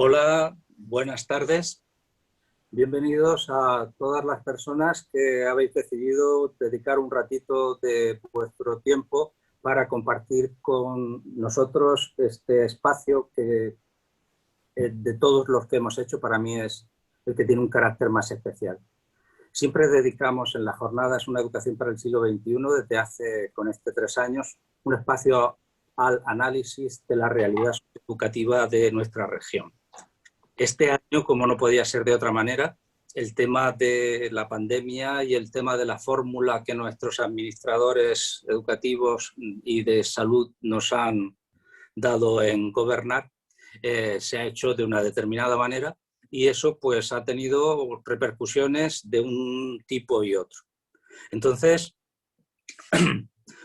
Hola, buenas tardes. Bienvenidos a todas las personas que habéis decidido dedicar un ratito de vuestro tiempo para compartir con nosotros este espacio que de todos los que hemos hecho para mí es el que tiene un carácter más especial. Siempre dedicamos en las jornadas Una educación para el siglo XXI, desde hace con 3 años, un espacio al análisis de la realidad educativa de nuestra región. Este año, como no podía ser de otra manera, el tema de la pandemia y el tema de la fórmula que nuestros administradores educativos y de salud nos han dado en gobernar, se ha hecho de una determinada manera y eso pues ha tenido repercusiones de un tipo y otro. Entonces,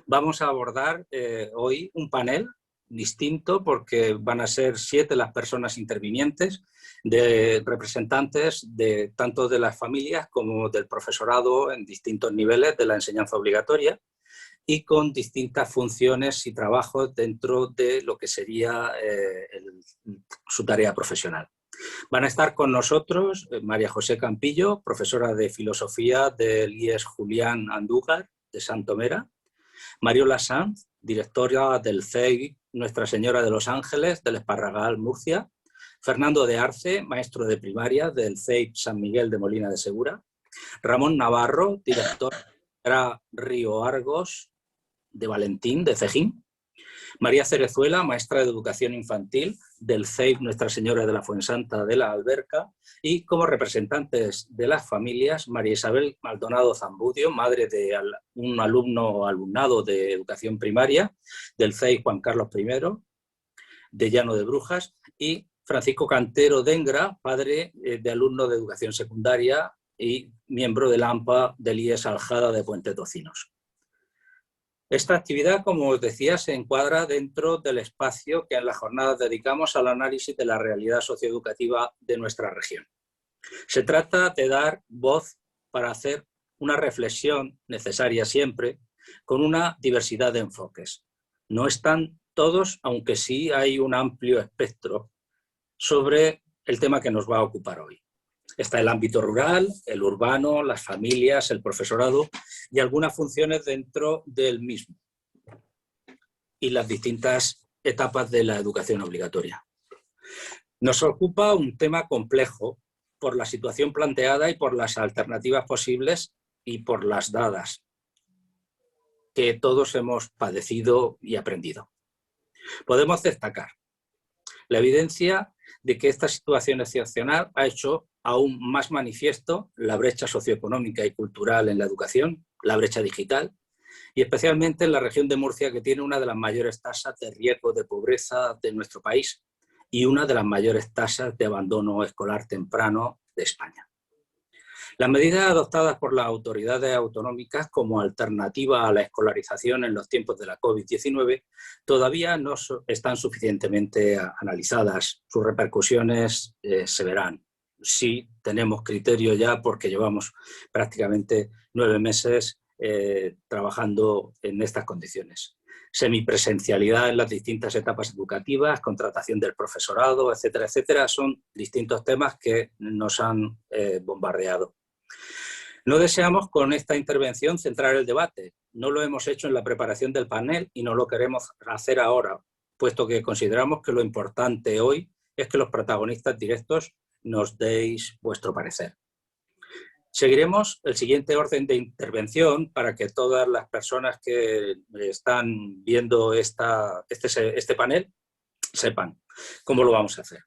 vamos a abordar hoy un panel distinto porque van a ser 7 las personas intervinientes, de representantes de tanto de las familias como del profesorado en distintos niveles de la enseñanza obligatoria y con distintas funciones y trabajos dentro de lo que sería su tarea profesional. Van a estar con nosotros María José Campillo, profesora de Filosofía del IES Julián Andújar de Santomera, Mariola Sanz, directora del CEI Nuestra Señora de los Ángeles del Esparragal, Murcia, Fernando de Arce, maestro de primaria del CEI San Miguel de Molina de Segura, Ramón Navarro, director de Río Argos de Valentín, de Cejín, María Cerezuela, maestra de educación infantil del CEIP Nuestra Señora de la Fuensanta de la Alberca, y como representantes de las familias, María Isabel Maldonado Zambudio, madre de un alumno o alumnado de educación primaria del CEIP Juan Carlos I de Llano de Brujas, y Francisco Cantero Dengra, padre de alumno de educación secundaria y miembro del AMPA del IES Aljada de Puente Tocinos. Esta actividad, como os decía, se encuadra dentro del espacio que en las jornadas dedicamos al análisis de la realidad socioeducativa de nuestra región. Se trata de dar voz para hacer una reflexión necesaria siempre con una diversidad de enfoques. No están todos, aunque sí hay un amplio espectro sobre el tema que nos va a ocupar hoy. Está el ámbito rural, el urbano, las familias, el profesorado y algunas funciones dentro del mismo y las distintas etapas de la educación obligatoria. Nos ocupa un tema complejo por la situación planteada y por las alternativas posibles y por las dadas que todos hemos padecido y aprendido. Podemos destacar la evidencia de que esta situación excepcional ha hecho aún más manifiesto la brecha socioeconómica y cultural en la educación, la brecha digital, y especialmente en la región de Murcia, que tiene una de las mayores tasas de riesgo de pobreza de nuestro país y una de las mayores tasas de abandono escolar temprano de España. Las medidas adoptadas por las autoridades autonómicas como alternativa a la escolarización en los tiempos de la COVID-19 todavía no están suficientemente analizadas. Sus repercusiones se verán. Sí tenemos criterio ya porque llevamos prácticamente 9 meses trabajando en estas condiciones. Semipresencialidad en las distintas etapas educativas, contratación del profesorado, etcétera, etcétera, son distintos temas que nos han bombardeado. No deseamos con esta intervención centrar el debate. No lo hemos hecho en la preparación del panel y no lo queremos hacer ahora, puesto que consideramos que lo importante hoy es que los protagonistas directos nos deis vuestro parecer. Seguiremos el siguiente orden de intervención para que todas las personas que están viendo este panel sepan cómo lo vamos a hacer.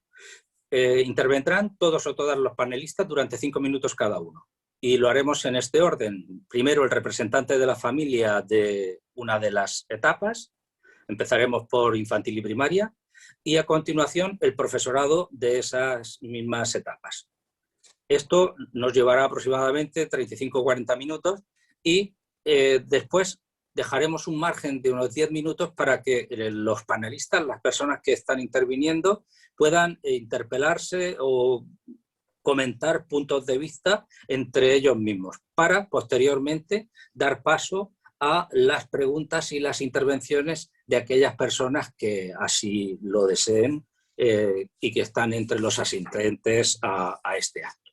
Intervendrán todos o todas los panelistas durante 5 minutos cada uno. Y lo haremos en este orden. Primero, el representante de la familia de una de las etapas. Empezaremos por infantil y primaria. Y a continuación, el profesorado de esas mismas etapas. Esto nos llevará aproximadamente 35 o 40 minutos y después dejaremos un margen de unos 10 minutos para que los panelistas, las personas que están interviniendo, puedan interpelarse o comentar puntos de vista entre ellos mismos, para posteriormente dar paso a las preguntas y las intervenciones de aquellas personas que así lo deseen y que están entre los asistentes a este acto.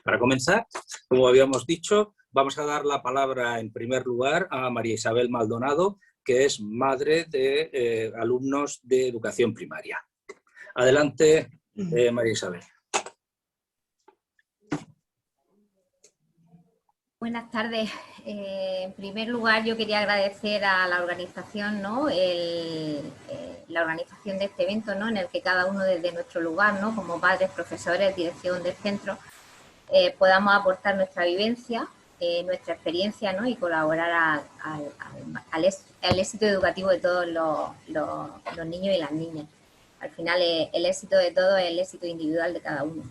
Para comenzar, como habíamos dicho, vamos a dar la palabra en primer lugar a María Isabel Maldonado, que es madre de alumnos de educación primaria. Adelante, María Isabel. Buenas tardes. En primer lugar, yo quería agradecer a la organización, ¿no? La organización de este evento, ¿no? En el que cada uno desde nuestro lugar, ¿no? Como padres, profesores, dirección del centro, podamos aportar nuestra vivencia, nuestra experiencia, ¿no? Y colaborar al éxito educativo de todos los niños y las niñas. Al final, el éxito de todos es el éxito individual de cada uno.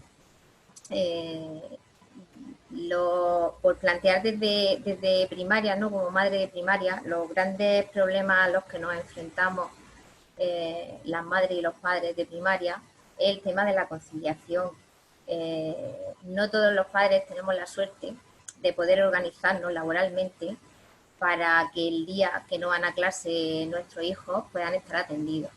Por plantear desde primaria, ¿no? Como madre de primaria, los grandes problemas a los que nos enfrentamos las madres y los padres de primaria es el tema de la conciliación. No todos los padres tenemos la suerte de poder organizarnos laboralmente para que el día que no van a clase nuestros hijos puedan estar atendidos.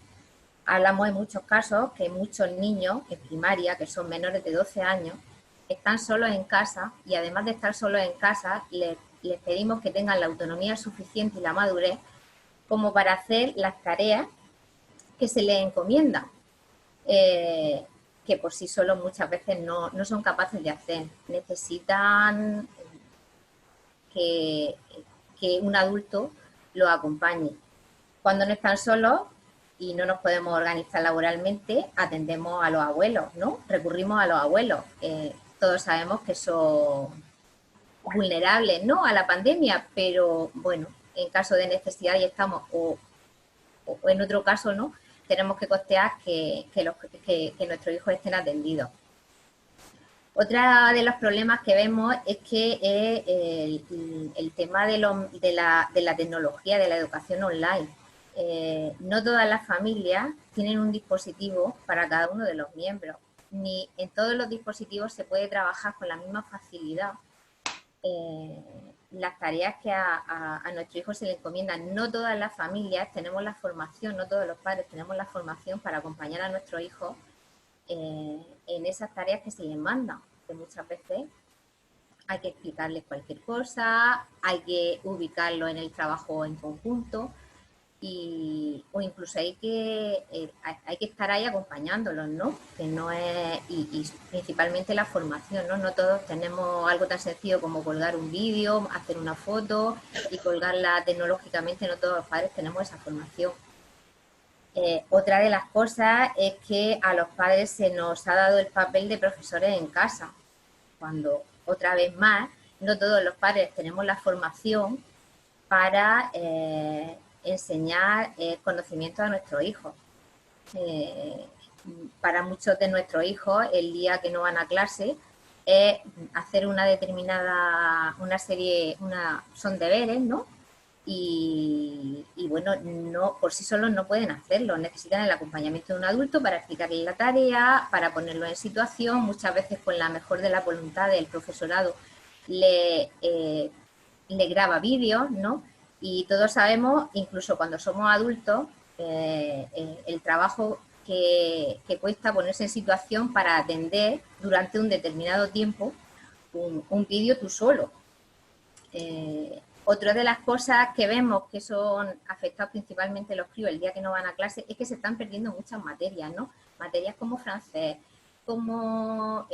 Hablamos en muchos casos que muchos niños en primaria, que son menores de 12 años, están solos en casa y además de estar solos en casa, les pedimos que tengan la autonomía suficiente y la madurez como para hacer las tareas que se les encomiendan, que por sí solos muchas veces no son capaces de hacer. Necesitan que un adulto los acompañe. Cuando no están solos y no nos podemos organizar laboralmente, atendemos a los abuelos, ¿no? Recurrimos a los abuelos. Todos sabemos que son vulnerables, ¿no?, a la pandemia, pero bueno, en caso de necesidad y estamos, o en otro caso, ¿no?, tenemos que costear que nuestros hijos estén atendidos. Otra de los problemas que vemos es que el tema de la tecnología, de la educación online. No todas las familias tienen un dispositivo para cada uno de los miembros, ni en todos los dispositivos se puede trabajar con la misma facilidad las tareas que a nuestro hijo se le encomiendan. No todas las familias tenemos la formación, no todos los padres tenemos la formación para acompañar a nuestros hijos en esas tareas que se les mandan, que muchas veces hay que explicarles cualquier cosa, hay que ubicarlo en el trabajo en conjunto, o incluso hay que estar ahí acompañándolos, ¿no? Que no es, y principalmente la formación, ¿no? No todos tenemos algo tan sencillo como colgar un vídeo, hacer una foto y colgarla tecnológicamente, no todos los padres tenemos esa formación. Otra de las cosas es que a los padres se nos ha dado el papel de profesores en casa, cuando otra vez más no todos los padres tenemos la formación para enseñar conocimiento a nuestros hijos. Para muchos de nuestros hijos, el día que no van a clase es hacer una determinada, son deberes, ¿no? Y bueno, no, por sí solos no pueden hacerlo, necesitan el acompañamiento de un adulto para explicarles la tarea, para ponerlo en situación, muchas veces con la mejor de la voluntad del profesorado le graba vídeos, ¿no? Y todos sabemos, incluso cuando somos adultos, el trabajo que cuesta ponerse en situación para atender durante un determinado tiempo un vídeo tú solo. Otra de las cosas que vemos que son afectados principalmente los críos el día que no van a clase es que se están perdiendo muchas materias, ¿no? Materias como francés, como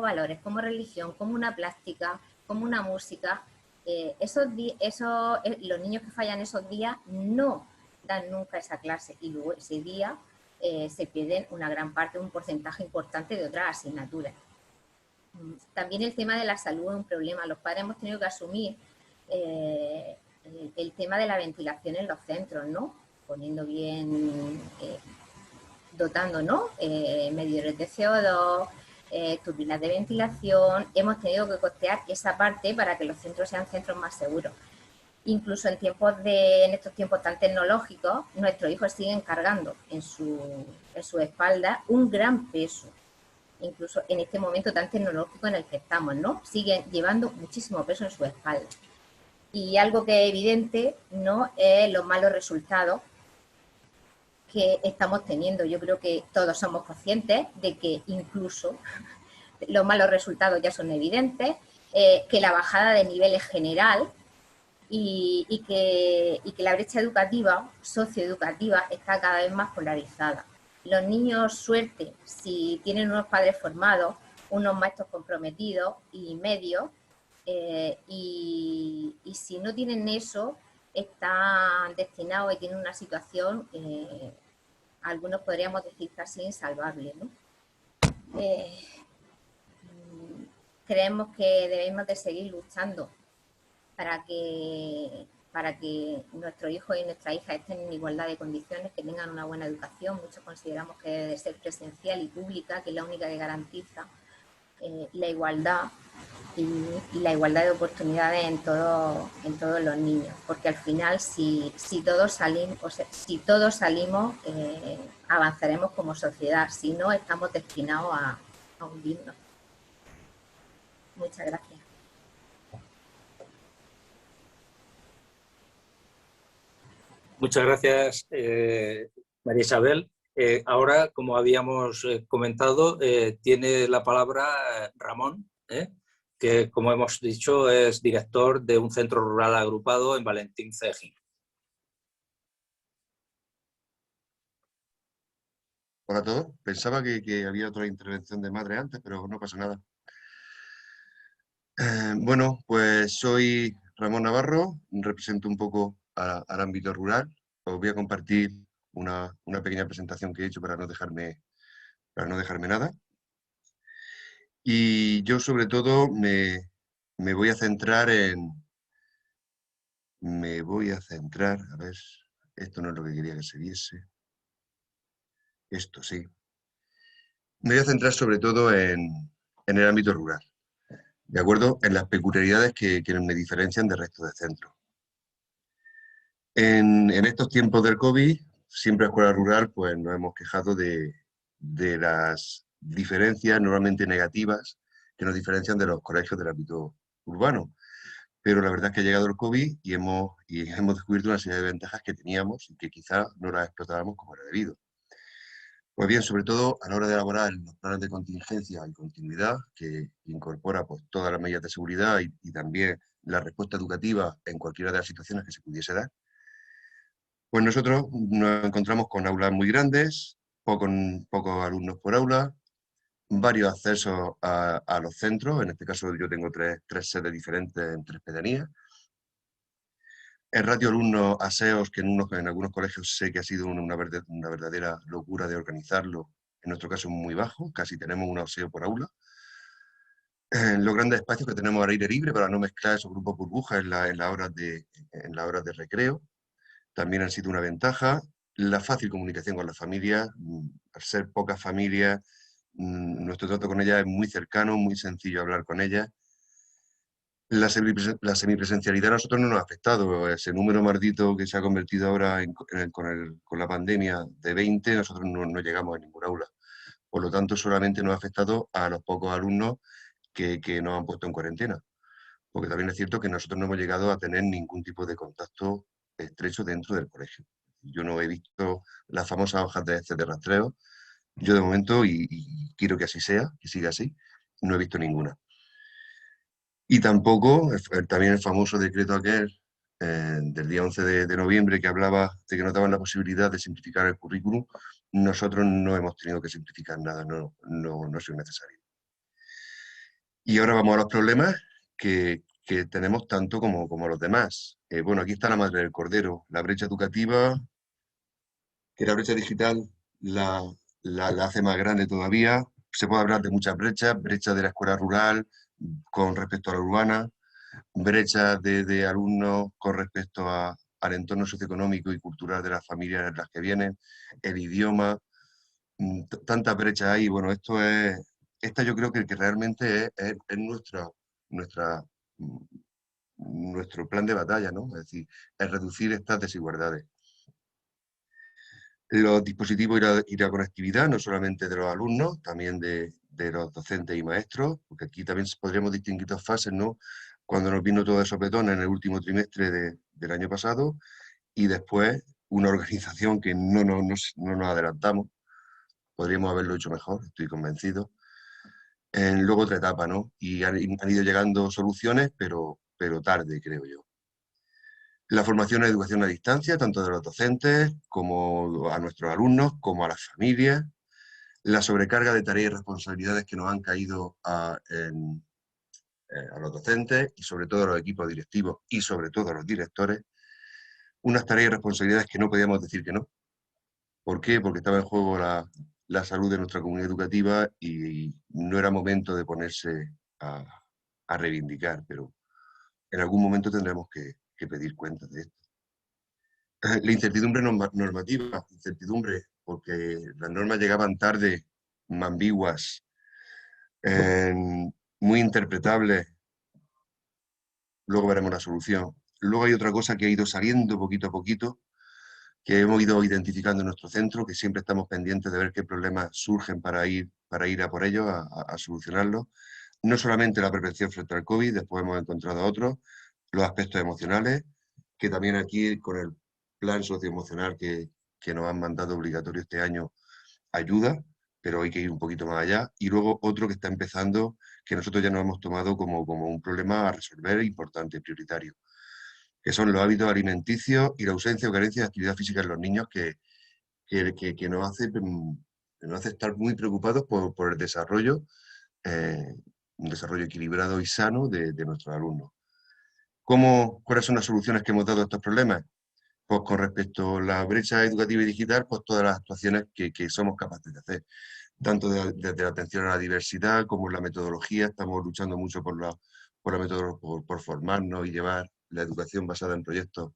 valores, como religión, como una plástica, como una música. Los niños que fallan esos días no dan nunca esa clase y luego ese día se pierden una gran parte, un porcentaje importante de otras asignaturas. También el tema de la salud es un problema. Los padres hemos tenido que asumir el tema de la ventilación en los centros, ¿no? Poniendo bien, dotando, ¿no? Medidores de CO2, turbinas de ventilación. Hemos tenido que costear esa parte para que los centros sean centros más seguros. Incluso en estos tiempos tan tecnológicos, nuestros hijos siguen cargando en su espalda un gran peso. Incluso en este momento tan tecnológico en el que estamos, ¿no? Siguen llevando muchísimo peso en su espalda. Y algo que es evidente, ¿no?, es los malos resultados que estamos teniendo. Yo creo que todos somos conscientes de que incluso los malos resultados ya son evidentes, que la bajada de nivel es general y que la brecha educativa, socioeducativa, está cada vez más polarizada. Los niños, suerte, si tienen unos padres formados, unos maestros comprometidos y medios, y si no tienen eso, están destinados y tienen una situación, algunos podríamos decir casi insalvable, ¿no? Creemos que debemos de seguir luchando para que nuestros hijos y nuestras hijas estén en igualdad de condiciones, que tengan una buena educación. Muchos consideramos que debe de ser presencial y pública, que es la única que garantiza la igualdad y la igualdad de oportunidades en todos los niños, porque al final si todos salimos avanzaremos como sociedad, si no estamos destinados a hundirnos. Muchas gracias. Muchas gracias, María Isabel. Ahora, como habíamos comentado, tiene la palabra Ramón, que, como hemos dicho, es director de un centro rural agrupado en Valentín Cegin. Hola a todos. Pensaba que había otra intervención de madre antes, pero no pasa nada. Bueno, pues soy Ramón Navarro, represento un poco al ámbito rural. Os voy a compartir una pequeña presentación que he hecho para no dejarme nada. Y yo sobre todo me voy a centrar a ver, esto no es lo que quería que se viese. Esto sí. Me voy a centrar sobre todo en el ámbito rural, ¿de acuerdo? En las peculiaridades que me diferencian del resto de centros. En estos tiempos del COVID, siempre a Escuela Rural pues, nos hemos quejado de las diferencias normalmente negativas que nos diferencian de los colegios del ámbito urbano. Pero la verdad es que ha llegado el COVID y hemos descubierto una serie de ventajas que teníamos y que quizá no las explotábamos como era debido. Pues bien, sobre todo a la hora de elaborar los planes de contingencia y continuidad, que incorpora pues, todas las medidas de seguridad y también la respuesta educativa en cualquiera de las situaciones que se pudiese dar, pues nosotros nos encontramos con aulas muy grandes, pocos alumnos por aula, varios accesos a los centros, en este caso yo tengo tres sedes diferentes en 3 pedanías. El ratio alumnos aseos, que en algunos colegios sé que ha sido una verdadera locura de organizarlo, en nuestro caso es muy bajo, casi tenemos un aseo por aula. Los grandes espacios que tenemos al aire libre para no mezclar esos grupos burbujas en las horas de recreo, también han sido una ventaja. La fácil comunicación con las familias, al ser pocas familias, nuestro trato con ellas es muy cercano, muy sencillo hablar con ellas. La semipresencialidad a nosotros no nos ha afectado. Ese número maldito que se ha convertido ahora con la pandemia de 20, nosotros no llegamos a ningún aula. Por lo tanto, solamente nos ha afectado a los pocos alumnos que nos han puesto en cuarentena. Porque también es cierto que nosotros no hemos llegado a tener ningún tipo de contacto estrecho dentro del colegio. Yo no he visto las famosas hojas de rastreo. Yo de momento, y quiero que así sea, que siga así, no he visto ninguna. Y tampoco, también el famoso decreto aquel del día 11 de noviembre que hablaba de que nos daban la posibilidad de simplificar el currículum, nosotros no hemos tenido que simplificar nada, no ha sido necesario. Y ahora vamos a los problemas que tenemos tanto como los demás. Bueno, aquí está la madre del cordero, la brecha educativa, que la brecha digital la hace más grande todavía. Se puede hablar de muchas brechas, brecha de la escuela rural con respecto a la urbana, brecha de alumnos con respecto al entorno socioeconómico y cultural de las familias en las que vienen, el idioma, tantas brechas hay. Bueno, esta yo creo que realmente es nuestro plan de batalla, ¿no? Es decir, es reducir estas desigualdades. Los dispositivos y la conectividad, no solamente de los alumnos, también de los docentes y maestros, porque aquí también podríamos distinguir dos fases, ¿no? Cuando nos vino todo de sopetón en el último trimestre del año pasado y después una organización que no nos adelantamos. Podríamos haberlo hecho mejor, estoy convencido. Luego otra etapa, ¿no? Y han ido llegando soluciones, pero tarde, creo yo. La formación en educación a distancia, tanto de los docentes como a nuestros alumnos, como a las familias. La sobrecarga de tareas y responsabilidades que nos han caído a los docentes y sobre todo a los equipos directivos y sobre todo a los directores. Unas tareas y responsabilidades que no podíamos decir que no. ¿Por qué? Porque estaba en juego la salud de nuestra comunidad educativa y no era momento de ponerse a reivindicar, pero en algún momento tendremos que pedir cuentas de esto. La incertidumbre normativa, incertidumbre, porque las normas llegaban tarde, ambiguas, muy interpretables. Luego veremos la solución. Luego hay otra cosa que ha ido saliendo poquito a poquito, que hemos ido identificando en nuestro centro, que siempre estamos pendientes de ver qué problemas surgen para ir a por ellos, a solucionarlos. No solamente la prevención frente al COVID, después hemos encontrado otros, los aspectos emocionales, que también aquí con el plan socioemocional que nos han mandado obligatorio este año ayuda, pero hay que ir un poquito más allá. Y luego otro que está empezando, que nosotros ya nos hemos tomado como un problema a resolver importante, prioritario, que son los hábitos alimenticios y la ausencia o carencia de actividad física en los niños, que nos hace estar muy preocupados por el desarrollo, un desarrollo equilibrado y sano de nuestros alumnos. ¿Cuáles son las soluciones que hemos dado a estos problemas? Pues con respecto a la brecha educativa y digital, pues todas las actuaciones que somos capaces de hacer, tanto desde la atención a la diversidad como en la metodología. Estamos luchando mucho por la metodología, por formarnos y llevar la educación basada en proyectos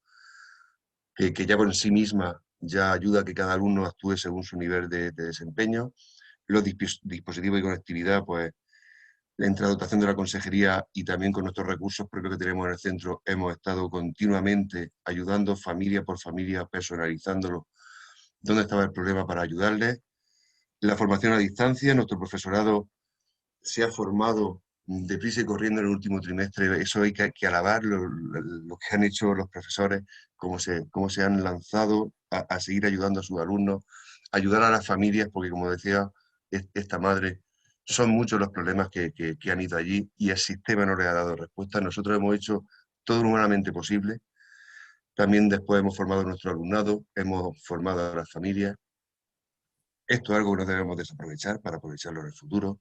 que ya por sí misma ya ayuda a que cada alumno actúe según su nivel de desempeño. Los dispositivos y conectividad, pues entre la dotación de la consejería y también con nuestros recursos propios que tenemos en el centro, hemos estado continuamente ayudando familia por familia, personalizándolo, dónde estaba el problema para ayudarles. La formación a distancia, nuestro profesorado se ha formado deprisa y corriendo en el último trimestre. Eso hay que alabar lo que han hecho los profesores, cómo se han lanzado a seguir ayudando a sus alumnos, ayudar a las familias, porque como decía esta madre, son muchos los problemas que han ido allí y el sistema no les ha dado respuesta. Nosotros hemos hecho todo lo humanamente posible. También después hemos formado a nuestro alumnado, hemos formado a las familias. Esto es algo que no debemos desaprovechar para aprovecharlo en el futuro.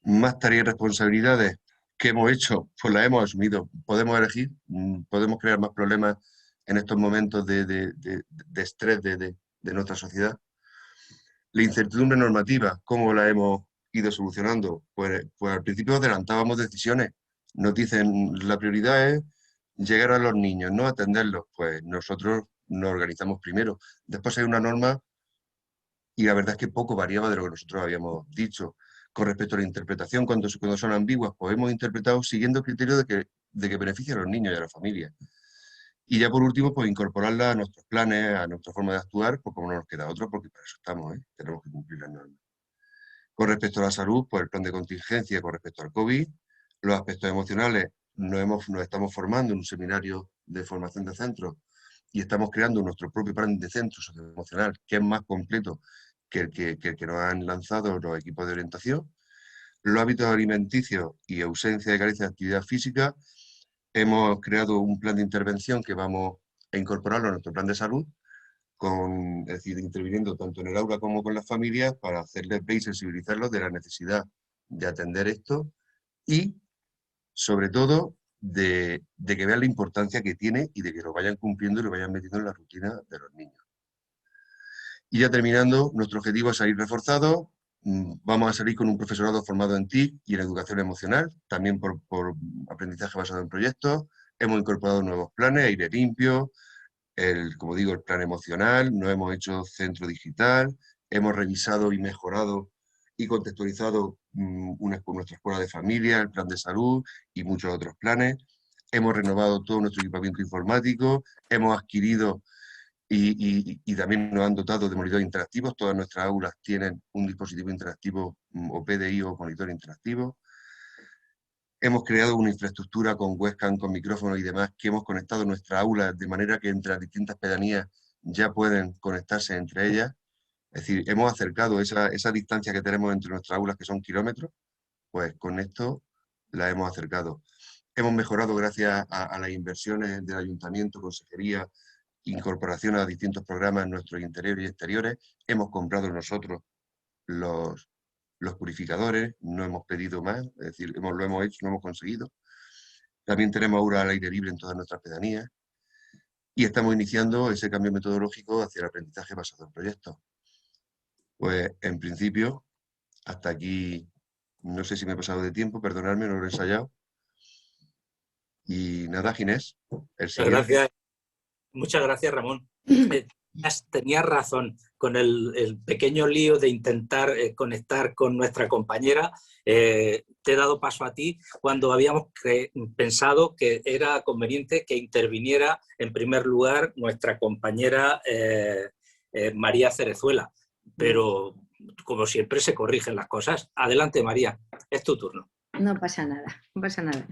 Más tareas y responsabilidades que hemos hecho, pues las hemos asumido. Podemos elegir, podemos crear más problemas en estos momentos de estrés de nuestra sociedad. La incertidumbre normativa, ¿cómo la hemos ido solucionando? Pues al principio adelantábamos decisiones. Nos dicen, la prioridad es llegar a los niños, no atenderlos. Pues nosotros nos organizamos primero. Después hay una norma y la verdad es que poco variaba de lo que nosotros habíamos dicho. Con respecto a la interpretación, cuando son ambiguas, pues hemos interpretado siguiendo el criterio de que beneficia a los niños y a la familia. Y ya por último, pues incorporarla a nuestros planes, a nuestra forma de actuar, pues como no nos queda otro, porque para eso estamos, tenemos que cumplir las normas. Con respecto a la salud, pues el plan de contingencia con respecto al COVID, los aspectos emocionales, nos estamos formando en un seminario de formación de centros y estamos creando nuestro propio plan de centro socioemocional, que es más completo que el que nos han lanzado los equipos de orientación. Los hábitos alimenticios y ausencia de carencia de actividad física, hemos creado un plan de intervención que vamos a incorporarlo a nuestro plan de salud, es decir, interviniendo tanto en el aula como con las familias para hacerles ver y sensibilizarlos de la necesidad de atender esto y, sobre todo, de que vean la importancia que tiene y de que lo vayan cumpliendo y lo vayan metiendo en la rutina de los niños. Y ya terminando, nuestro objetivo es salir reforzados. Vamos a salir con un profesorado formado en TIC y en educación emocional, también por aprendizaje basado en proyectos. Hemos incorporado nuevos planes, aire limpio, como digo, el plan emocional, nos hemos hecho centro digital, hemos revisado y mejorado y contextualizado nuestra escuela de familia, el plan de salud y muchos otros planes. Hemos renovado todo nuestro equipamiento informático, hemos adquirido y también nos han dotado de monitores interactivos. Todas nuestras aulas tienen un dispositivo interactivo o PDI o monitor interactivo. Hemos creado una infraestructura con webcam, con micrófonos y demás, que hemos conectado nuestra aula de manera que entre las distintas pedanías ya pueden conectarse entre ellas. Es decir, hemos acercado esa distancia que tenemos entre nuestras aulas, que son kilómetros, pues con esto la hemos acercado. Hemos mejorado gracias a las inversiones del ayuntamiento, consejería, incorporación a distintos programas en nuestros interiores y exteriores. Hemos comprado nosotros los purificadores, no hemos pedido más, es decir, lo hemos hecho, lo hemos conseguido. También tenemos aulas al aire libre en todas nuestras pedanías y estamos iniciando ese cambio metodológico hacia el aprendizaje basado en proyectos. Pues en principio, hasta aquí, no sé si me he pasado de tiempo, perdonadme, no lo he ensayado. Y nada, Ginés, el siguiente. Muchas gracias, Ramón. Tenías razón con el pequeño lío de intentar conectar con nuestra compañera. Te he dado paso a ti cuando habíamos pensado que era conveniente que interviniera en primer lugar nuestra compañera María Cerezuela. Pero, como siempre, se corrigen las cosas. Adelante, María, es tu turno. No pasa nada, no pasa nada.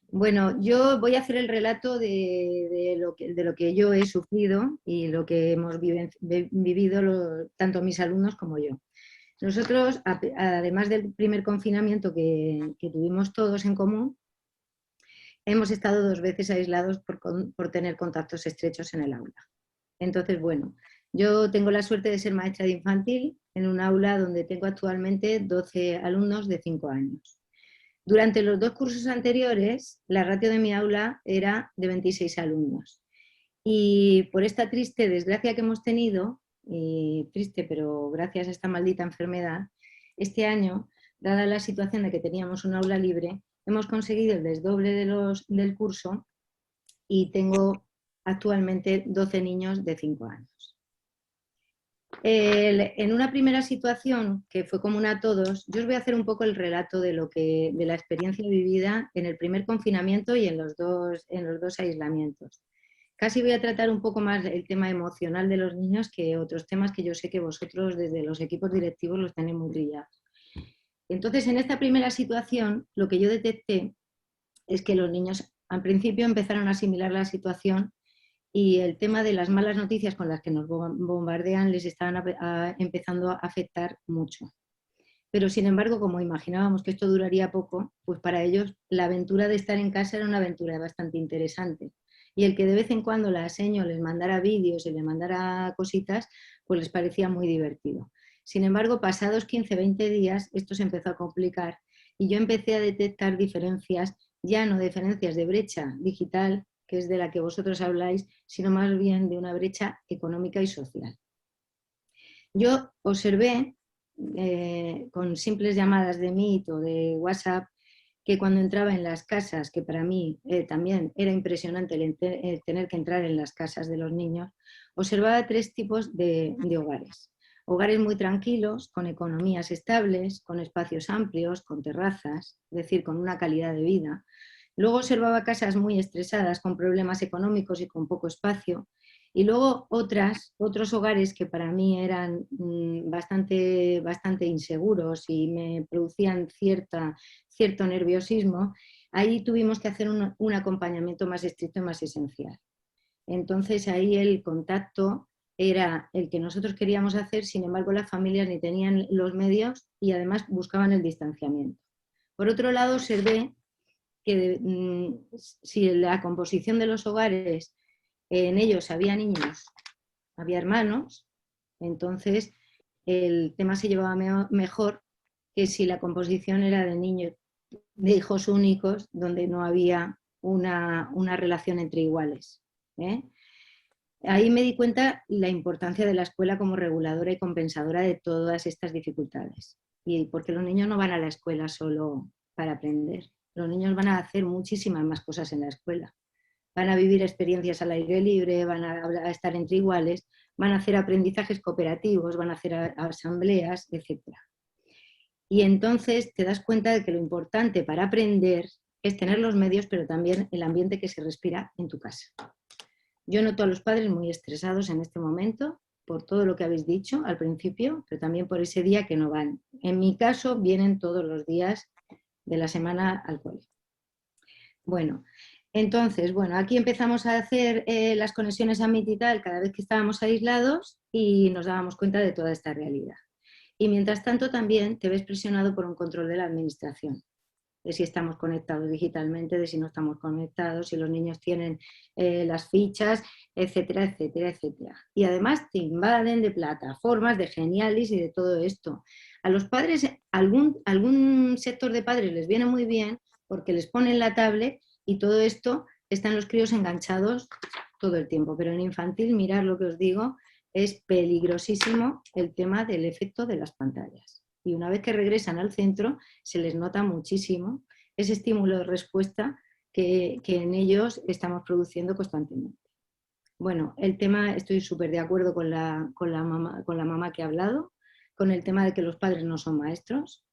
Bueno, yo voy a hacer el relato de lo que yo he sufrido y lo que hemos vivido tanto mis alumnos como yo. Nosotros, además del primer confinamiento que tuvimos todos en común, hemos estado 2 veces aislados por tener contactos estrechos en el aula. Entonces, bueno, yo tengo la suerte de ser maestra de infantil en un aula donde tengo actualmente 12 alumnos de 5 años. Durante los 2 cursos anteriores, la ratio de mi aula era de 26 alumnos. Y por esta triste desgracia que hemos tenido, triste pero gracias a esta maldita enfermedad, este año, dada la situación de que teníamos un aula libre, hemos conseguido el desdoble del curso y tengo actualmente 12 niños de 5 años. En una primera situación que fue común a todos, yo os voy a hacer un poco el relato de la experiencia vivida en el primer confinamiento y en los dos aislamientos. Casi voy a tratar un poco más el tema emocional de los niños que otros temas que yo sé que vosotros desde los equipos directivos los tenéis muy brillados. Entonces, en esta primera situación, lo que yo detecté es que los niños al principio empezaron a asimilar la situación y el tema de las malas noticias con las que nos bombardean les estaban empezando a afectar mucho. Pero sin embargo, como imaginábamos que esto duraría poco, pues para ellos la aventura de estar en casa era una aventura bastante interesante. Y el que de vez en cuando la seño les mandara vídeos y les mandara cositas, pues les parecía muy divertido. Sin embargo, pasados 15-20 días, esto se empezó a complicar y yo empecé a detectar diferencias, ya no diferencias de brecha digital, que es de la que vosotros habláis, sino más bien de una brecha económica y social. Yo observé con simples llamadas de Meet o de WhatsApp que cuando entraba en las casas, que para mí también era impresionante el tener que entrar en las casas de los niños, observaba 3 tipos de hogares. Hogares muy tranquilos, con economías estables, con espacios amplios, con terrazas, es decir, con una calidad de vida. Luego observaba casas muy estresadas, con problemas económicos y con poco espacio. Y luego otros hogares que para mí eran bastante inseguros y me producían cierto nerviosismo, ahí tuvimos que hacer un acompañamiento más estricto y más esencial. Entonces ahí el contacto era el que nosotros queríamos hacer, sin embargo las familias ni tenían los medios y además buscaban el distanciamiento. Por otro lado, observé que si la composición de los hogares, en ellos había niños, había hermanos, entonces el tema se llevaba mejor que si la composición era de niños, de hijos únicos, donde no había una relación entre iguales. Ahí me di cuenta la importancia de la escuela como reguladora y compensadora de todas estas dificultades. Y porque los niños no van a la escuela solo para aprender. Los niños van a hacer muchísimas más cosas en la escuela. Van a vivir experiencias al aire libre, van a estar entre iguales, van a hacer aprendizajes cooperativos, van a hacer asambleas, etc. Y entonces te das cuenta de que lo importante para aprender es tener los medios, pero también el ambiente que se respira en tu casa. Yo noto a los padres muy estresados en este momento, por todo lo que habéis dicho al principio, pero también por ese día que no van. En mi caso, vienen todos los días de la semana al colegio. Bueno, Entonces, bueno, aquí empezamos a hacer las conexiones a Meet y tal cada vez que estábamos aislados y nos dábamos cuenta de toda esta realidad. Y mientras tanto también te ves presionado por un control de la administración, de si estamos conectados digitalmente, de si no estamos conectados, si los niños tienen las fichas, etcétera, etcétera, etcétera. Y además te invaden de plataformas, de Genialis y de todo esto. A los padres, algún sector de padres les viene muy bien porque les ponen la tablet y todo esto están los críos enganchados todo el tiempo. Pero en infantil, mirad lo que os digo, es peligrosísimo el tema del efecto de las pantallas. Y una vez que regresan al centro, se les nota muchísimo ese estímulo de respuesta que en ellos estamos produciendo constantemente. Bueno, el tema, estoy súper de acuerdo con la mamá que ha hablado, con el tema de que los padres no son maestros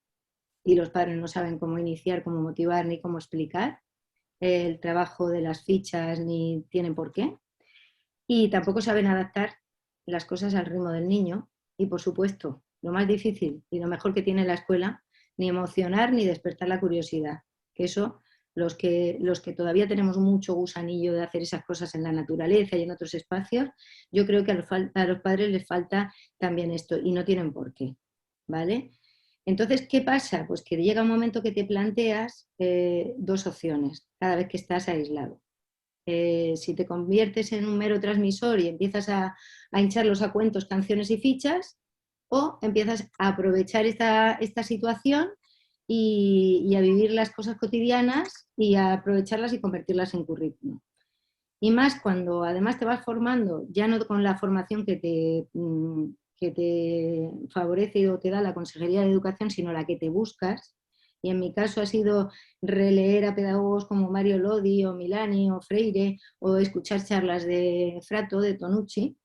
y los padres no saben cómo iniciar, cómo motivar ni cómo explicar el trabajo de las fichas ni tienen por qué. Y tampoco saben adaptar las cosas al ritmo del niño y, por supuesto, lo más difícil y lo mejor que tiene la escuela, ni emocionar ni despertar la curiosidad. Que eso, los que todavía tenemos mucho gusanillo de hacer esas cosas en la naturaleza y en otros espacios, yo creo que a los padres les falta también esto y no tienen por qué, ¿vale? Entonces, ¿qué pasa? Pues que llega un momento que te planteas dos opciones cada vez que estás aislado. Si te conviertes en un mero transmisor y empiezas a hincharlos a cuentos, canciones y fichas, o empiezas a aprovechar esta situación y a vivir las cosas cotidianas y a aprovecharlas y convertirlas en currículum. Y más cuando además te vas formando, ya no con la formación que te favorece o te da la Consejería de Educación, sino la que te buscas. Y en mi caso ha sido releer a pedagogos como Mario Lodi o Milani o Freire o escuchar charlas de Frato, de Tonucci.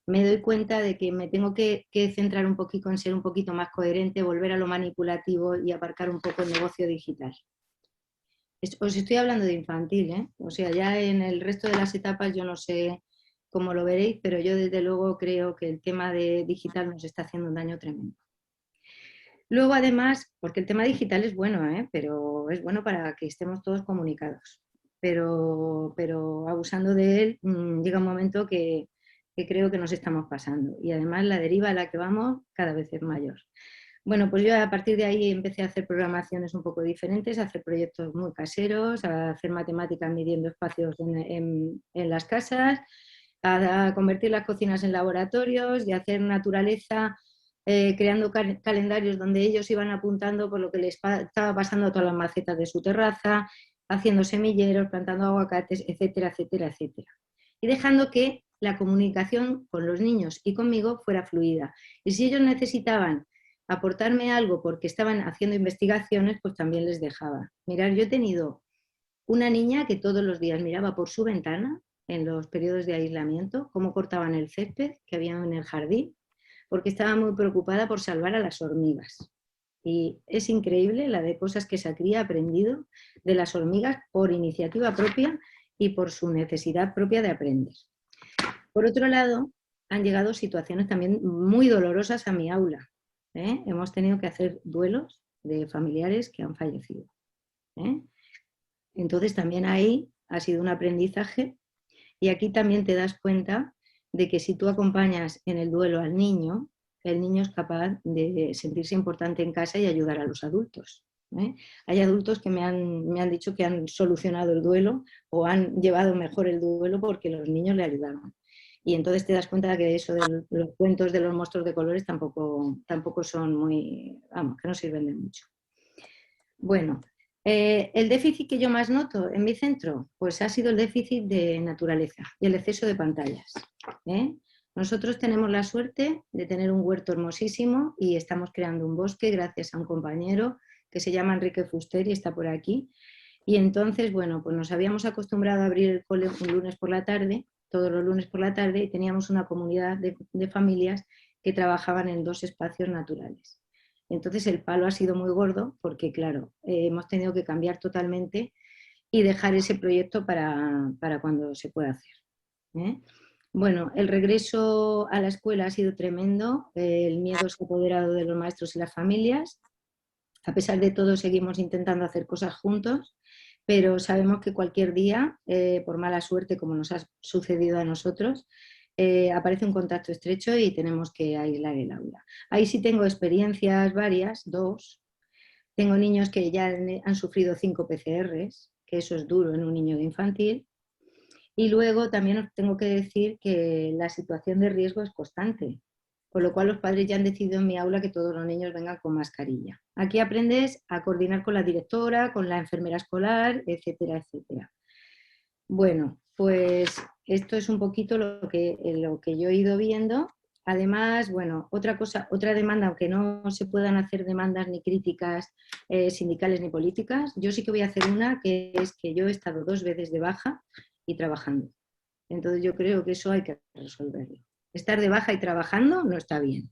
Me doy cuenta de que me tengo que centrar un poquito en ser un poquito más coherente, volver a lo manipulativo y aparcar un poco el negocio digital. Os estoy hablando de infantil, ¿eh? O sea, ya en el resto de las etapas yo no sé cómo lo veréis, pero yo desde luego creo que el tema de digital nos está haciendo un daño tremendo. Luego, además, porque el tema digital es bueno, pero es bueno para que estemos todos comunicados. Pero abusando de él, llega un momento que creo que nos estamos pasando. Y además la deriva a la que vamos cada vez es mayor. Bueno, pues yo a partir de ahí empecé a hacer programaciones un poco diferentes, a hacer proyectos muy caseros, a hacer matemáticas midiendo espacios en las casas, a convertir las cocinas en laboratorios y a hacer naturaleza, creando calendarios donde ellos iban apuntando por lo que les estaba pasando a todas las macetas de su terraza, haciendo semilleros, plantando aguacates, etcétera, etcétera, etcétera. Y dejando que la comunicación con los niños y conmigo fuera fluida. Y si ellos necesitaban aportarme algo porque estaban haciendo investigaciones, pues también les dejaba. Mirad, yo he tenido una niña que todos los días miraba por su ventana en los periodos de aislamiento cómo cortaban el césped que había en el jardín, porque estaba muy preocupada por salvar a las hormigas. Y es increíble la de cosas que esa cría ha aprendido de las hormigas por iniciativa propia y por su necesidad propia de aprender. Por otro lado, han llegado situaciones también muy dolorosas a mi aula. Hemos tenido que hacer duelos de familiares que han fallecido. Entonces también ahí ha sido un aprendizaje y aquí también te das cuenta de que si tú acompañas en el duelo al niño, el niño es capaz de sentirse importante en casa y ayudar a los adultos. Hay adultos que me han dicho que han solucionado el duelo o han llevado mejor el duelo porque los niños le ayudaron. Y entonces te das cuenta que eso de los cuentos de los monstruos de colores tampoco son muy, vamos, que no sirven de mucho. Bueno, el déficit que yo más noto en mi centro, pues ha sido el déficit de naturaleza y el exceso de pantallas. Nosotros tenemos la suerte de tener un huerto hermosísimo y estamos creando un bosque gracias a un compañero que se llama Enrique Fuster y está por aquí. Y entonces, bueno, pues nos habíamos acostumbrado a abrir el cole un lunes por la tarde, todos los lunes por la tarde, y teníamos una comunidad de familias que trabajaban en 2 espacios naturales. Entonces el palo ha sido muy gordo porque, claro, hemos tenido que cambiar totalmente y dejar ese proyecto para cuando se pueda hacer. Bueno, el regreso a la escuela ha sido tremendo, el miedo se ha apoderado de los maestros y las familias. A pesar de todo, seguimos intentando hacer cosas juntos, pero sabemos que cualquier día, por mala suerte, como nos ha sucedido a nosotros, aparece un contacto estrecho y tenemos que aislar el aula. Ahí sí tengo experiencias varias, 2. Tengo niños que ya han sufrido 5 PCRs, que eso es duro en un niño de infantil. Y luego también os tengo que decir que la situación de riesgo es constante, con lo cual los padres ya han decidido en mi aula que todos los niños vengan con mascarilla. Aquí aprendes a coordinar con la directora, con la enfermera escolar, etcétera, etcétera. Bueno, pues esto es un poquito lo que yo he ido viendo. Además, bueno, otra cosa, otra demanda, aunque no se puedan hacer demandas ni críticas sindicales ni políticas, yo sí que voy a hacer una, que es que yo he estado 2 veces de baja y trabajando. Entonces yo creo que eso hay que resolverlo. Estar de baja y trabajando no está bien.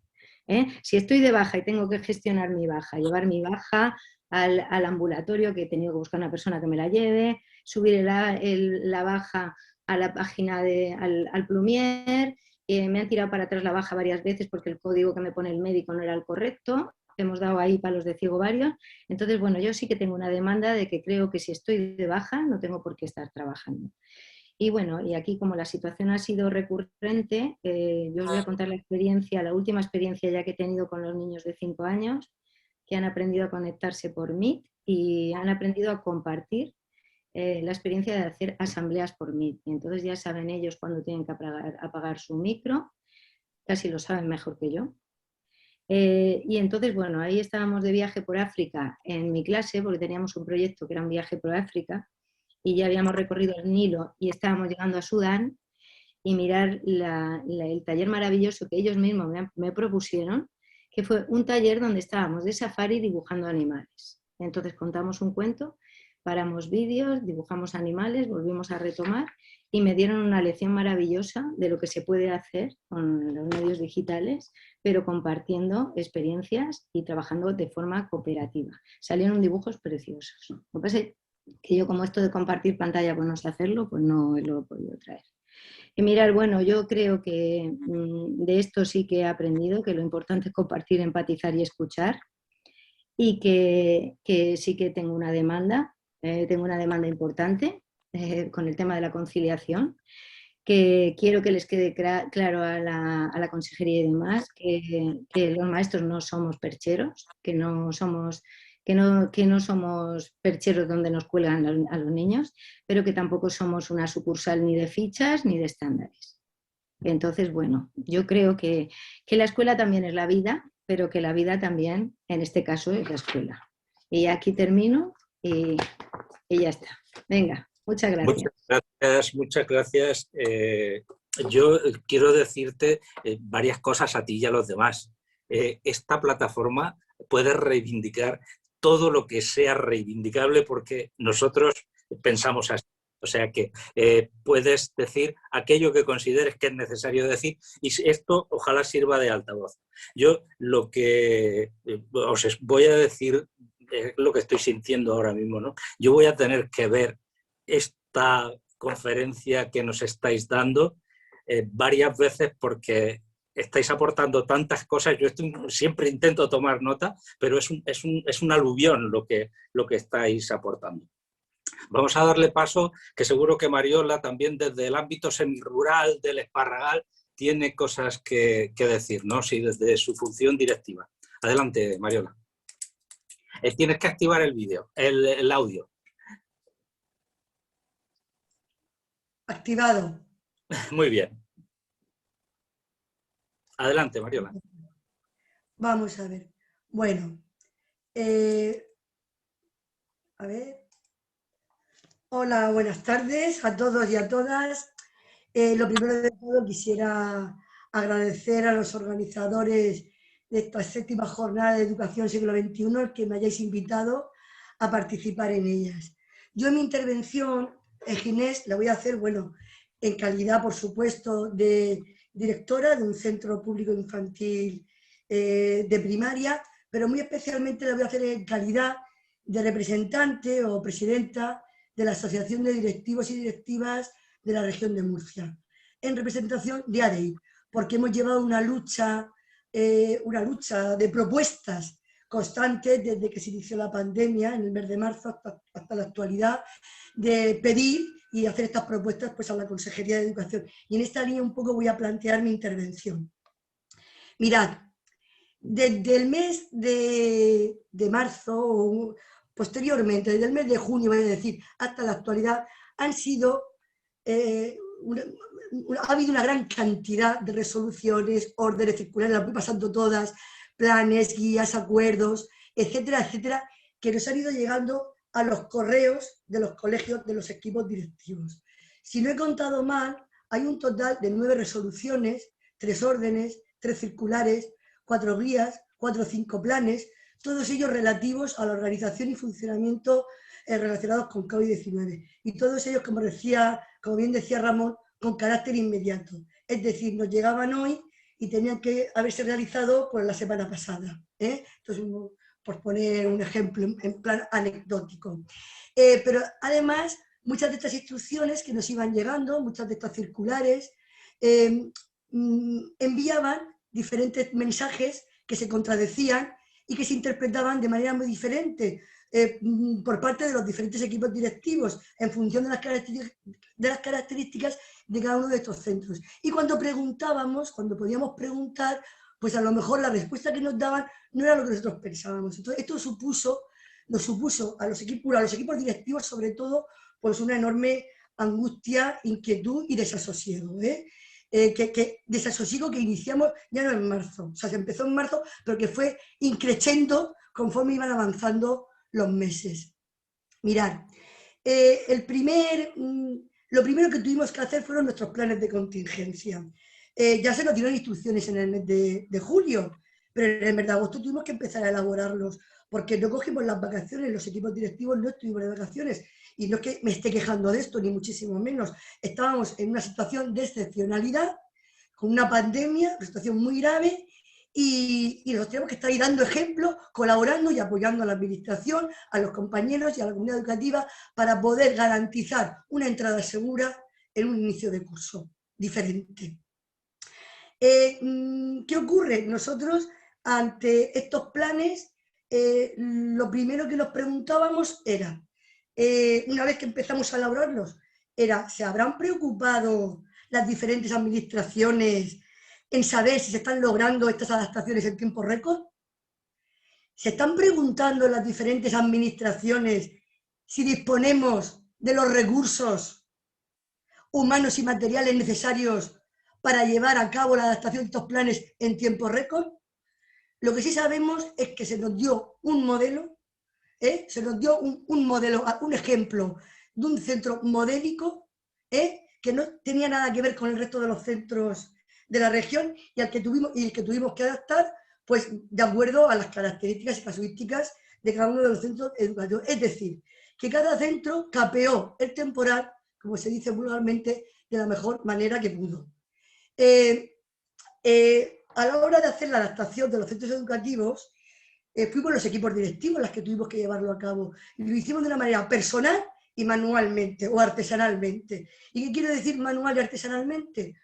Si estoy de baja y tengo que gestionar mi baja, llevar mi baja al ambulatorio, que he tenido que buscar una persona que me la lleve, subir la baja a la página al plumier, me han tirado para atrás la baja varias veces porque el código que me pone el médico no era el correcto, hemos dado ahí palos de ciego varios. Entonces, bueno, yo sí que tengo una demanda de que creo que si estoy de baja no tengo por qué estar trabajando. Y bueno, y aquí como la situación ha sido recurrente, yo os voy a contar la experiencia, la última experiencia ya que he tenido con los niños de 5 años, que han aprendido a conectarse por Meet y han aprendido a compartir la experiencia de hacer asambleas por Meet. Y entonces ya saben ellos cuándo tienen que apagar su micro, casi lo saben mejor que yo. Y entonces, bueno, ahí estábamos de viaje por África en mi clase, porque teníamos un proyecto que era un viaje por África, y ya habíamos recorrido el Nilo y estábamos llegando a Sudán, y mirar el taller maravilloso que ellos mismos me propusieron, que fue un taller donde estábamos de safari dibujando animales. Entonces contamos un cuento, paramos vídeos, dibujamos animales, volvimos a retomar y me dieron una lección maravillosa de lo que se puede hacer con los medios digitales, pero compartiendo experiencias y trabajando de forma cooperativa. Salieron dibujos preciosos. Lo que pasa es que yo, como esto de compartir pantalla pues no sé hacerlo, pues no lo he podido traer. Y mirar, bueno, yo creo que de esto sí que he aprendido, que lo importante es compartir, empatizar y escuchar, y que sí que tengo una demanda importante con el tema de la conciliación, que quiero que les quede claro a la consejería y demás, que los maestros no somos percheros, que no somos percheros donde nos cuelgan a los niños, pero que tampoco somos una sucursal ni de fichas ni de estándares. Entonces, bueno, yo creo que la escuela también es la vida, pero que la vida también, en este caso, es la escuela. Y aquí termino y ya está. Venga, muchas gracias. Muchas gracias. Yo quiero decirte varias cosas a ti y a los demás. Esta plataforma puede reivindicar todo lo que sea reivindicable porque nosotros pensamos así. O sea que puedes decir aquello que consideres que es necesario decir y esto ojalá sirva de altavoz. Yo lo que os voy a decir es lo que estoy sintiendo ahora mismo, ¿no? Yo voy a tener que ver esta conferencia que nos estáis dando varias veces porque estáis aportando tantas cosas. Yo siempre intento tomar nota, pero es un aluvión lo que estáis aportando. Vamos a darle paso, que seguro que Mariola también desde el ámbito semirural del Esparragal tiene cosas que decir, ¿no? Sí, desde su función directiva. Adelante, Mariola. Tienes que activar el vídeo, el audio. Activado. Muy bien. Adelante, Mariola. Vamos a ver. Bueno, a ver. Hola, buenas tardes a todos y a todas. Lo primero de todo quisiera agradecer a los organizadores de esta 7ª jornada de Educación Siglo XXI el que me hayáis invitado a participar en ellas. Yo en mi intervención, Ginés, la voy a hacer, bueno, en calidad, por supuesto, de directora de un centro público infantil de primaria, pero muy especialmente la voy a hacer en calidad de representante o presidenta de la Asociación de Directivos y Directivas de la región de Murcia, en representación de ADEI, porque hemos llevado una lucha de propuestas constantes desde que se inició la pandemia, en el mes de marzo hasta la actualidad, de pedir y hacer estas propuestas pues, a la Consejería de Educación. Y en esta línea un poco voy a plantear mi intervención. Mirad, desde el mes de marzo, o posteriormente, desde el mes de junio, voy a decir, hasta la actualidad, han sido, ha habido una gran cantidad de resoluciones, órdenes circulares, las voy pasando todas, planes, guías, acuerdos, etcétera, etcétera, que nos han ido llegando a los correos de los colegios, de los equipos directivos. Si no he contado mal, hay un total de 9 resoluciones, 3 órdenes, 3 circulares, 4 guías, 4 o 5 planes, todos ellos relativos a la organización y funcionamiento relacionados con COVID-19. Y todos ellos, como bien decía Ramón, con carácter inmediato. Es decir, nos llegaban hoy y tenían que haberse realizado pues, la semana pasada. Entonces, por poner un ejemplo en plan anecdótico. Pero además, muchas de estas instrucciones que nos iban llegando, muchas de estas circulares, enviaban diferentes mensajes que se contradecían y que se interpretaban de manera muy diferente por parte de los diferentes equipos directivos en función de las características de cada uno de estos centros. Y cuando preguntábamos, cuando podíamos preguntar, pues a lo mejor la respuesta que nos daban no era lo que nosotros pensábamos. Entonces esto nos supuso a los equipos directivos sobre todo pues una enorme angustia, inquietud y desasosiego. Desasosiego que iniciamos ya no en marzo, o sea, se empezó en marzo, pero que fue increciendo conforme iban avanzando los meses. Mirad, lo primero que tuvimos que hacer fueron nuestros planes de contingencia. Ya se nos dieron instrucciones en el mes de julio, pero en el mes de agosto tuvimos que empezar a elaborarlos, porque no cogimos las vacaciones, los equipos directivos no estuvimos de vacaciones, y no es que me esté quejando de esto, ni muchísimo menos. Estábamos en una situación de excepcionalidad, con una pandemia, una situación muy grave, y nos tenemos que estar ahí dando ejemplo, colaborando y apoyando a la administración, a los compañeros y a la comunidad educativa para poder garantizar una entrada segura en un inicio de curso diferente. ¿Qué ocurre? Nosotros, ante estos planes, lo primero que nos preguntábamos era, una vez que empezamos a elaborarlos, ¿se habrán preocupado las diferentes administraciones en saber si se están logrando estas adaptaciones en tiempo récord? ¿Se están preguntando las diferentes administraciones si disponemos de los recursos humanos y materiales necesarios para llevar a cabo la adaptación de estos planes en tiempo récord? Lo que sí sabemos es que se nos dio un modelo, se nos dio un modelo, un ejemplo de un centro modélico que no tenía nada que ver con el resto de los centros de la región y el que tuvimos que adaptar pues, de acuerdo a las características y casuísticas de cada uno de los centros educativos. Es decir, que cada centro capeó el temporal, como se dice vulgarmente, de la mejor manera que pudo. A la hora de hacer la adaptación de los centros educativos, fuimos los equipos directivos los que tuvimos que llevarlo a cabo. Y lo hicimos de una manera personal y manualmente o artesanalmente. ¿Y qué quiero decir manual y artesanalmente?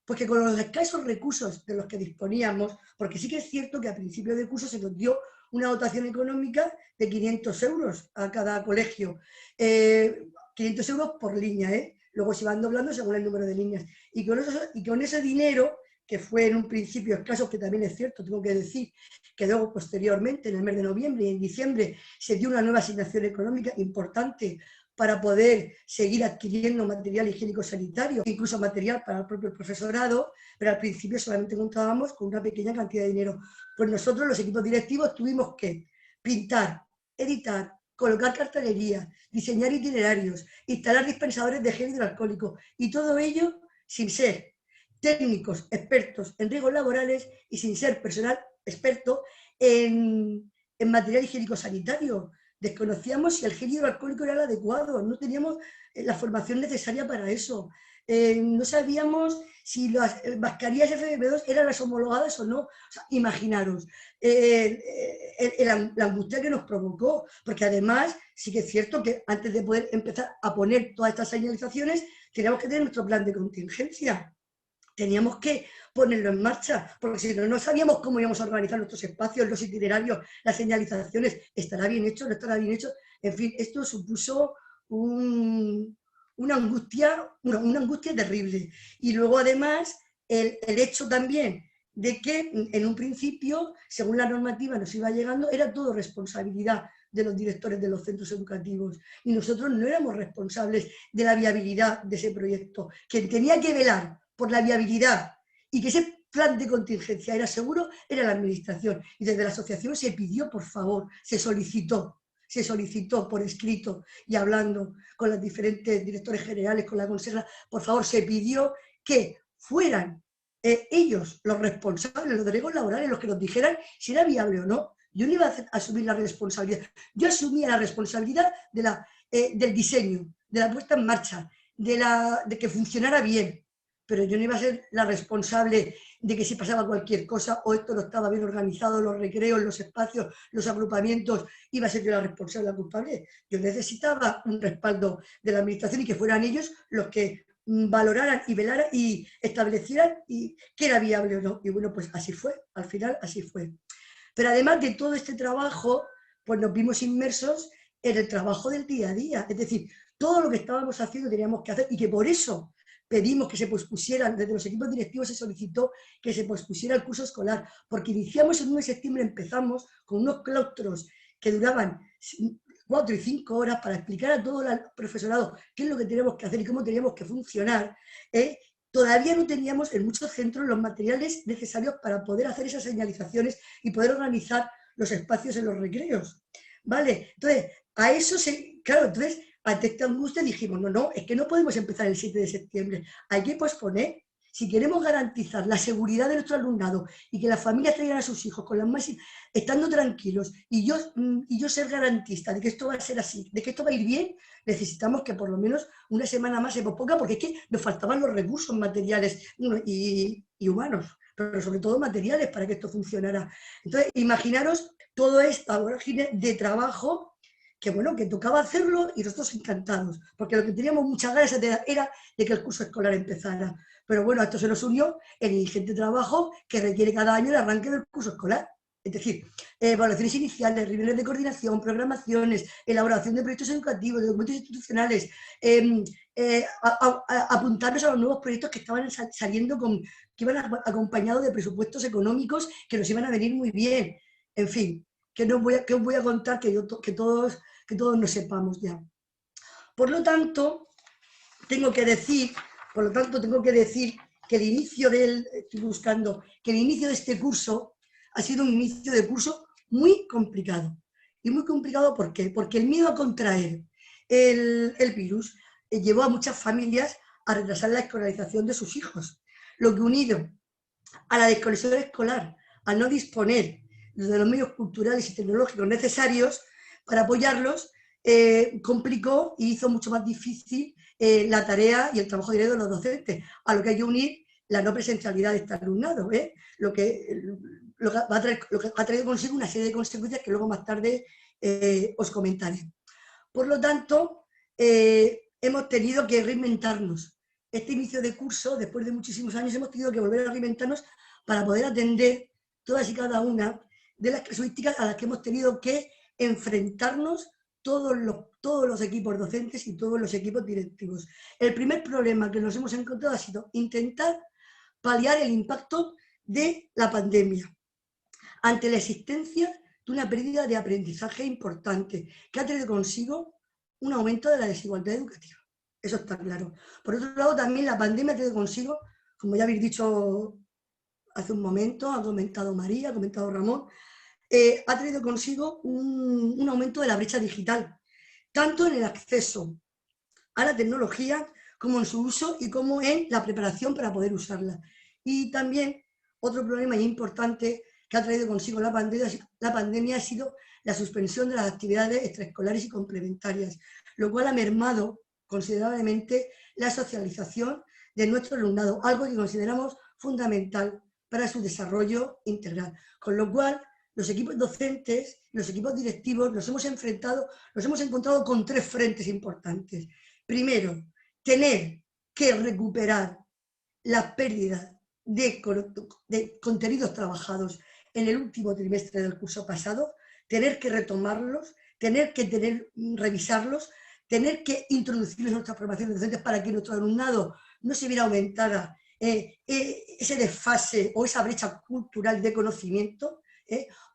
Pues que con los escasos recursos de los que disponíamos, porque sí que es cierto que a principio de curso se nos dio una dotación económica de 500 euros a cada colegio. 500 euros por línea, luego se van doblando según el número de líneas. Y con ese dinero, que fue en un principio escaso, que también es cierto, tengo que decir, que luego posteriormente, en el mes de noviembre y en diciembre, se dio una nueva asignación económica importante para poder seguir adquiriendo material higiénico sanitario, incluso material para el propio profesorado, pero al principio solamente contábamos con una pequeña cantidad de dinero. Pues nosotros, los equipos directivos, tuvimos que pintar, editar, colocar cartelería, diseñar itinerarios, instalar dispensadores de gel hidroalcohólico, y todo ello sin ser técnicos expertos en riesgos laborales y sin ser personal experto en material higiénico sanitario. Desconocíamos si el gel hidroalcohólico era el adecuado, no teníamos la formación necesaria para eso. No sabíamos si las mascarillas FFP2 eran las homologadas o no. O sea, imaginaros la angustia que nos provocó, porque además sí que es cierto que antes de poder empezar a poner todas estas señalizaciones, teníamos que tener nuestro plan de contingencia. teníamos que ponerlo en marcha, porque si no, no sabíamos cómo íbamos a organizar nuestros espacios, los itinerarios, las señalizaciones, estará bien hecho, no estará bien hecho. En fin, esto supuso una angustia terrible. Y luego, además, el hecho también de que en un principio, según la normativa nos iba llegando, era todo responsabilidad de los directores de los centros educativos. Y nosotros no éramos responsables de la viabilidad de ese proyecto. Quien tenía que velar por la viabilidad y que ese plan de contingencia era seguro era la administración. Y desde la asociación se pidió, por favor, se solicitó por escrito y hablando con los diferentes directores generales, con la consejera, por favor, se pidió que fueran ellos los responsables, los delegados laborales, los que nos dijeran si era viable o no. Yo no iba a asumir la responsabilidad, yo asumía la responsabilidad del diseño, de la puesta en marcha, de que funcionara bien, pero yo no iba a ser la responsable de que si pasaba cualquier cosa o esto no estaba bien organizado, los recreos, los espacios, los agrupamientos, iba a ser yo la responsable, la culpable. Yo necesitaba un respaldo de la administración y que fueran ellos los que valoraran y velaran y establecieran que era viable o no. Y bueno, pues así fue, al final así fue. Pero además de todo este trabajo, pues nos vimos inmersos en el trabajo del día a día. Es decir, todo lo que estábamos haciendo teníamos que hacer y que por eso pedimos que se pospusieran, desde los equipos directivos se solicitó que se pospusiera el curso escolar, porque iniciamos el 1 de septiembre, empezamos con unos claustros que duraban 4 y 5 horas para explicar a todo el profesorado qué es lo que teníamos que hacer y cómo teníamos que funcionar. Todavía no teníamos en muchos centros los materiales necesarios para poder hacer esas señalizaciones y poder organizar los espacios en los recreos. ¿Vale? Entonces, a eso claro, entonces, ante esta angustia dijimos, no, es que no podemos empezar el 7 de septiembre, hay que posponer. Si queremos garantizar la seguridad de nuestro alumnado y que las familias traigan a sus hijos con las máximas, estando tranquilos, y yo ser garantista de que esto va a ser así, de que esto va a ir bien, necesitamos que por lo menos una semana más se posponga, porque es que nos faltaban los recursos materiales y humanos, pero sobre todo materiales para que esto funcionara. Entonces, imaginaros toda esta vorágine de trabajo que bueno, que tocaba hacerlo y nosotros encantados, porque lo que teníamos muchas ganas era de que el curso escolar empezara. Pero bueno, a esto se nos unió el ingente trabajo que requiere cada año el arranque del curso escolar. Es decir, evaluaciones iniciales, reuniones de coordinación, programaciones, elaboración de proyectos educativos, de documentos institucionales, apuntarnos a los nuevos proyectos que estaban saliendo, que iban acompañados de presupuestos económicos que nos iban a venir muy bien. En fin, que os voy a contar que todos no sepamos ya. Por lo tanto, tengo que decir que el inicio que el inicio de este curso ha sido un inicio de curso muy complicado. Y muy complicado, ¿por qué? Porque el miedo a contraer el virus llevó a muchas familias a retrasar la escolarización de sus hijos. Lo que, unido a la desconexión escolar, a no disponer de los medios culturales y tecnológicos necesarios para apoyarlos, complicó y hizo mucho más difícil la tarea y el trabajo diario de los docentes, a lo que hay que unir la no presencialidad de este alumnado, lo que ha traído consigo una serie de consecuencias que luego más tarde os comentaré. Por lo tanto, hemos tenido que reinventarnos. Este inicio de curso, después de muchísimos años, hemos tenido que volver a reinventarnos para poder atender todas y cada una de las casuísticas a las que hemos tenido que enfrentarnos todos los equipos docentes y todos los equipos directivos. El primer problema que nos hemos encontrado ha sido intentar paliar el impacto de la pandemia ante la existencia de una pérdida de aprendizaje importante que ha traído consigo un aumento de la desigualdad educativa. Eso está claro. Por otro lado, también la pandemia ha traído consigo, como ya habéis dicho hace un momento, ha comentado María, ha comentado Ramón, ha traído consigo un aumento de la brecha digital, tanto en el acceso a la tecnología como en su uso y como en la preparación para poder usarla. Y también otro problema importante que ha traído consigo la pandemia ha sido la suspensión de las actividades extraescolares y complementarias, lo cual ha mermado considerablemente la socialización de nuestro alumnado, algo que consideramos fundamental para su desarrollo integral. Con lo cual, los equipos docentes, los equipos directivos, nos hemos encontrado con 3 frentes importantes. Primero, tener que recuperar la pérdida de contenidos trabajados en el último trimestre del curso pasado, tener que retomarlos, tener que revisarlos, tener que introducirlos en nuestras formaciones docentes para que nuestro alumnado no se viera aumentada ese desfase o esa brecha cultural de conocimiento.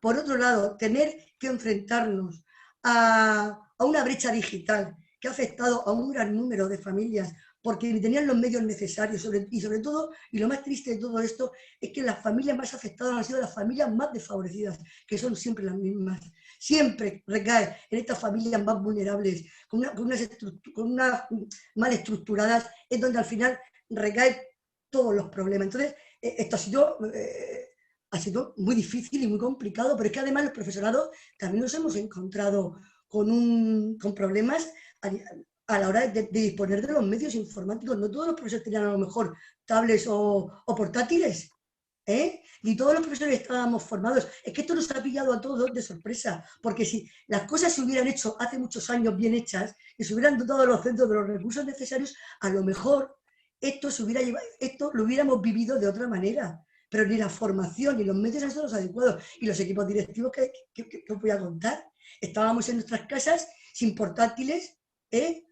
Por otro lado, tener que enfrentarnos a una brecha digital que ha afectado a un gran número de familias porque ni tenían los medios necesarios, y sobre todo, y lo más triste de todo esto, es que las familias más afectadas han sido las familias más desfavorecidas, que son siempre las mismas. Siempre recae en estas familias más vulnerables, con unas mal estructuradas, es donde al final recaen todos los problemas. Entonces, esto ha sido muy difícil y muy complicado, pero es que además los profesorados también nos hemos encontrado con problemas a la hora de disponer de los medios informáticos. No todos los profesores tenían a lo mejor tablets o portátiles, ni todos los profesores estábamos formados. Es que esto nos ha pillado a todos de sorpresa, porque si las cosas se hubieran hecho hace muchos años bien hechas y se hubieran dotado los centros de los recursos necesarios, a lo mejor esto lo hubiéramos vivido de otra manera. Pero ni la formación ni los medios han sido los adecuados. Y los equipos directivos que os voy a contar. Estábamos en nuestras casas sin portátiles,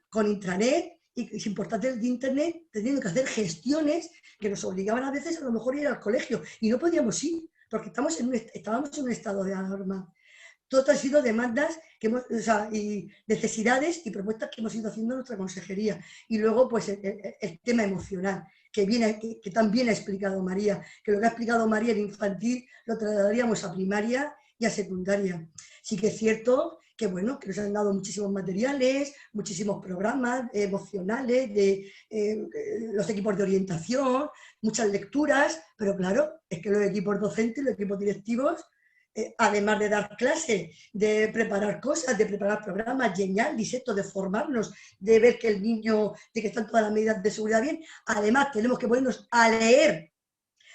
con intranet y sin portátiles de internet, teniendo que hacer gestiones que nos obligaban a veces a lo mejor a ir al colegio. Y no podíamos ir, porque estábamos en un estado de alarma. Todo han sido demandas y necesidades y propuestas que hemos ido haciendo en nuestra consejería. Y luego, pues, el tema emocional, que también ha explicado María, que lo que ha explicado María en infantil lo trasladaríamos a primaria y a secundaria. Sí que es cierto que, bueno, que nos han dado muchísimos materiales, muchísimos programas emocionales, de los equipos de orientación, muchas lecturas, pero claro, es que los equipos docentes, los equipos directivos, además de dar clases, de preparar cosas, de preparar programas, genial, disectos, de formarnos, de ver que el niño, de que están todas las medidas de seguridad bien, además tenemos que ponernos a leer,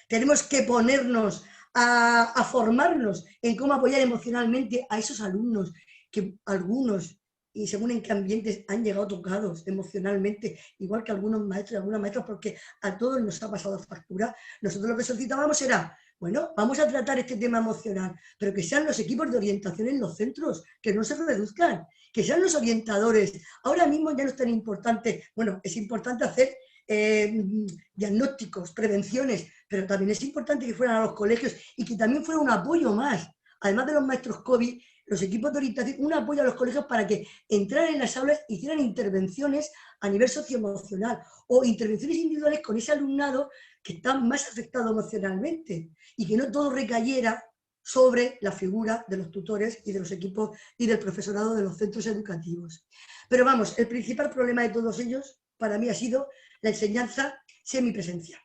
tenemos que ponernos a formarnos en cómo apoyar emocionalmente a esos alumnos, que algunos, y según en qué ambientes, han llegado tocados emocionalmente, igual que algunos maestros y algunas maestras, porque a todos nos ha pasado factura. Nosotros lo que solicitábamos era, bueno, vamos a tratar este tema emocional, pero que sean los equipos de orientación en los centros, que no se reduzcan, que sean los orientadores. Ahora mismo ya no es tan importante, bueno, es importante hacer diagnósticos, prevenciones, pero también es importante que fueran a los colegios y que también fuera un apoyo más, además de los maestros COVID, los equipos de orientación, un apoyo a los colegios para que entraran en las aulas, hicieran intervenciones a nivel socioemocional o intervenciones individuales con ese alumnado que está más afectado emocionalmente y que no todo recayera sobre la figura de los tutores y de los equipos y del profesorado de los centros educativos. Pero vamos, el principal problema de todos ellos para mí ha sido la enseñanza semipresencial.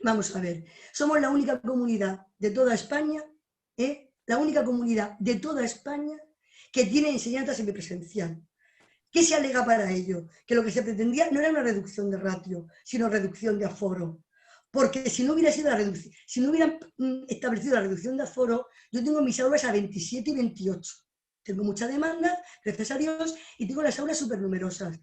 Vamos a ver, somos la única comunidad de toda España, la única comunidad de toda España que tiene enseñanza semipresencial. ¿Qué se alega para ello? Que lo que se pretendía no era una reducción de ratio, sino reducción de aforo. Porque si no hubiera sido la reducción, si no hubieran establecido la reducción de aforo, yo tengo mis aulas a 27 y 28. Tengo mucha demanda, gracias a Dios, y tengo las aulas súper numerosas.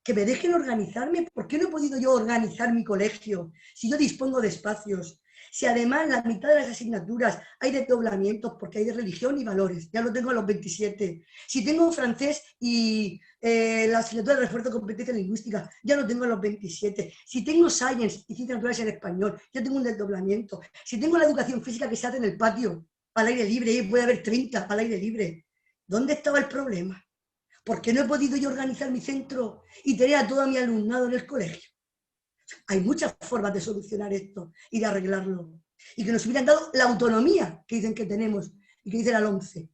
Que me dejen organizarme. ¿Por qué no he podido yo organizar mi colegio si yo dispongo de espacios? Si además la mitad de las asignaturas hay desdoblamientos porque hay de religión y valores, ya lo tengo a los 27. Si tengo francés y la asignatura de refuerzo de competencia lingüística, ya lo tengo a los 27. Si tengo science y ciencias naturales en español, ya tengo un desdoblamiento. Si tengo la educación física que se hace en el patio, al aire libre, y puede haber 30 al aire libre, ¿dónde estaba el problema? ¿Por qué no he podido yo organizar mi centro y tener a todo mi alumnado en el colegio? Hay muchas formas de solucionar esto y de arreglarlo. Y que nos hubieran dado la autonomía que dicen que tenemos y que dice la LOMCE.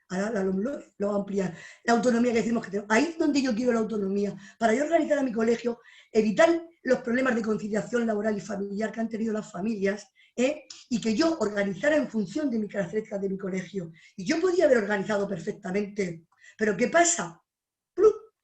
Ahora la LOMLOE lo va a ampliar. La autonomía que decimos que tenemos. Ahí es donde yo quiero la autonomía. Para yo organizar a mi colegio, evitar los problemas de conciliación laboral y familiar que han tenido las familias, y que yo organizara en función de mis características de mi colegio. Y yo podía haber organizado perfectamente. ¿Pero qué pasa?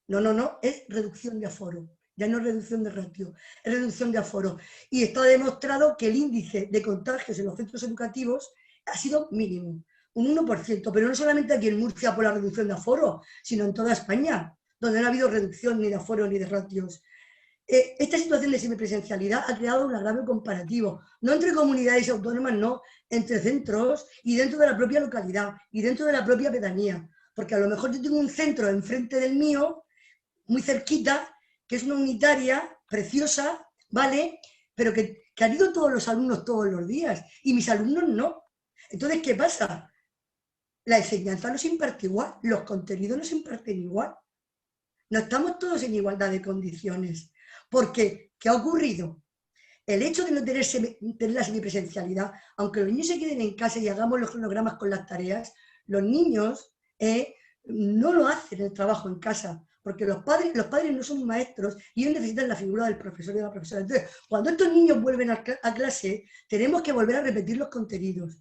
No, es reducción de aforo. Ya no es reducción de ratio, es reducción de aforo. Y está demostrado que el índice de contagios en los centros educativos ha sido mínimo, un 1%, pero no solamente aquí en Murcia por la reducción de aforo, sino en toda España, donde no ha habido reducción ni de aforo ni de ratios. esta situación de semipresencialidad ha creado un agravio comparativo, no entre comunidades autónomas, no, entre centros y dentro de la propia localidad y dentro de la propia pedanía. Porque a lo mejor yo tengo un centro enfrente del mío, muy cerquita, que es una unitaria preciosa, ¿vale? Pero que han ido todos los alumnos todos los días y mis alumnos no. Entonces, ¿qué pasa? La enseñanza no se imparte igual, los contenidos no se imparten igual. No estamos todos en igualdad de condiciones. Porque, ¿qué ha ocurrido? El hecho de no tener la semipresencialidad, aunque los niños se queden en casa y hagamos los cronogramas con las tareas, los niños no lo hacen el trabajo en casa, porque los padres no son maestros y ellos necesitan la figura del profesor y de la profesora. Entonces, cuando estos niños vuelven a clase, tenemos que volver a repetir los contenidos,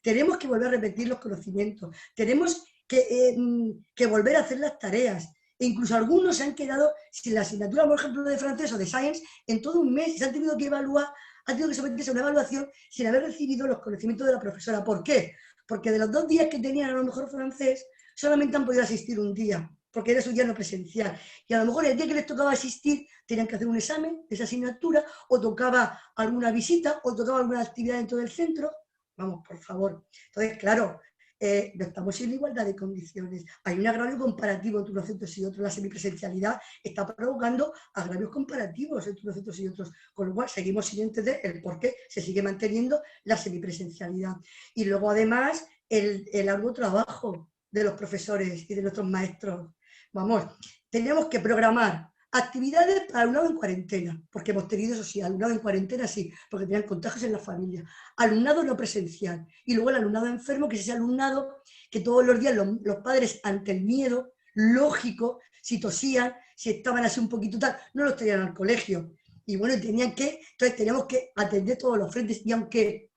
tenemos que volver a repetir los conocimientos, tenemos que volver a hacer las tareas. E incluso algunos se han quedado sin la asignatura, por ejemplo, de francés o de science en todo un mes y se han tenido que evaluar, han tenido que someterse a una evaluación sin haber recibido los conocimientos de la profesora. ¿Por qué? Porque de los 2 días que tenían a lo mejor francés, solamente han podido asistir un día, porque era su día no presencial. Y a lo mejor el día que les tocaba asistir, tenían que hacer un examen de esa asignatura, o tocaba alguna visita, o tocaba alguna actividad dentro del centro. Vamos, por favor. Entonces, claro, no estamos en igualdad de condiciones. Hay un agravio comparativo entre unos centros y otros. La semipresencialidad está provocando agravios comparativos entre unos centros y otros, con lo cual seguimos sin entender el por qué se sigue manteniendo la semipresencialidad. Y luego, además, el arduo trabajo de los profesores y de nuestros maestros. Vamos, tenemos que programar actividades para alumnado en cuarentena, porque hemos tenido, eso sí, alumnado en cuarentena sí, porque tenían contagios en la familia. Alumnado no presencial. Y luego el alumnado enfermo, que es ese alumnado que todos los días los padres, ante el miedo lógico, si tosían, si estaban así un poquito tal, no los traían al colegio. Y bueno, entonces teníamos que atender todos los frentes. Y aunque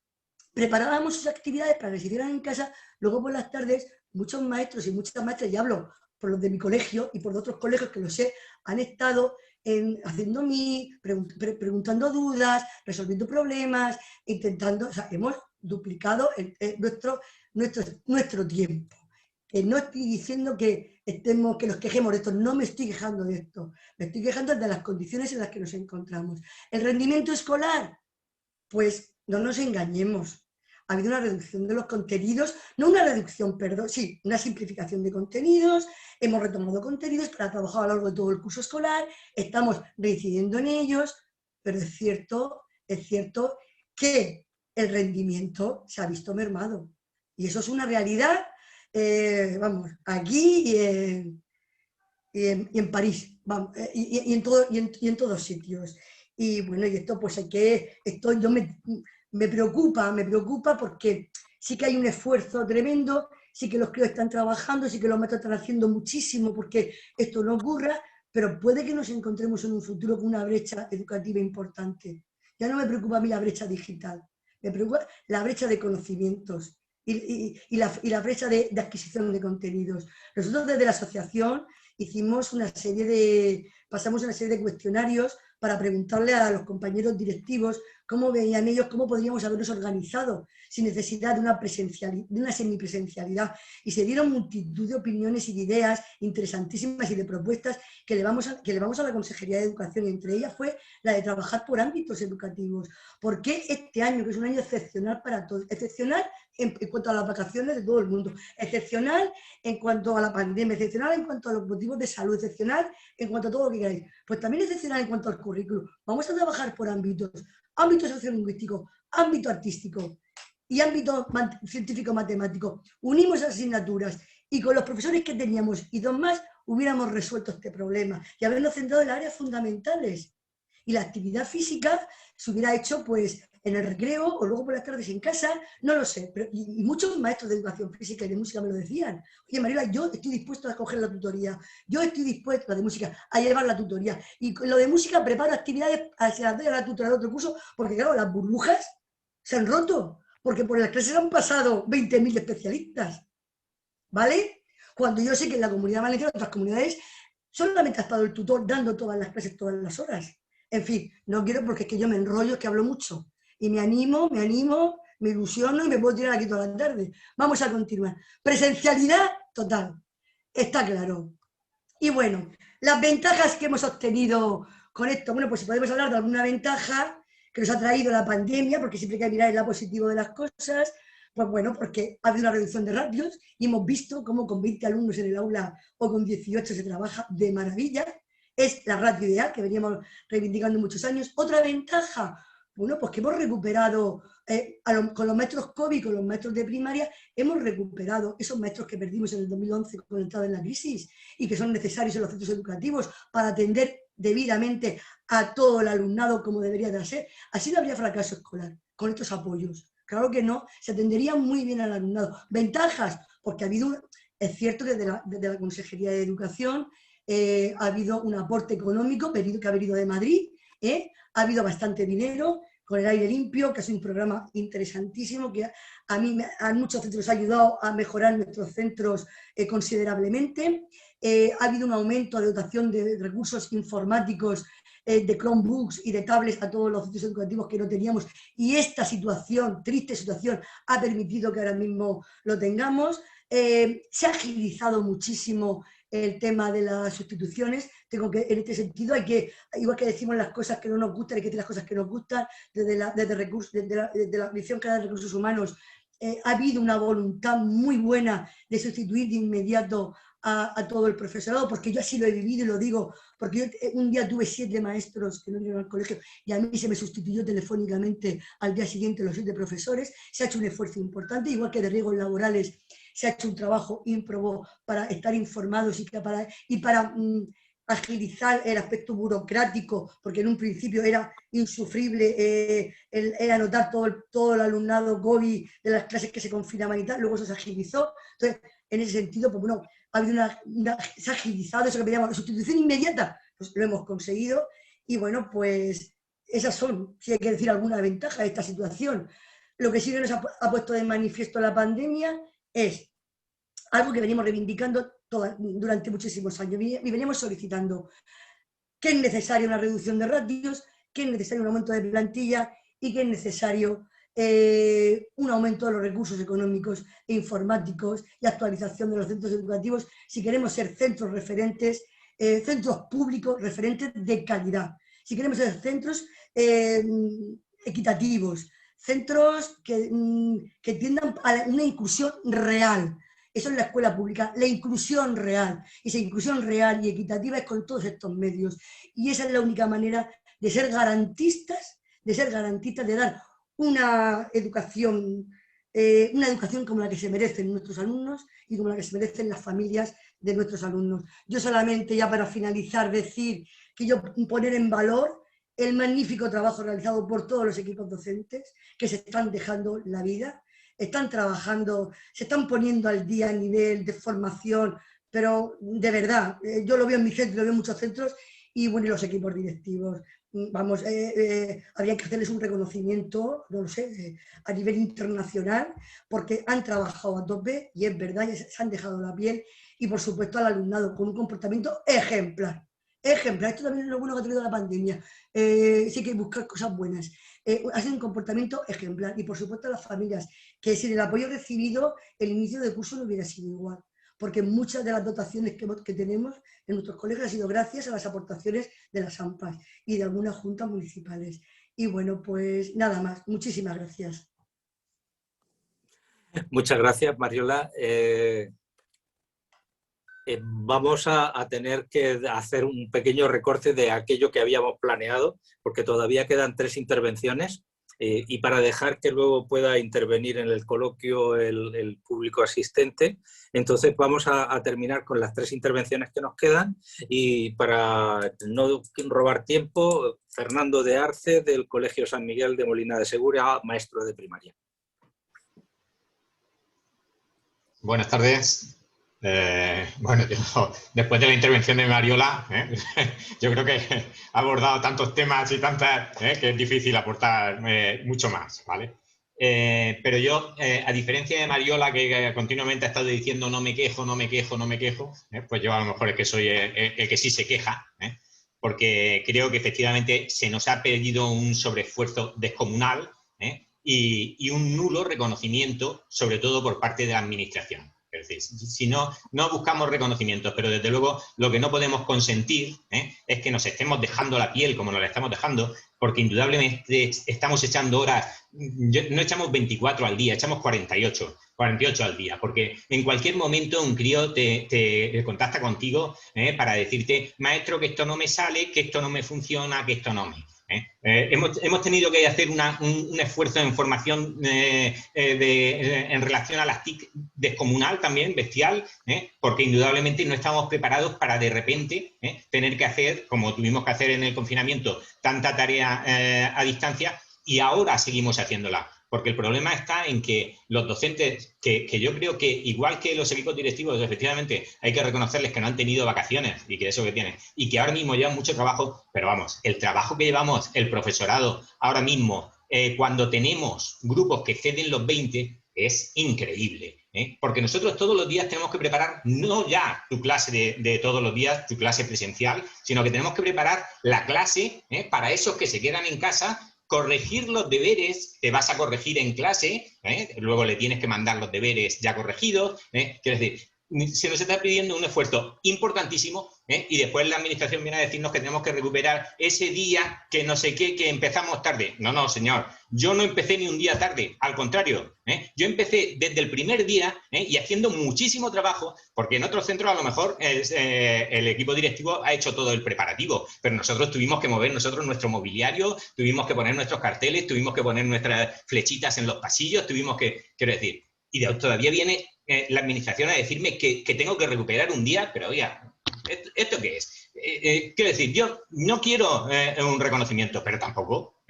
preparábamos sus actividades para que se hicieran en casa, luego por las tardes muchos maestros y muchas maestras, y hablo por los de mi colegio y por otros colegios que lo sé, han estado preguntando dudas, resolviendo problemas, intentando, o sea, hemos duplicado nuestro tiempo. No estoy diciendo que nos quejemos de esto, no me estoy quejando de esto, me estoy quejando de las condiciones en las que nos encontramos. El rendimiento escolar, pues no nos engañemos. Ha habido una reducción de los contenidos, no una reducción, perdón, sí, una simplificación de contenidos, hemos retomado contenidos para trabajar a lo largo de todo el curso escolar, estamos reincidiendo en ellos, pero es cierto que el rendimiento se ha visto mermado. Y eso es una realidad, vamos, aquí y en París, vamos, y en todos sitios. Y bueno, y esto pues me preocupa porque sí que hay un esfuerzo tremendo, sí que los críos están trabajando, sí que los maestros están haciendo muchísimo porque esto no ocurra, pero puede que nos encontremos en un futuro con una brecha educativa importante. Ya no me preocupa a mí la brecha digital, me preocupa la brecha de conocimientos y la brecha de adquisición de contenidos. Nosotros desde la asociación pasamos una serie de cuestionarios para preguntarle a los compañeros directivos cómo veían ellos, cómo podríamos habernos organizado sin necesidad de una semipresencialidad. Y se dieron multitud de opiniones y de ideas interesantísimas y de propuestas que llevamos a la Consejería de Educación, y entre ellas fue la de trabajar por ámbitos educativos. ¿Por qué este año, que es un año excepcional para todos? Excepcional en cuanto a las vacaciones de todo el mundo, excepcional en cuanto a la pandemia, excepcional en cuanto a los motivos de salud, excepcional en cuanto a todo lo que queráis. Pues también excepcional en cuanto al currículum. Vamos a trabajar por ámbitos, ámbito sociolingüístico, ámbito artístico y ámbito científico-matemático. Unimos asignaturas y con los profesores que teníamos y 2 más hubiéramos resuelto este problema y habernos centrado en las áreas fundamentales. Y la actividad física se hubiera hecho pues en el recreo o luego por las tardes en casa, no lo sé. Pero, y muchos maestros de educación física y de música me lo decían. Oye, Mariela, yo estoy dispuesto a coger la tutoría. Yo estoy dispuesto, la de música, a llevar la tutoría. Y con lo de música preparo actividades hacia la tutoría de otro curso, porque claro, las burbujas se han roto. Porque por las clases han pasado 20.000 especialistas. ¿Vale? Cuando yo sé que en la Comunidad Valenciana, en otras comunidades, solamente ha estado el tutor dando todas las clases, todas las horas. En fin, no quiero porque es que yo me enrollo, es que hablo mucho. Y me animo, me ilusiono y me puedo tirar aquí toda la tarde. Vamos a continuar. Presencialidad total, está claro. Y bueno, las ventajas que hemos obtenido con esto? Bueno, pues si podemos hablar de alguna ventaja que nos ha traído la pandemia, porque siempre hay que mirar el lado positivo de las cosas, pues bueno, porque ha habido una reducción de ratios y hemos visto cómo con 20 alumnos en el aula o con 18 se trabaja de maravilla. Es la ratio ideal que veníamos reivindicando muchos años. Otra ventaja, bueno, pues que hemos recuperado, con los maestros COVID, con los maestros de primaria, hemos recuperado esos maestros que perdimos en el 2011 con la entrada en la crisis y que son necesarios en los centros educativos para atender debidamente a todo el alumnado como debería de ser. Así no habría fracaso escolar con estos apoyos. Claro que no, se atendería muy bien al alumnado. Ventajas, porque ha habido, es cierto, desde la Consejería de Educación ha habido un aporte económico que ha venido de Madrid, ha habido bastante dinero con el aire limpio, que es un programa interesantísimo que a muchos centros ha ayudado a mejorar nuestros centros considerablemente. Ha habido un aumento de dotación de recursos informáticos, de Chromebooks y de tablets a todos los centros educativos que no teníamos, y esta situación, triste situación, ha permitido que ahora mismo lo tengamos. Se ha agilizado muchísimo el tema de las sustituciones. En este sentido hay que, igual que decimos las cosas que no nos gustan, hay que decir las cosas que nos gustan. Desde la Dirección General de Recursos Humanos ha habido una voluntad muy buena de sustituir de inmediato a todo el profesorado, porque yo así lo he vivido y lo digo, porque yo un día tuve 7 maestros que no vinieron al colegio y a mí se me sustituyó telefónicamente al día siguiente los 7 profesores. Se ha hecho un esfuerzo importante, igual que de riesgos laborales se ha hecho un trabajo ímprobo para estar informados y para agilizar el aspecto burocrático, porque en un principio era insufrible, era anotar todo el alumnado COVID de las clases que se confinaban y tal, luego eso se agilizó. Entonces, en ese sentido, pues bueno, ha habido se ha agilizado eso que veíamos, la sustitución inmediata, pues lo hemos conseguido. Y bueno, pues esas son, si hay que decir alguna ventaja de esta situación. Lo que sí nos ha puesto de manifiesto la pandemia es algo que venimos reivindicando durante muchísimos años y veníamos solicitando, que es necesaria una reducción de ratios, que es necesario un aumento de plantilla y que es necesario un aumento de los recursos económicos e informáticos y actualización de los centros educativos si queremos ser centros referentes, centros públicos referentes de calidad, si queremos ser centros equitativos, centros que tiendan a una inclusión real. Eso es la escuela pública, la inclusión real. Y esa inclusión real y equitativa es con todos estos medios. Y esa es la única manera de ser garantistas, de dar una educación como la que se merecen nuestros alumnos y como la que se merecen las familias de nuestros alumnos. Yo solamente, ya para finalizar, decir que yo poner en valor el magnífico trabajo realizado por todos los equipos docentes que se están dejando la vida, están trabajando, se están poniendo al día a nivel de formación, pero de verdad, yo lo veo en mi centro, lo veo en muchos centros, y bueno, y los equipos directivos. Vamos, habría que hacerles un reconocimiento, no lo sé, a nivel internacional, porque han trabajado a tope, y es verdad, y se han dejado la piel, y por supuesto al alumnado con un comportamiento ejemplar. Ejemplar, esto también es lo bueno que ha traído la pandemia, sí hay que buscar cosas buenas. Hacen un comportamiento ejemplar, y por supuesto a las familias, que sin el apoyo recibido el inicio del curso no hubiera sido igual, porque muchas de las dotaciones que tenemos en nuestros colegios ha sido gracias a las aportaciones de las AMPAs y de algunas juntas municipales. Y bueno, pues nada más, muchísimas gracias. Muchas gracias, Mariola. Vamos a tener que hacer un pequeño recorte de aquello que habíamos planeado, porque todavía quedan 3 intervenciones, y para dejar que luego pueda intervenir en el coloquio el público asistente, entonces vamos a terminar con las 3 intervenciones que nos quedan, y para no robar tiempo, Fernando de Arce, del Colegio San Miguel de Molina de Segura, maestro de primaria. Buenas tardes. Bueno, después de la intervención de Mariola, yo creo que ha abordado tantos temas y tantas que es difícil aportar mucho más, ¿vale? Pero yo, a diferencia de Mariola, que continuamente ha estado diciendo no me quejo, no me quejo, no me quejo, pues yo a lo mejor es que soy el que sí se queja, porque creo que efectivamente se nos ha pedido un sobreesfuerzo descomunal y un nulo reconocimiento, sobre todo por parte de la administración. Es decir, si no buscamos reconocimientos, pero desde luego lo que no podemos consentir es que nos estemos dejando la piel como nos la estamos dejando, porque indudablemente estamos echando horas, no echamos 24 al día, echamos 48 al día, porque en cualquier momento un crío te contacta contigo para decirte, maestro, que esto no me sale, que esto no me funciona, que esto no me... hemos tenido que hacer un esfuerzo en formación en relación a las TIC descomunal también, bestial, porque indudablemente no estamos preparados para de repente tener que hacer, como tuvimos que hacer en el confinamiento, tanta tarea a distancia, y ahora seguimos haciéndola. Porque el problema está en que los docentes, que yo creo que igual que los equipos directivos, efectivamente hay que reconocerles que no han tenido vacaciones y que eso que tienen, y que ahora mismo llevan mucho trabajo, pero vamos, el trabajo que llevamos el profesorado ahora mismo, cuando tenemos grupos que exceden los 20, es increíble. Porque nosotros todos los días tenemos que preparar no ya tu clase de todos los días, tu clase presencial, sino que tenemos que preparar la clase para esos que se quedan en casa, corregir los deberes que vas a corregir en clase, luego le tienes que mandar los deberes ya corregidos, quiero decir, se nos está pidiendo un esfuerzo importantísimo, y después la administración viene a decirnos que tenemos que recuperar ese día que no sé qué, que empezamos tarde. No, no, señor, yo no empecé ni un día tarde, al contrario, yo empecé desde el primer día y haciendo muchísimo trabajo, porque en otros centros a lo mejor el equipo directivo ha hecho todo el preparativo, pero nosotros tuvimos que mover nuestro mobiliario, tuvimos que poner nuestros carteles, tuvimos que poner nuestras flechitas en los pasillos, tuvimos que, quiero decir, y todavía viene la administración a decirme que tengo que recuperar un día, pero oiga, ¿esto qué es? Quiero decir, yo no quiero un reconocimiento, pero tampoco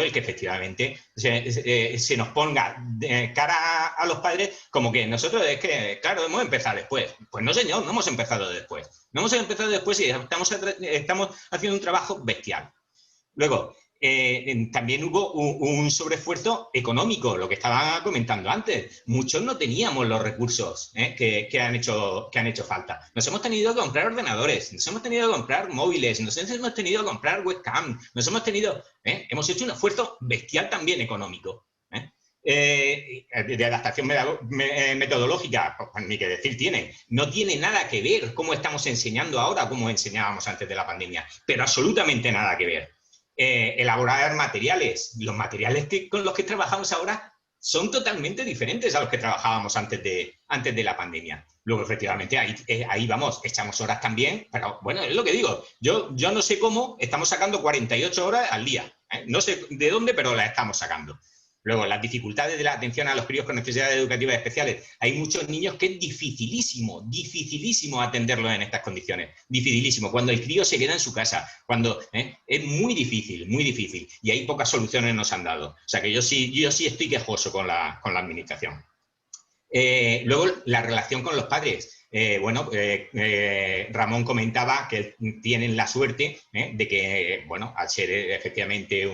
el que efectivamente se nos ponga de cara a los padres como que nosotros es que, claro, hemos empezado después. Pues no, señor, no hemos empezado después. No hemos empezado después y estamos haciendo un trabajo bestial. Luego, también hubo un sobreesfuerzo económico, lo que estaba comentando antes. Muchos no teníamos los recursos que han hecho falta. Nos hemos tenido que comprar ordenadores, nos hemos tenido que comprar móviles, nos hemos tenido que comprar webcam, hemos hecho un esfuerzo bestial también económico. De adaptación metodológica, pues ni que decir tiene. No tiene nada que ver cómo estamos enseñando ahora, cómo enseñábamos antes de la pandemia, pero absolutamente nada que ver. Elaborar materiales. Los materiales con los que trabajamos ahora son totalmente diferentes a los que trabajábamos antes de la pandemia. Luego, efectivamente, ahí vamos, echamos horas también, pero bueno, es lo que digo. Yo no sé cómo estamos sacando 48 horas al día. No sé de dónde, pero las estamos sacando. Luego, las dificultades de la atención a los críos con necesidades educativas especiales. Hay muchos niños que es dificilísimo atenderlos en estas condiciones. Dificilísimo. Cuando el crío se queda en su casa, cuando es muy difícil. Y ahí pocas soluciones nos han dado. O sea que yo sí estoy quejoso con la administración. Luego, la relación con los padres. Ramón comentaba que tienen la suerte de que, bueno, al ser efectivamente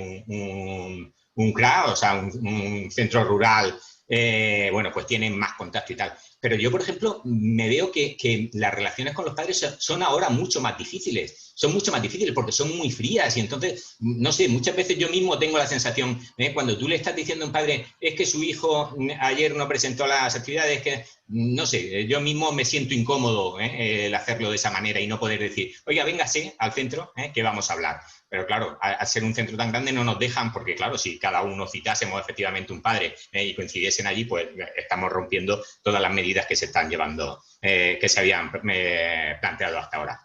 un CRA, o sea, un centro rural, pues tienen más contacto y tal. Pero yo, por ejemplo, me veo que las relaciones con los padres son ahora mucho más difíciles. Son mucho más difíciles porque son muy frías y entonces, no sé, muchas veces yo mismo tengo la sensación, cuando tú le estás diciendo a un padre, es que su hijo ayer no presentó las actividades, que no sé, yo mismo me siento incómodo el hacerlo de esa manera y no poder decir, oiga, véngase al centro que vamos a hablar. Pero claro, al ser un centro tan grande no nos dejan porque, claro, si cada uno citásemos efectivamente un padre y coincidiesen allí, pues estamos rompiendo todas las medidas que se están llevando, que se habían planteado hasta ahora.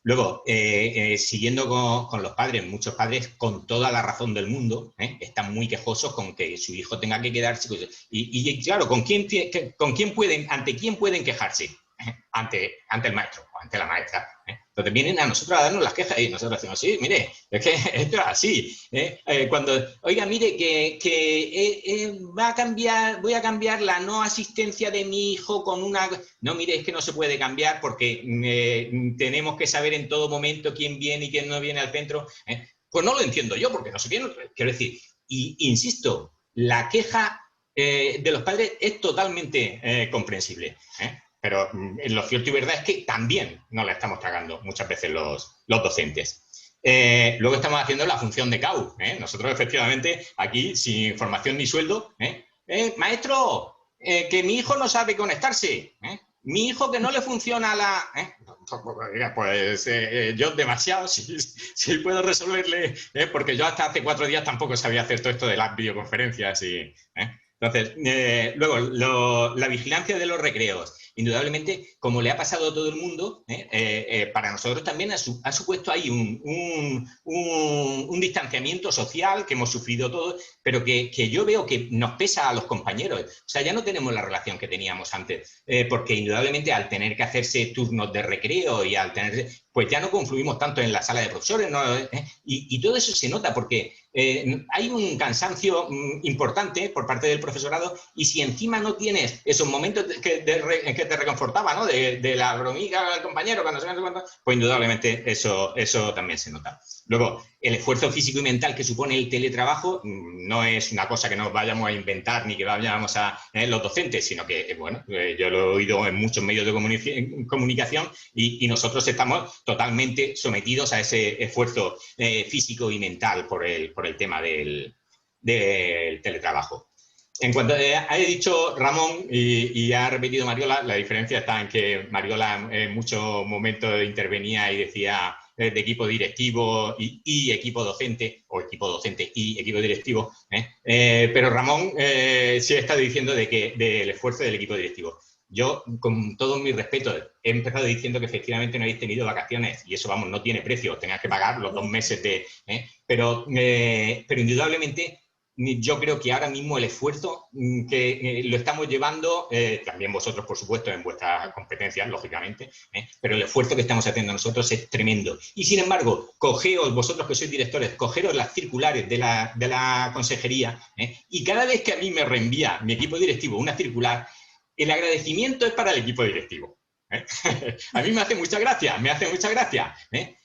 Luego, siguiendo con los padres, muchos padres, con toda la razón del mundo, están muy quejosos con que su hijo tenga que quedarse. Y claro, ¿ante quién pueden quejarse? Ante el maestro o ante la maestra. Entonces vienen a nosotros a darnos las quejas y nosotros decimos, sí, mire, es que esto es así. Cuando, oiga, mire, voy a cambiar la no asistencia de mi hijo con una... No, mire, es que no se puede cambiar porque tenemos que saber en todo momento quién viene y quién no viene al centro. Pues no lo entiendo yo porque no sé quién... Quiero decir, y insisto, la queja de los padres es totalmente comprensible. Pero lo cierto y verdad es que también nos la estamos tragando muchas veces los docentes. Luego estamos haciendo la función de CAU. Nosotros, efectivamente, aquí, sin formación ni sueldo, maestro, que mi hijo no sabe conectarse, mi hijo que no le funciona la... Pues yo demasiado, si puedo resolverle, porque yo hasta hace 4 días tampoco sabía hacer todo esto de las videoconferencias. Entonces, luego, la vigilancia de los recreos. Indudablemente, como le ha pasado a todo el mundo, para nosotros también ha supuesto ahí un distanciamiento social que hemos sufrido todos, pero que yo veo que nos pesa a los compañeros. O sea, ya no tenemos la relación que teníamos antes, porque indudablemente al tener que hacerse turnos de recreo y al tener... pues ya no confluimos tanto en la sala de profesores, ¿no? Y todo eso se nota porque hay un cansancio importante por parte del profesorado, y si encima no tienes esos momentos que te reconfortaba, ¿no? De la bromica al compañero, cuando se pues indudablemente eso también se nota. Luego, el esfuerzo físico y mental que supone el teletrabajo no es una cosa que nos vayamos a inventar ni que vayamos a los docentes, sino que, bueno, yo lo he oído en muchos medios de comunicación y nosotros estamos totalmente sometidos a ese esfuerzo físico y mental por el tema del teletrabajo. En cuanto ha dicho Ramón y ha repetido Mariola, la diferencia está en que Mariola en muchos momentos intervenía y decía de equipo directivo y equipo docente, o equipo docente y equipo directivo, pero Ramón sí ha estado diciendo del esfuerzo del equipo directivo. Yo, con todo mi respeto, he empezado diciendo que efectivamente no habéis tenido vacaciones, y eso, vamos, no tiene precio, tengáis que pagar los 2 meses de... Pero indudablemente yo creo que ahora mismo el esfuerzo que lo estamos llevando, también vosotros, por supuesto, en vuestras competencias, lógicamente, pero el esfuerzo que estamos haciendo nosotros es tremendo. Y, sin embargo, cogeos, vosotros que sois directores, cogeros las circulares de la consejería, y cada vez que a mí me reenvía mi equipo directivo una circular, el agradecimiento es para el equipo directivo. A mí me hace mucha gracia,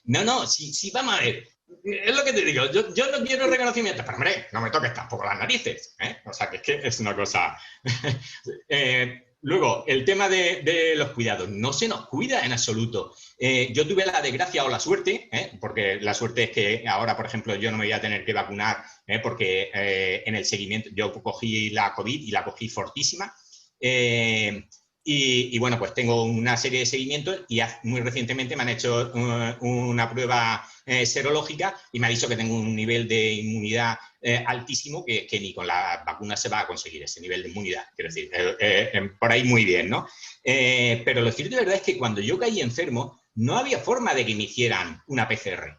No, si vamos a ver, es lo que te digo, yo no quiero reconocimiento, pero hombre, no me toques tampoco las narices, O sea, que es que es una cosa... Luego, el tema de los cuidados, no se nos cuida en absoluto. Yo tuve la desgracia o la suerte, porque la suerte es que ahora, por ejemplo, yo no me voy a tener que vacunar, porque en el seguimiento yo cogí la COVID y la cogí fortísima. Y bueno, pues tengo una serie de seguimientos y muy recientemente me han hecho una prueba serológica y me ha dicho que tengo un nivel de inmunidad altísimo que ni con la vacuna se va a conseguir ese nivel de inmunidad. Quiero decir, por ahí muy bien, ¿no? Pero lo cierto y verdad es que cuando yo caí enfermo no había forma de que me hicieran una PCR.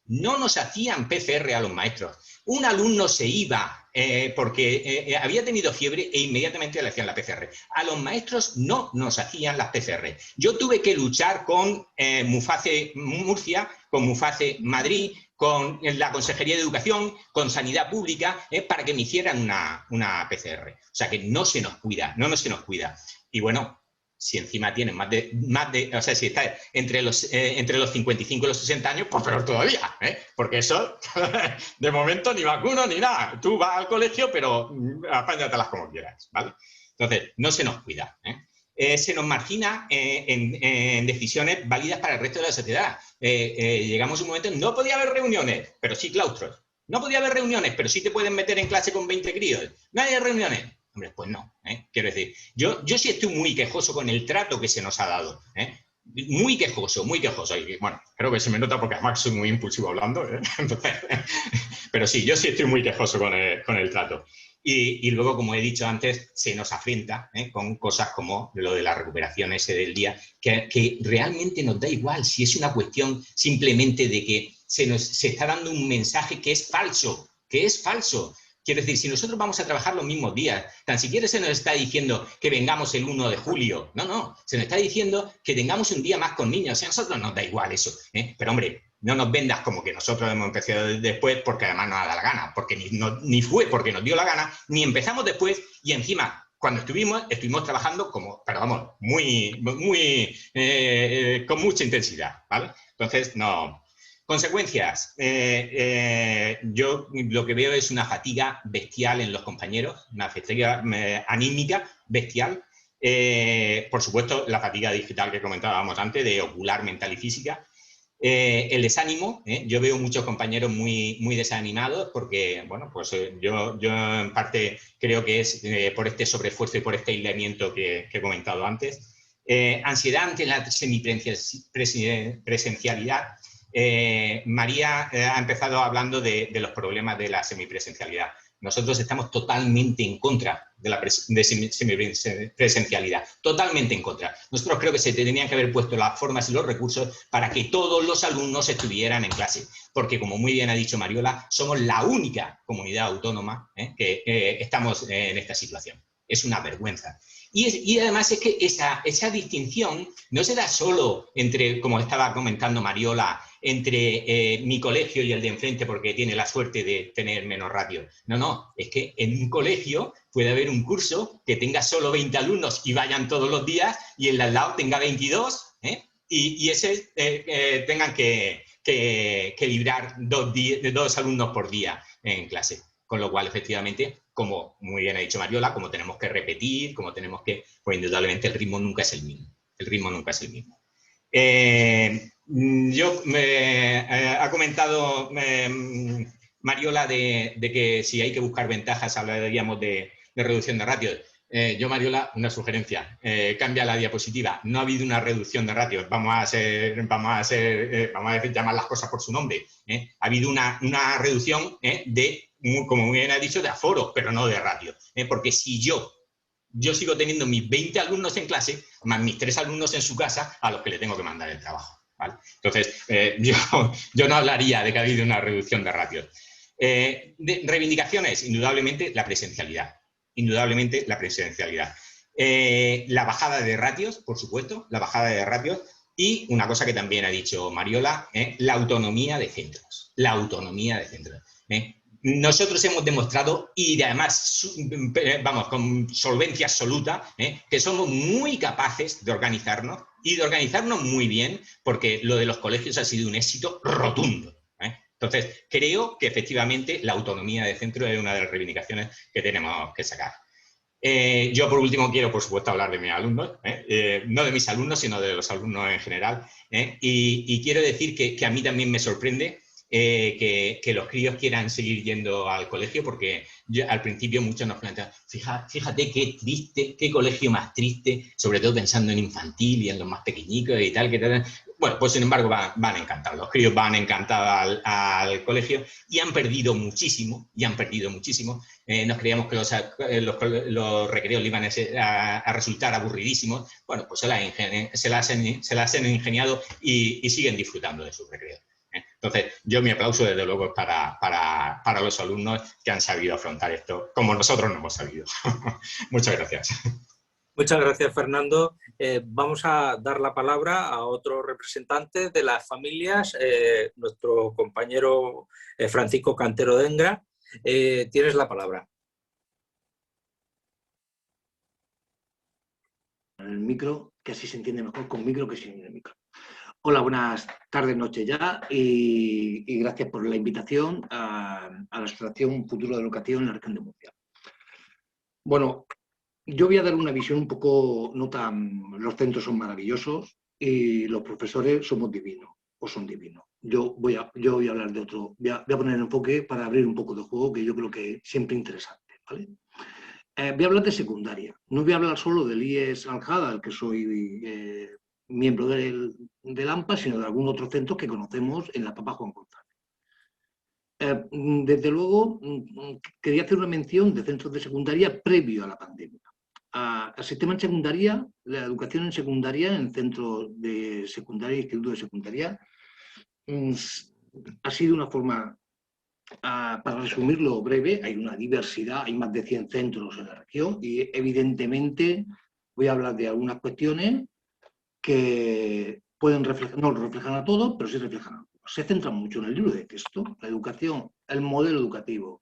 No nos hacían PCR a los maestros. Un alumno se iba porque había tenido fiebre e inmediatamente le hacían la PCR. A los maestros no nos hacían las PCR. Yo tuve que luchar con Muface Murcia, con Muface Madrid, con la Consejería de Educación, con Sanidad Pública, para que me hicieran una PCR. O sea que no se nos cuida, no se nos cuida. Y bueno, si encima tienen más de, o sea, si está entre los 55 y los 60 años, pues peor todavía, porque eso, de momento, ni vacuno ni nada. Tú vas al colegio, pero apáñatelas como quieras, ¿vale? Entonces, no se nos cuida, se nos margina en decisiones válidas para el resto de la sociedad. Llegamos a un momento, no podía haber reuniones, pero sí claustros. No podía haber reuniones, pero sí te pueden meter en clase con 20 críos. No hay reuniones. Hombre, pues no, quiero decir, yo sí estoy muy quejoso con el trato que se nos ha dado, muy quejoso, y bueno, creo que se me nota porque además soy muy impulsivo hablando, Entonces, pero sí, yo sí estoy muy quejoso con el trato. Y luego, como he dicho antes, se nos afrenta con cosas como lo de la recuperación ese del día, que realmente nos da igual si es una cuestión simplemente de que se está dando un mensaje que es falso, Quiero decir, si nosotros vamos a trabajar los mismos días, tan siquiera se nos está diciendo que vengamos el 1 de julio. No, se nos está diciendo que tengamos un día más con niños. A nosotros nos da igual eso. Pero, hombre, no nos vendas como que nosotros hemos empezado después porque además nos da la gana, porque ni fue porque nos dio la gana, ni empezamos después y encima, cuando estuvimos trabajando pero vamos, con mucha intensidad, ¿vale? Entonces, no... Consecuencias. Yo lo que veo es una fatiga bestial en los compañeros, una fatiga anímica bestial. Por supuesto, la fatiga digital que comentábamos antes, de ocular, mental y física. El desánimo, yo veo muchos compañeros muy desanimados porque, bueno, pues yo en parte creo que es por este sobreesfuerzo y por este aislamiento que he comentado antes. Ansiedad ante la semipresencialidad. María ha empezado hablando de los problemas de la semipresencialidad. Nosotros estamos totalmente en contra de la semipresencialidad, totalmente en contra. Nosotros creo que se tenían que haber puesto las formas y los recursos para que todos los alumnos estuvieran en clase, porque como muy bien ha dicho Mariola, somos la única comunidad autónoma que estamos en esta situación. Es una vergüenza. Y además es que esa distinción no se da solo entre, como estaba comentando Mariola, entre mi colegio y el de enfrente porque tiene la suerte de tener menos ratio. No, es que en un colegio puede haber un curso que tenga solo 20 alumnos y vayan todos los días y el de al lado tenga 22 y ese tengan que librar dos alumnos por día en clase. Con lo cual, efectivamente, como muy bien ha dicho Mariola, como tenemos que repetir, como tenemos que, pues indudablemente el ritmo nunca es el mismo. El ritmo nunca es el mismo. Ha comentado Mariola de que si hay que buscar ventajas hablaríamos de reducción de ratios. Yo, Mariola, una sugerencia, cambia la diapositiva. No ha habido una reducción de ratios, vamos a llamar las cosas por su nombre. Ha habido una reducción de, como muy bien ha dicho, de aforo, pero no de ratios. Porque si yo sigo teniendo mis 20 alumnos en clase, más mis 3 alumnos en su casa, a los que le tengo que mandar el trabajo, ¿vale? Entonces, yo no hablaría de que ha habido una reducción de ratios. De reivindicaciones, indudablemente, la presencialidad. Indudablemente, la presencialidad. La bajada de ratios, por supuesto, la bajada de ratios. Y una cosa que también ha dicho Mariola, la autonomía de centros. La autonomía de centros. Nosotros hemos demostrado, y además, vamos, con solvencia absoluta, que somos muy capaces de organizarnos y de organizarnos muy bien, porque lo de los colegios ha sido un éxito rotundo. Entonces, creo que efectivamente la autonomía de centro es una de las reivindicaciones que tenemos que sacar. Yo, por último, quiero, por supuesto, hablar de mis alumnos, no de mis alumnos, sino de los alumnos en general, y quiero decir que a mí también me sorprende que los críos quieran seguir yendo al colegio, porque al principio muchos nos plantean, fíjate qué triste, qué colegio más triste, sobre todo pensando en infantil y en los más pequeñitos y tal, que tal. Bueno, pues sin embargo van encantados, los críos van encantados al colegio y han perdido muchísimo, Nos creíamos que los recreos le iban a resultar aburridísimos. Bueno, pues se las han ingeniado y siguen disfrutando de sus recreos. Entonces, mi aplauso desde luego es para los alumnos que han sabido afrontar esto como nosotros no hemos sabido. Muchas gracias. Muchas gracias, Fernando. Vamos a dar la palabra a otro representante de las familias, nuestro compañero Francisco Cantero Dengra. Tienes la palabra. El micro, que así se entiende mejor con micro que sin el micro. Hola, buenas tardes, noches ya, y gracias por la invitación a la Asociación Futuro de Educación en la región de Murcia. Bueno, yo voy a dar una visión un poco, no tan, los centros son maravillosos y los profesores somos divinos, o son divinos. Yo voy a hablar de otro, voy a poner enfoque para abrir un poco de juego que yo creo que es siempre interesante, ¿vale? Voy a hablar de secundaria, no voy a hablar solo del IES Aljada, al que soy miembro del AMPA, sino de algún otro centro que conocemos en la Papa Juan González. Desde luego, quería hacer una mención de centros de secundaria previo a la pandemia. Al sistema en secundaria, la educación en secundaria, en centros de secundaria, institutos de secundaria, ha sido una forma, para resumirlo breve, hay una diversidad, hay más de 100 centros en la región y evidentemente voy a hablar de algunas cuestiones que pueden reflejar, no reflejan a todos, pero sí reflejan a todos. Se centran mucho en el libro de texto, la educación, el modelo educativo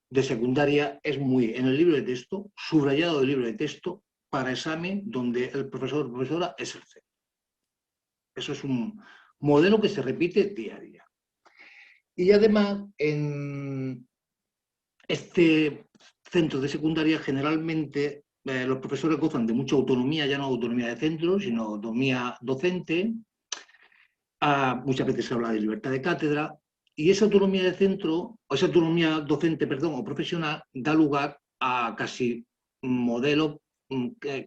de secundaria es muy en el libro de texto, subrayado del libro de texto, para examen donde el profesor o profesora es el centro. Eso es un modelo que se repite día a día. Y además, en este centro de secundaria generalmente los profesores gozan de mucha autonomía, ya no autonomía de centro, sino autonomía docente. Muchas veces se habla de libertad de cátedra, y esa autonomía de centro, o esa autonomía docente, perdón, o profesional, da lugar a casi modelos.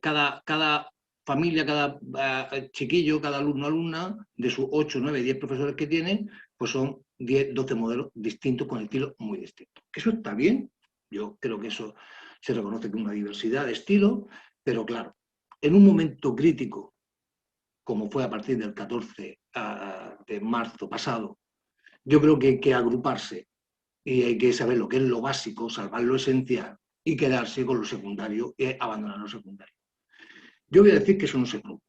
Cada familia, cada chiquillo, cada alumno, alumna, de sus 8, 9, 10 profesores que tienen, pues son 10, 12 modelos distintos con estilos muy distintos. Eso está bien, yo creo que eso se reconoce como una diversidad de estilos, pero claro, en un momento crítico, como fue a partir del 14 de marzo pasado, yo creo que hay que agruparse y hay que saber lo que es lo básico, salvar lo esencial y quedarse con lo secundario y abandonar lo secundario. Yo voy a decir que eso no se produjo.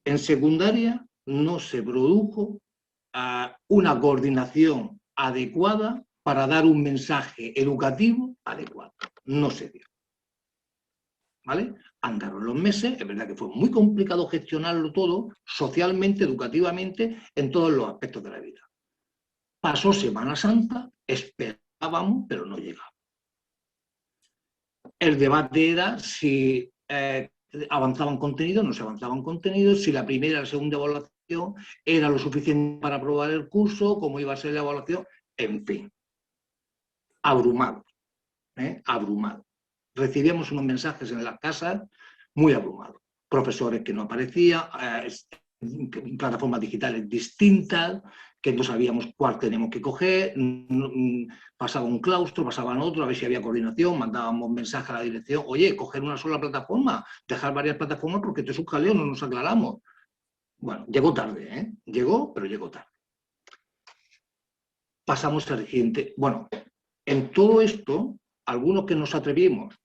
En secundaria no se produjo una coordinación adecuada para dar un mensaje educativo adecuado. No se dio. ¿Vale? Andaron los meses, es verdad que fue muy complicado gestionarlo todo, socialmente, educativamente, en todos los aspectos de la vida. Pasó Semana Santa, esperábamos, pero no llegaba. El debate era si avanzaban contenidos, no se avanzaban contenidos, si la primera y la segunda evaluación era lo suficiente para aprobar el curso, cómo iba a ser la evaluación, en fin. Abrumados, abrumados. Recibíamos unos mensajes en las casas muy abrumados. Profesores que no aparecían, plataformas digitales distintas, que no sabíamos cuál tenemos que coger, pasaba un claustro, pasaban otro, a ver si había coordinación, mandábamos mensajes a la dirección, oye, coger una sola plataforma, dejar varias plataformas porque esto es un jaleo, no nos aclaramos. Bueno, llegó tarde, llegó, pero llegó tarde. Pasamos al siguiente. Bueno, en todo esto, algunos que nos atrevimos,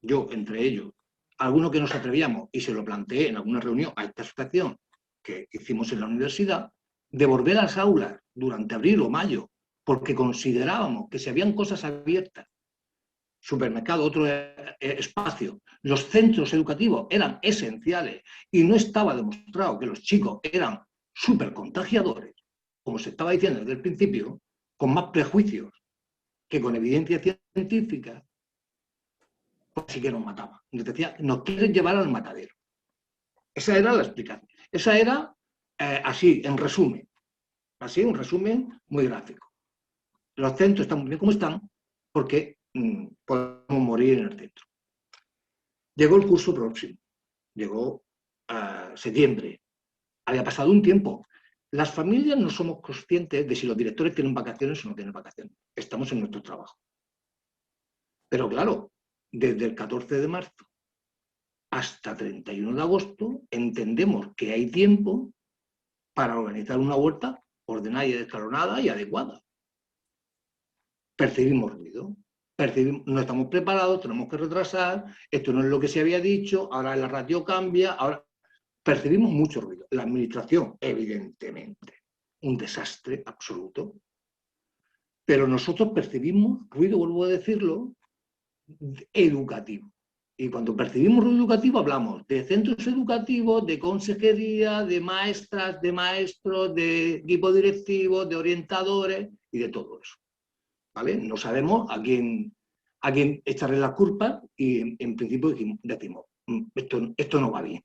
yo entre ellos, algunos que nos atrevíamos, y se lo planteé en alguna reunión a esta asociación que hicimos en la universidad, de volver a las aulas durante abril o mayo, porque considerábamos que si habían cosas abiertas, supermercado, otro espacio, los centros educativos eran esenciales y no estaba demostrado que los chicos eran súper contagiadores, como se estaba diciendo desde el principio, con más prejuicios que con evidencia científica, pues sí que nos mataban. Nos decía, nos quieren llevar al matadero. Esa era la explicación. Esa era así, en resumen. Así, un resumen muy gráfico. Los centros están muy bien como están porque podemos morir en el centro. Llegó el curso próximo. Llegó septiembre. Había pasado un tiempo. Las familias no somos conscientes de si los directores tienen vacaciones o no tienen vacaciones. Estamos en nuestro trabajo. Pero claro, desde el 14 de marzo hasta 31 de agosto entendemos que hay tiempo para organizar una vuelta ordenada y escalonada y adecuada. Percibimos ruido, no estamos preparados, tenemos que retrasar, esto no es lo que se había dicho, ahora la ratio cambia, ahora percibimos mucho ruido. La administración, evidentemente, un desastre absoluto, pero nosotros percibimos ruido, vuelvo a decirlo, educativo. Y cuando percibimos ruido educativo hablamos de centros educativos, de consejería, de maestras, de maestros, de equipo directivo, de orientadores y de todo eso. ¿Vale? No sabemos a quién echarle las culpas y en principio decimos, esto no va bien.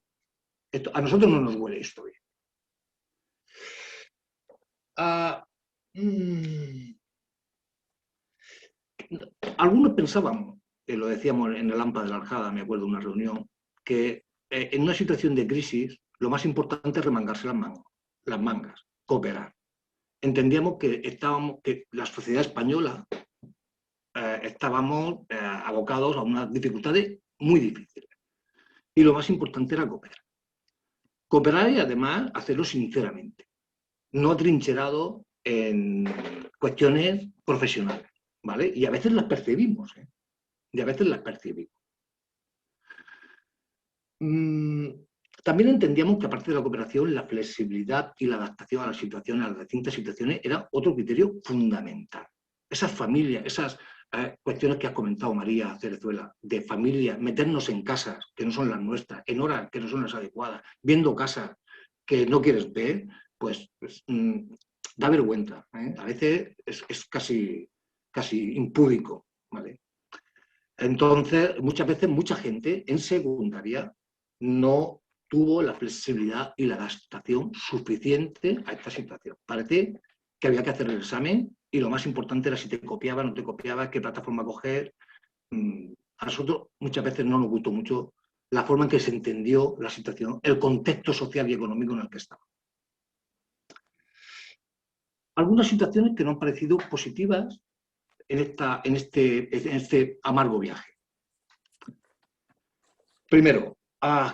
A nosotros no nos huele esto bien. Algunos pensábamos, lo decíamos en el AMPA de la Aljada, me acuerdo de una reunión, que en una situación de crisis lo más importante es remangarse las mangas, cooperar. Entendíamos que la sociedad española estábamos abocados a unas dificultades muy difíciles. Y lo más importante era cooperar. Cooperar y además hacerlo sinceramente, no atrincherado en cuestiones profesionales, ¿vale? Y a veces las percibimos, ¿eh? Y a veces las percibimos. También entendíamos que aparte de la cooperación, la flexibilidad y la adaptación a las situaciones, a las distintas situaciones, era otro criterio fundamental. Esas familias, esas cuestiones que has comentado, María Cerezuela, de familias, meternos en casas que no son las nuestras, en horas que no son las adecuadas, viendo casas que no quieres ver, pues da vergüenza, ¿eh? A veces es casi impúdico, ¿vale? Entonces, muchas veces mucha gente en secundaria no tuvo la flexibilidad y la adaptación suficiente a esta situación. Parece que había que hacer el examen y lo más importante era si te copiaba, no te copiaba, qué plataforma coger. A nosotros muchas veces no nos gustó mucho la forma en que se entendió la situación, el contexto social y económico en el que estaba. Algunas situaciones que nos han parecido positivas en este amargo viaje. Primero,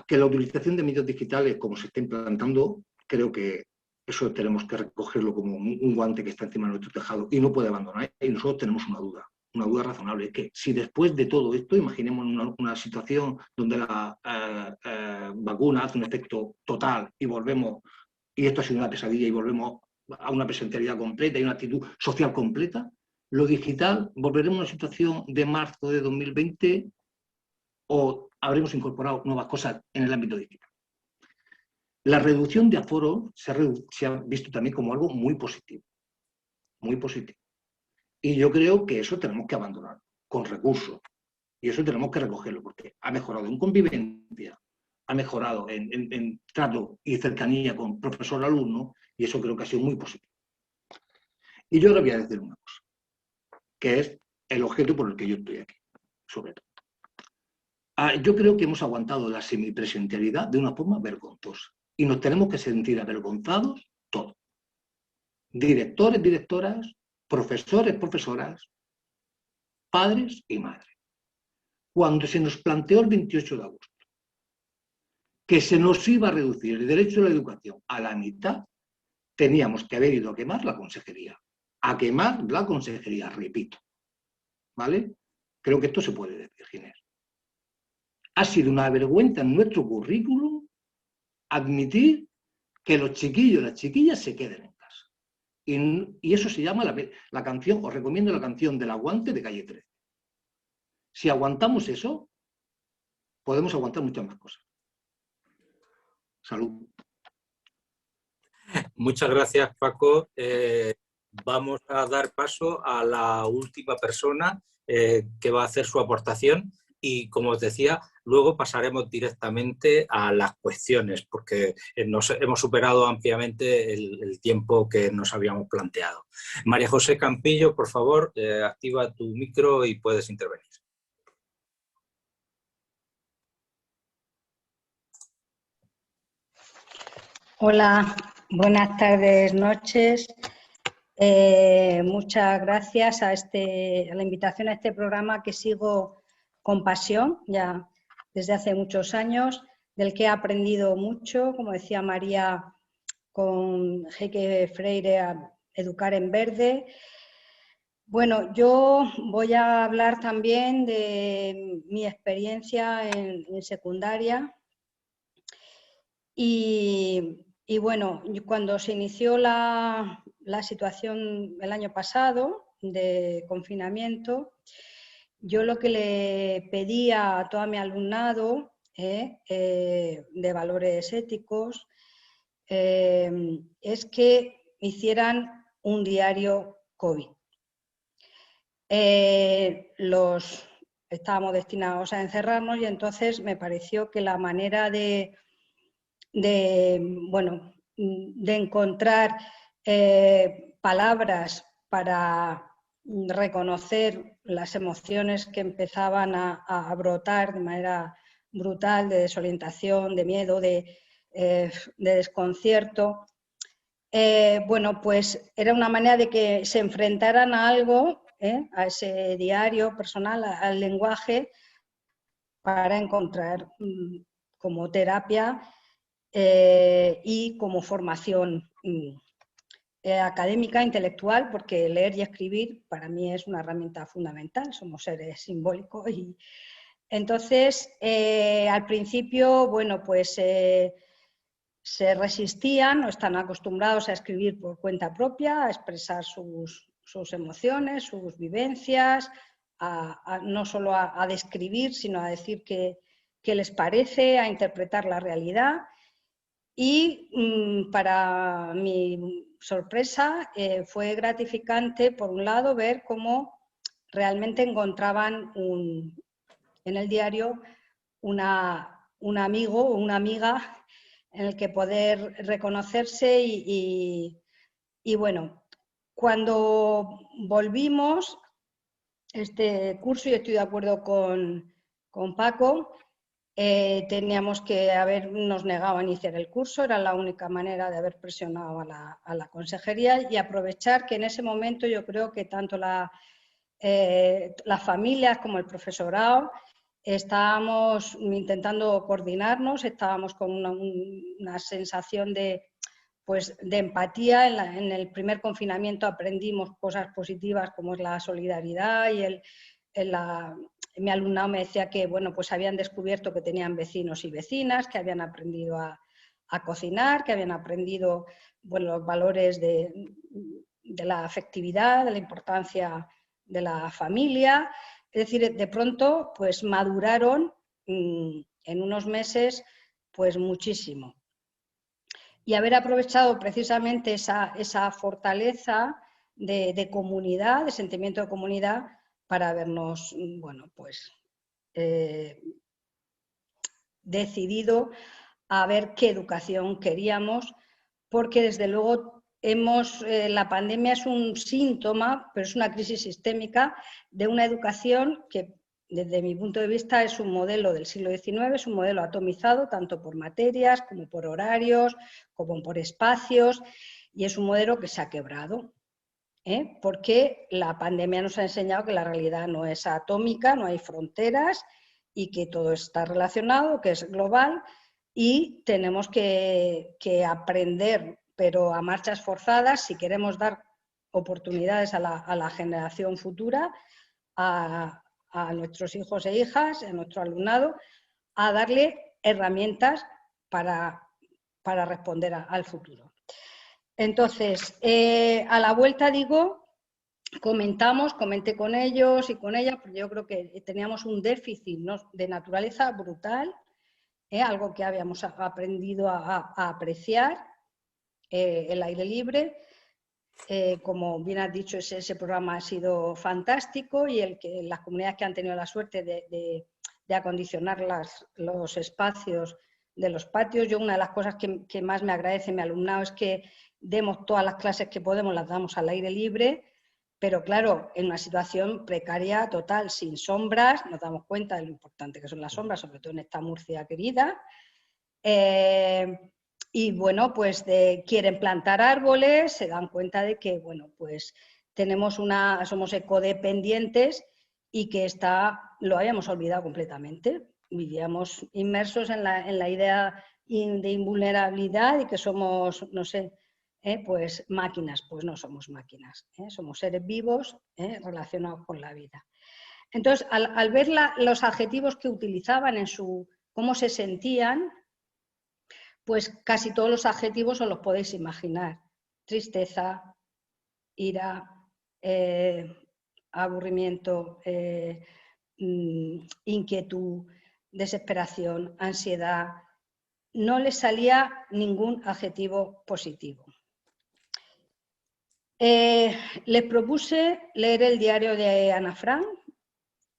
que la utilización de medios digitales, como se está implantando, creo que eso tenemos que recogerlo como un guante que está encima de nuestro tejado y no puede abandonar. Y nosotros tenemos una duda razonable, es que si después de todo esto, imaginemos una situación donde la vacuna hace un efecto total y volvemos, y esto ha sido una pesadilla, y volvemos a una presencialidad completa y una actitud social completa, lo digital, volveremos a una situación de marzo de 2020 o habremos incorporado nuevas cosas en el ámbito digital. La reducción de aforo se ha visto también como algo muy positivo. Muy positivo. Y yo creo que eso tenemos que abandonar con recursos. Y eso tenemos que recogerlo, porque ha mejorado en convivencia, ha mejorado en trato y cercanía con profesor-alumno, y eso creo que ha sido muy positivo. Y yo le voy a decir una cosa, que es el objeto por el que yo estoy aquí, sobre todo. Yo creo que hemos aguantado la semipresencialidad de una forma vergonzosa y nos tenemos que sentir avergonzados todos. Directores, directoras, profesores, profesoras, padres y madres. Cuando se nos planteó el 28 de agosto que se nos iba a reducir el derecho a la educación a la mitad, teníamos que haber ido a quemar la consejería. A quemar la consejería, repito. ¿Vale? Creo que esto se puede decir, Ginés. Ha sido una vergüenza en nuestro currículum admitir que los chiquillos y las chiquillas se queden en casa. Y eso se llama la canción, os recomiendo la canción del aguante de Calle 13. Si aguantamos eso, podemos aguantar muchas más cosas. Salud. Muchas gracias, Paco. Vamos a dar paso a la última persona que va a hacer su aportación y, como os decía, luego pasaremos directamente a las cuestiones porque hemos superado ampliamente el tiempo que nos habíamos planteado. María José Campillo, por favor, activa tu micro y puedes intervenir. Hola, buenas tardes, noches. Muchas gracias a la invitación a este programa que sigo con pasión ya desde hace muchos años, del que he aprendido mucho, como decía María, con Heike Freire, a Educar en Verde. Bueno, yo voy a hablar también de mi experiencia en secundaria y bueno, cuando se inició la situación el año pasado de confinamiento, yo lo que le pedía a todo mi alumnado de valores éticos es que hicieran un diario COVID. Estábamos destinados a encerrarnos y entonces me pareció que la manera de encontrar palabras para reconocer las emociones que empezaban a brotar de manera brutal, de desorientación, de miedo, de desconcierto. Pues era una manera de que se enfrentaran a algo, a ese diario personal, al lenguaje, para encontrar como terapia y como formación académica, intelectual, porque leer y escribir para mí es una herramienta fundamental, somos seres simbólicos. Y entonces, al principio, se resistían, no están acostumbrados a escribir por cuenta propia, a expresar sus emociones, sus vivencias, no solo a describir, sino a decir qué les parece, a interpretar la realidad. Y para mi sorpresa fue gratificante, por un lado, ver cómo realmente encontraban en el diario un amigo o una amiga el que poder reconocerse y bueno, cuando volvimos este curso, y estoy de acuerdo con Paco, teníamos que habernos negado a iniciar el curso, era la única manera de haber presionado a la consejería y aprovechar que en ese momento yo creo que tanto las familias como el profesorado estábamos intentando coordinarnos, estábamos con una sensación de empatía. En el primer confinamiento aprendimos cosas positivas como es la solidaridad y mi alumnado me decía que bueno, pues habían descubierto que tenían vecinos y vecinas, que habían aprendido a cocinar, que habían aprendido los valores de la afectividad, de la importancia de la familia. Es decir, de pronto pues maduraron en unos meses pues muchísimo. Y haber aprovechado precisamente esa fortaleza de comunidad, de sentimiento de comunidad, para habernos, bueno, pues decidido a ver qué educación queríamos, porque desde luego la pandemia es un síntoma, pero es una crisis sistémica de una educación que, desde mi punto de vista, es un modelo del siglo XIX, es un modelo atomizado tanto por materias como por horarios, como por espacios, y es un modelo que se ha quebrado, porque la pandemia nos ha enseñado que la realidad no es atómica, no hay fronteras y que todo está relacionado, que es global, y tenemos que aprender, pero a marchas forzadas, si queremos dar oportunidades a la generación futura, a nuestros hijos e hijas, a nuestro alumnado, a darle herramientas para responder al futuro. Entonces, a la vuelta, comenté con ellos y con ellas, porque yo creo que teníamos un déficit, ¿no?, de naturaleza brutal, algo que habíamos aprendido a apreciar, el aire libre. Como bien has dicho, ese programa ha sido fantástico, y las comunidades que han tenido la suerte de acondicionar los espacios de los patios. Yo, una de las cosas que más me agradece mi alumnado es que demos todas las clases que podemos, las damos al aire libre, pero claro, en una situación precaria total, sin sombras. Nos damos cuenta de lo importante que son las sombras, sobre todo en esta Murcia querida. Y bueno, pues quieren plantar árboles, se dan cuenta de que, bueno, pues somos ecodependientes y que lo habíamos olvidado completamente. Vivíamos inmersos en la idea de invulnerabilidad y que somos, no sé, pues máquinas. Pues no somos máquinas, somos seres vivos relacionados con la vida. Entonces, al ver los adjetivos que utilizaban cómo se sentían, pues casi todos los adjetivos os los podéis imaginar: tristeza, ira, aburrimiento, inquietud, desesperación, ansiedad. No les salía ningún adjetivo positivo. Les propuse leer el diario de Ana Frank,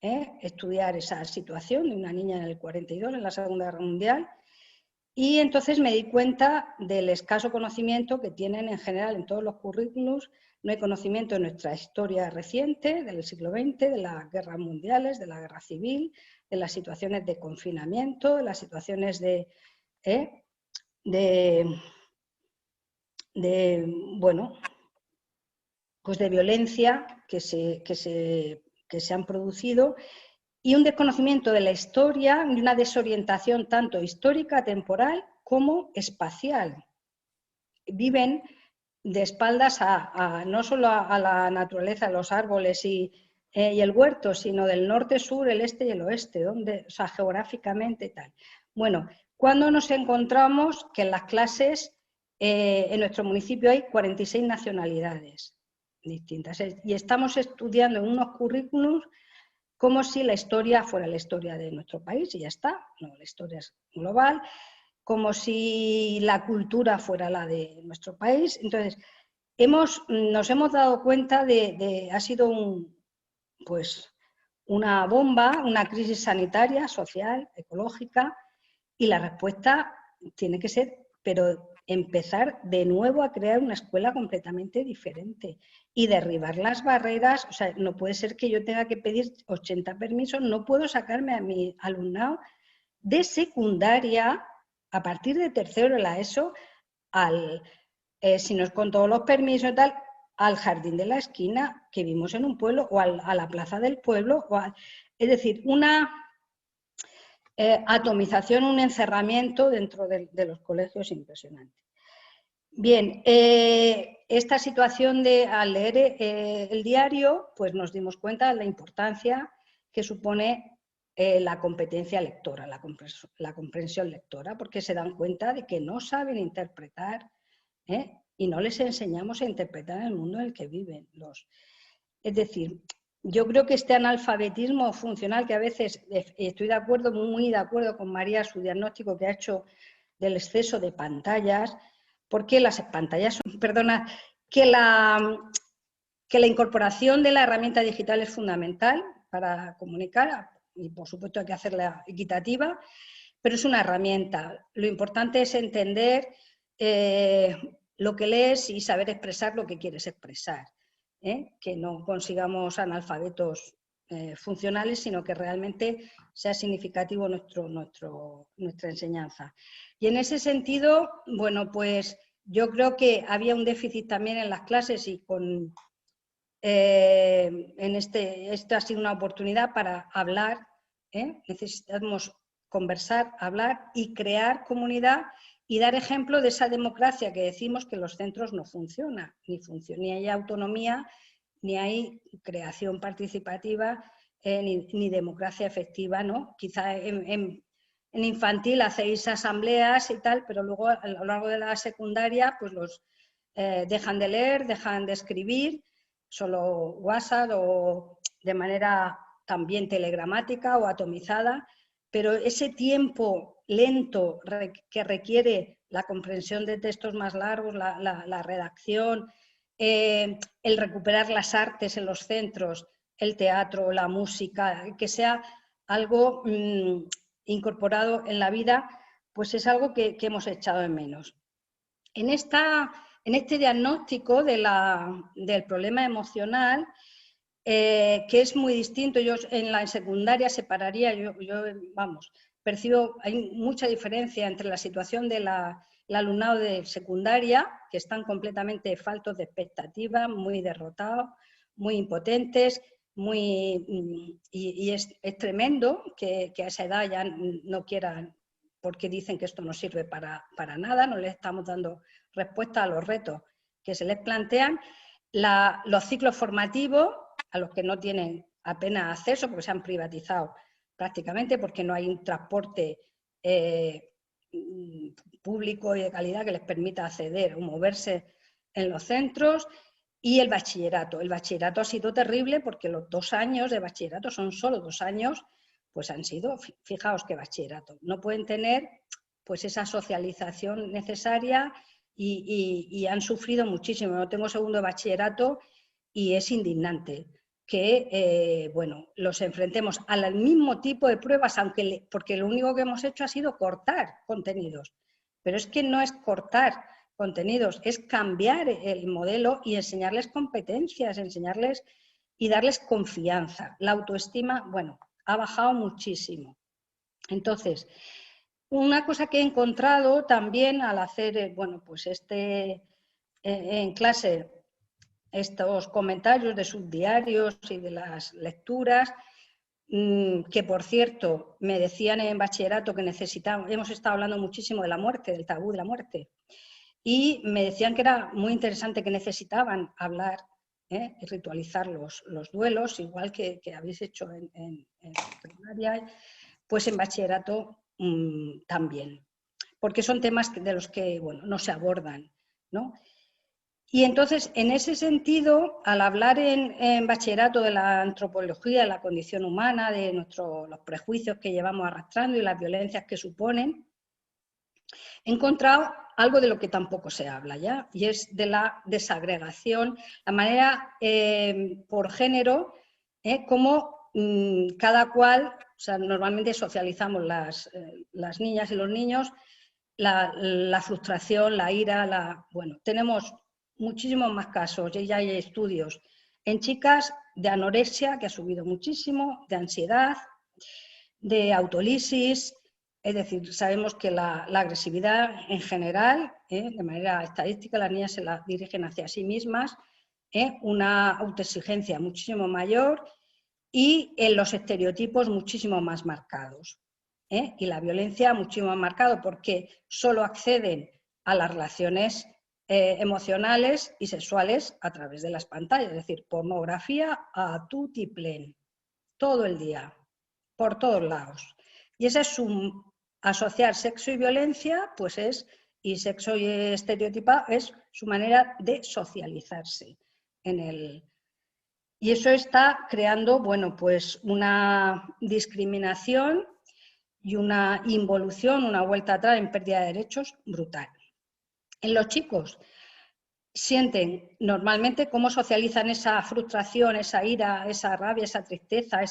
estudiar esa situación de una niña en el 42, en la Segunda Guerra Mundial, y entonces me di cuenta del escaso conocimiento que tienen en general en todos los currículos. No hay conocimiento de nuestra historia reciente, del siglo XX, de las guerras mundiales, de la guerra civil, de las situaciones de confinamiento, de las situaciones de violencia que se han producido, y un desconocimiento de la historia y una desorientación tanto histórica, temporal, como espacial. Viven de espaldas no solo a la naturaleza, los árboles y el huerto, sino del norte, sur, el este y el oeste, geográficamente y tal. Bueno, cuando nos encontramos que en las clases en nuestro municipio hay 46 nacionalidades distintas, y estamos estudiando en unos currículums como si la historia fuera la historia de nuestro país y ya está. No, la historia es global, como si la cultura fuera la de nuestro país. Entonces, nos hemos dado cuenta ha sido una bomba, una crisis sanitaria, social, ecológica, y la respuesta tiene que ser pero empezar de nuevo a crear una escuela completamente diferente y derribar las barreras. O sea, no puede ser que yo tenga que pedir 80 permisos, no puedo sacarme a mi alumnado de secundaria a partir de tercero de la ESO, si no es con todos los permisos y tal, al jardín de la esquina que vimos en un pueblo o a la plaza del pueblo. Es decir, una atomización, un encerramiento dentro de los colegios impresionante. Bien, esta situación al leer el diario, pues nos dimos cuenta de la importancia que supone la competencia lectora, la comprensión lectora, porque se dan cuenta de que no saben interpretar y no les enseñamos a interpretar el mundo en el que viven. Es decir, yo creo que este analfabetismo funcional, que a veces estoy de acuerdo, muy de acuerdo con María, su diagnóstico que ha hecho del exceso de pantallas, porque las pantallas son, perdona, que la incorporación de la herramienta digital es fundamental para comunicar, y por supuesto hay que hacerla equitativa, pero es una herramienta. Lo importante es entender lo que lees y saber expresar lo que quieres expresar. Que no consigamos analfabetos funcionales, sino que realmente sea significativo nuestra enseñanza. Y en ese sentido, bueno, pues yo creo que había un déficit también en las clases y esta ha sido una oportunidad para hablar, necesitamos conversar, hablar y crear comunidad y dar ejemplo de esa democracia que decimos que en los centros no funciona, ni hay autonomía, ni hay creación participativa, ni democracia efectiva, ¿no? Quizá en infantil hacéis asambleas y tal, pero luego a lo largo de la secundaria pues los dejan de leer, dejan de escribir, solo WhatsApp o de manera también telegramática o atomizada, pero ese tiempo lento que requiere la comprensión de textos más largos, la redacción, el recuperar las artes en los centros, el teatro, la música, que sea algo incorporado en la vida, pues es algo que hemos echado de menos. En este diagnóstico del problema emocional, que es muy distinto, yo en la secundaria separaría, percibo, hay mucha diferencia entre la situación del alumnado de secundaria, que están completamente faltos de expectativa, muy derrotados, muy impotentes, y es tremendo que a esa edad ya no quieran, porque dicen que esto no sirve para nada, no les estamos dando respuesta a los retos que se les plantean. Los ciclos formativos, a los que no tienen apenas acceso porque se han privatizado prácticamente, porque no hay un transporte público y de calidad que les permita acceder o moverse en los centros. Y el bachillerato. El bachillerato ha sido terrible porque los 2 años de bachillerato, son solo 2 años, pues han sido, fijaos qué bachillerato. No pueden tener pues esa socialización necesaria y han sufrido muchísimo. Yo tengo segundo de bachillerato y es indignante que los enfrentemos al mismo tipo de pruebas, porque lo único que hemos hecho ha sido cortar contenidos. Pero es que no es cortar contenidos, es cambiar el modelo y enseñarles competencias, enseñarles y darles confianza. La autoestima, ha bajado muchísimo. Entonces, una cosa que he encontrado también al hacer, en clase, estos comentarios de sus diarios y de las lecturas, que por cierto me decían en bachillerato que hemos estado hablando muchísimo de la muerte, del tabú de la muerte, y me decían que era muy interesante, que necesitaban hablar y ritualizar los duelos, igual que habéis hecho en primaria, pues en bachillerato también, porque son temas de los que no se abordan, ¿no? Y entonces, en ese sentido, al hablar en bachillerato de la antropología, de la condición humana, de los prejuicios que llevamos arrastrando y las violencias que suponen, he encontrado algo de lo que tampoco se habla ya, y es de la desagregación, la manera por género, cómo cada cual, o sea, normalmente socializamos las niñas y los niños la frustración, la ira, bueno, tenemos muchísimos más casos, ya hay estudios en chicas de anorexia, que ha subido muchísimo, de ansiedad, de autolisis, es decir, sabemos que la agresividad en general, de manera estadística, las niñas se la dirigen hacia sí mismas, una autoexigencia muchísimo mayor y en los estereotipos muchísimo más marcados. Y la violencia muchísimo más marcado porque solo acceden a las relaciones emocionales y sexuales a través de las pantallas, es decir, pornografía a tutiplén, todo el día, por todos lados. Y ese es su asociar sexo y violencia, pues y sexo y estereotipado es su manera de socializarse y eso está creando, bueno, pues una discriminación y una involución, una vuelta atrás en pérdida de derechos brutal. En los chicos sienten normalmente cómo socializan esa frustración, esa ira, esa rabia, esa tristeza,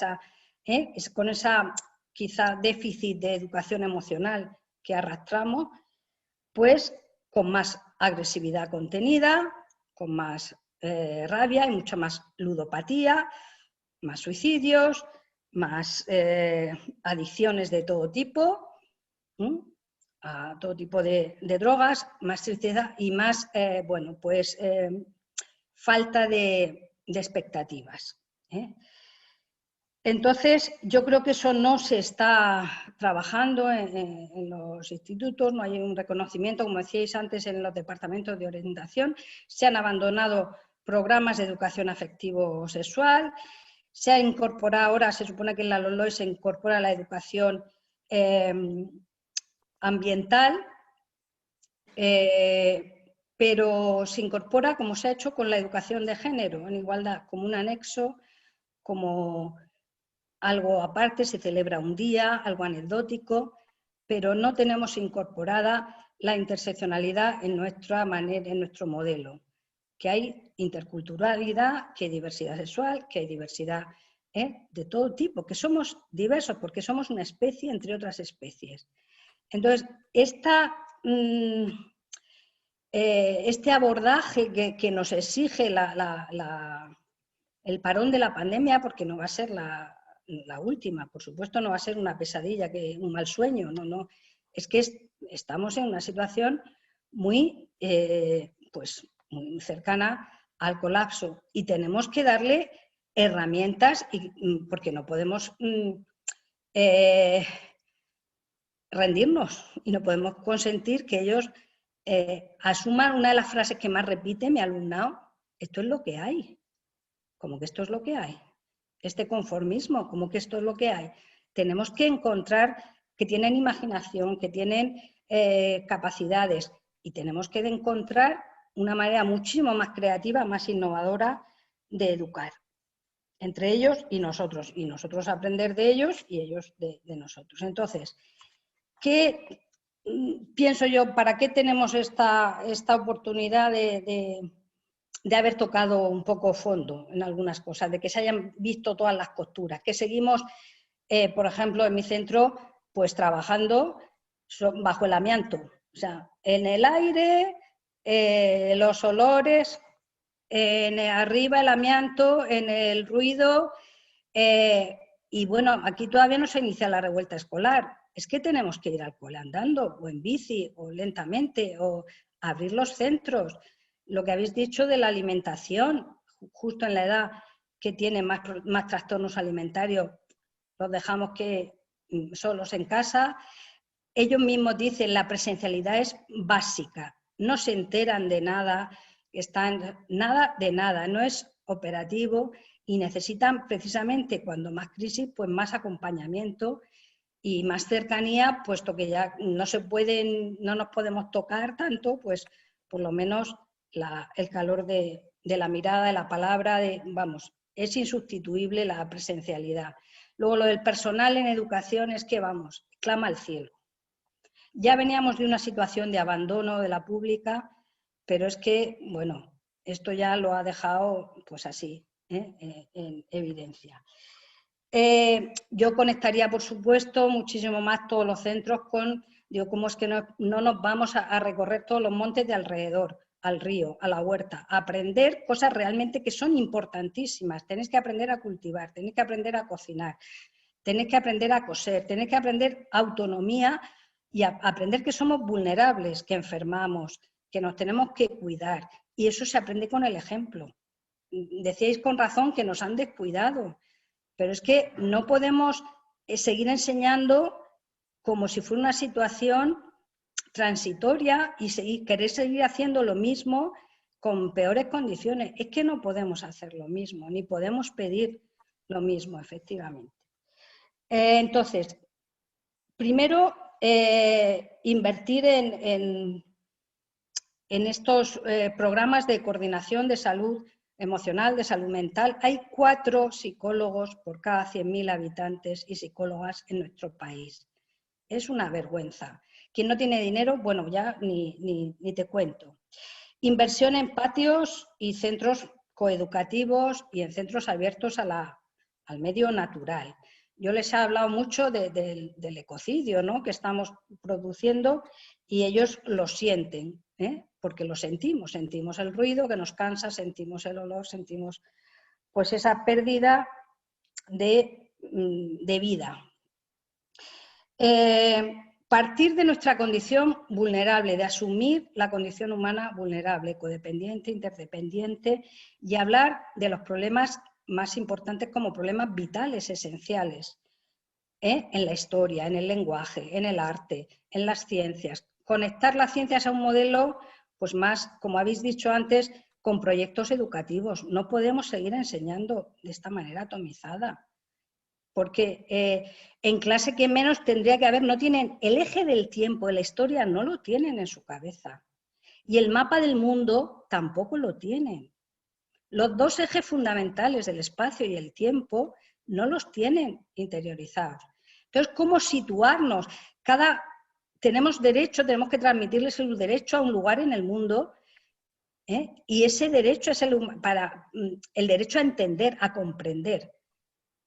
con esa quizá déficit de educación emocional que arrastramos, pues con más agresividad contenida, con más rabia y mucha más ludopatía, más suicidios, más adicciones de todo tipo, a todo tipo de drogas, más tristeza y más, bueno, pues falta de expectativas. Entonces, yo creo que eso no se está trabajando en los institutos, no hay un reconocimiento, como decíais antes, en los departamentos de orientación, se han abandonado programas de educación afectivo-sexual, se ha incorporado, ahora se supone que en la LOLOE se incorpora la educación ambiental, pero se incorpora, como se ha hecho con la educación de género, en igualdad, como un anexo, como algo aparte, se celebra un día, algo anecdótico, pero no tenemos incorporada la interseccionalidad en nuestra manera, en nuestro modelo, que hay interculturalidad, que hay diversidad sexual, que hay diversidad de todo tipo, que somos diversos porque somos una especie entre otras especies. Entonces, este abordaje que nos exige el parón de la pandemia, porque no va a ser la última, por supuesto no va a ser una pesadilla, un mal sueño, no, es que estamos en una situación muy, pues, muy cercana al colapso y tenemos que darle herramientas porque no podemos rendirnos y no podemos consentir que ellos asuman una de las frases que más repite mi alumnado: esto es lo que hay. Como que esto es lo que hay. Este conformismo, como que esto es lo que hay. Tenemos que encontrar que tienen imaginación, que tienen capacidades y tenemos que encontrar una manera muchísimo más creativa, más innovadora de educar. Entre ellos y nosotros aprender de ellos y ellos de nosotros. Entonces, ¿qué pienso yo? ¿Para qué tenemos esta oportunidad de haber tocado un poco fondo en algunas cosas, de que se hayan visto todas las costuras, que seguimos, por ejemplo, en mi centro, pues trabajando bajo el amianto, o sea, en el aire, los olores, arriba el amianto, en el ruido, y bueno, aquí todavía no se inicia la revuelta escolar, es que tenemos que ir al cole andando, o en bici, o lentamente, o abrir los centros. Lo que habéis dicho de la alimentación, justo en la edad que tienen más trastornos alimentarios, los dejamos solos en casa. Ellos mismos dicen la presencialidad es básica, no se enteran de nada, nada de nada, no es operativo y necesitan precisamente cuando más crisis, pues más acompañamiento y más cercanía, puesto que ya no nos podemos tocar tanto, pues por lo menos el calor de la mirada, de la palabra, vamos, es insustituible la presencialidad. Luego lo del personal en educación es que, vamos, clama al cielo. Ya veníamos de una situación de abandono de la pública, pero es que, bueno, esto ya lo ha dejado pues así, en evidencia. Yo conectaría, por supuesto, muchísimo más todos los centros con Digo, ¿cómo es que no nos vamos a recorrer todos los montes de alrededor, al río, a la huerta, a aprender cosas realmente que son importantísimas? Tenéis que aprender a cultivar, tenéis que aprender a cocinar, tenéis que aprender a coser, tenéis que aprender autonomía y a aprender que somos vulnerables, que enfermamos, que nos tenemos que cuidar. Y eso se aprende con el ejemplo. Decíais con razón que nos han descuidado, pero es que no podemos seguir enseñando como si fuera una situación transitoria y querer seguir haciendo lo mismo con peores condiciones. Es que no podemos hacer lo mismo, ni podemos pedir lo mismo, efectivamente. Entonces, primero, invertir en estos programas de coordinación de salud emocional, de salud mental. Hay 4 psicólogos por cada 100.000 habitantes y psicólogas en nuestro país. Es una vergüenza. Quien no tiene dinero, bueno, ya ni te cuento. Inversión en patios y centros coeducativos y en centros abiertos al medio natural. Yo les he hablado mucho del ecocidio, ¿no?, que estamos produciendo, y ellos lo sienten, porque lo sentimos el ruido que nos cansa, sentimos el olor, sentimos pues esa pérdida de vida. Partir de nuestra condición vulnerable, de asumir la condición humana vulnerable, codependiente, interdependiente, y hablar de los problemas más importantes como problemas vitales, esenciales, en la historia, en el lenguaje, en el arte, en las ciencias. Conectar las ciencias a un modelo, pues más, como habéis dicho antes, con proyectos educativos. No podemos seguir enseñando de esta manera atomizada, porque en clase que menos tendría que haber, no tienen el eje del tiempo, de la historia, no lo tienen en su cabeza. Y el mapa del mundo tampoco lo tienen. Los 2 ejes fundamentales del espacio y el tiempo no los tienen interiorizados. Entonces, ¿cómo situarnos? Tenemos derecho, tenemos que transmitirles el derecho a un lugar en el mundo, y ese derecho es el derecho a entender, a comprender.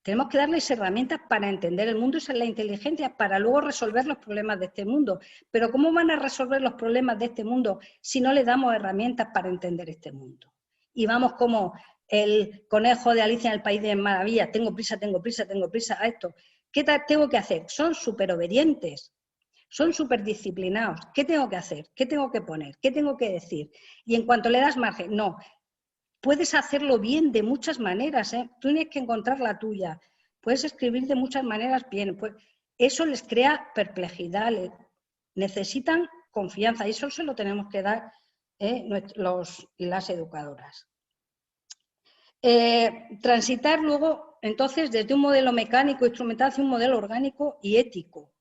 Tenemos que darles herramientas para entender el mundo, esa es la inteligencia, para luego resolver los problemas de este mundo. Pero ¿cómo van a resolver los problemas de este mundo si no les damos herramientas para entender este mundo? Y vamos como el conejo de Alicia en el País de Maravillas, tengo prisa a esto. ¿Qué tengo que hacer? Son súper obedientes, son súper disciplinados. ¿Qué tengo que hacer? ¿Qué tengo que poner? ¿Qué tengo que decir? Y en cuanto le das margen, no. Puedes hacerlo bien de muchas maneras, Tú tienes que encontrar la tuya. Puedes escribir de muchas maneras bien. Pues eso les crea perplejidad, necesitan confianza y eso se lo tenemos que dar las educadoras. Transitar luego, entonces, desde un modelo mecánico instrumental hacia un modelo orgánico y ético,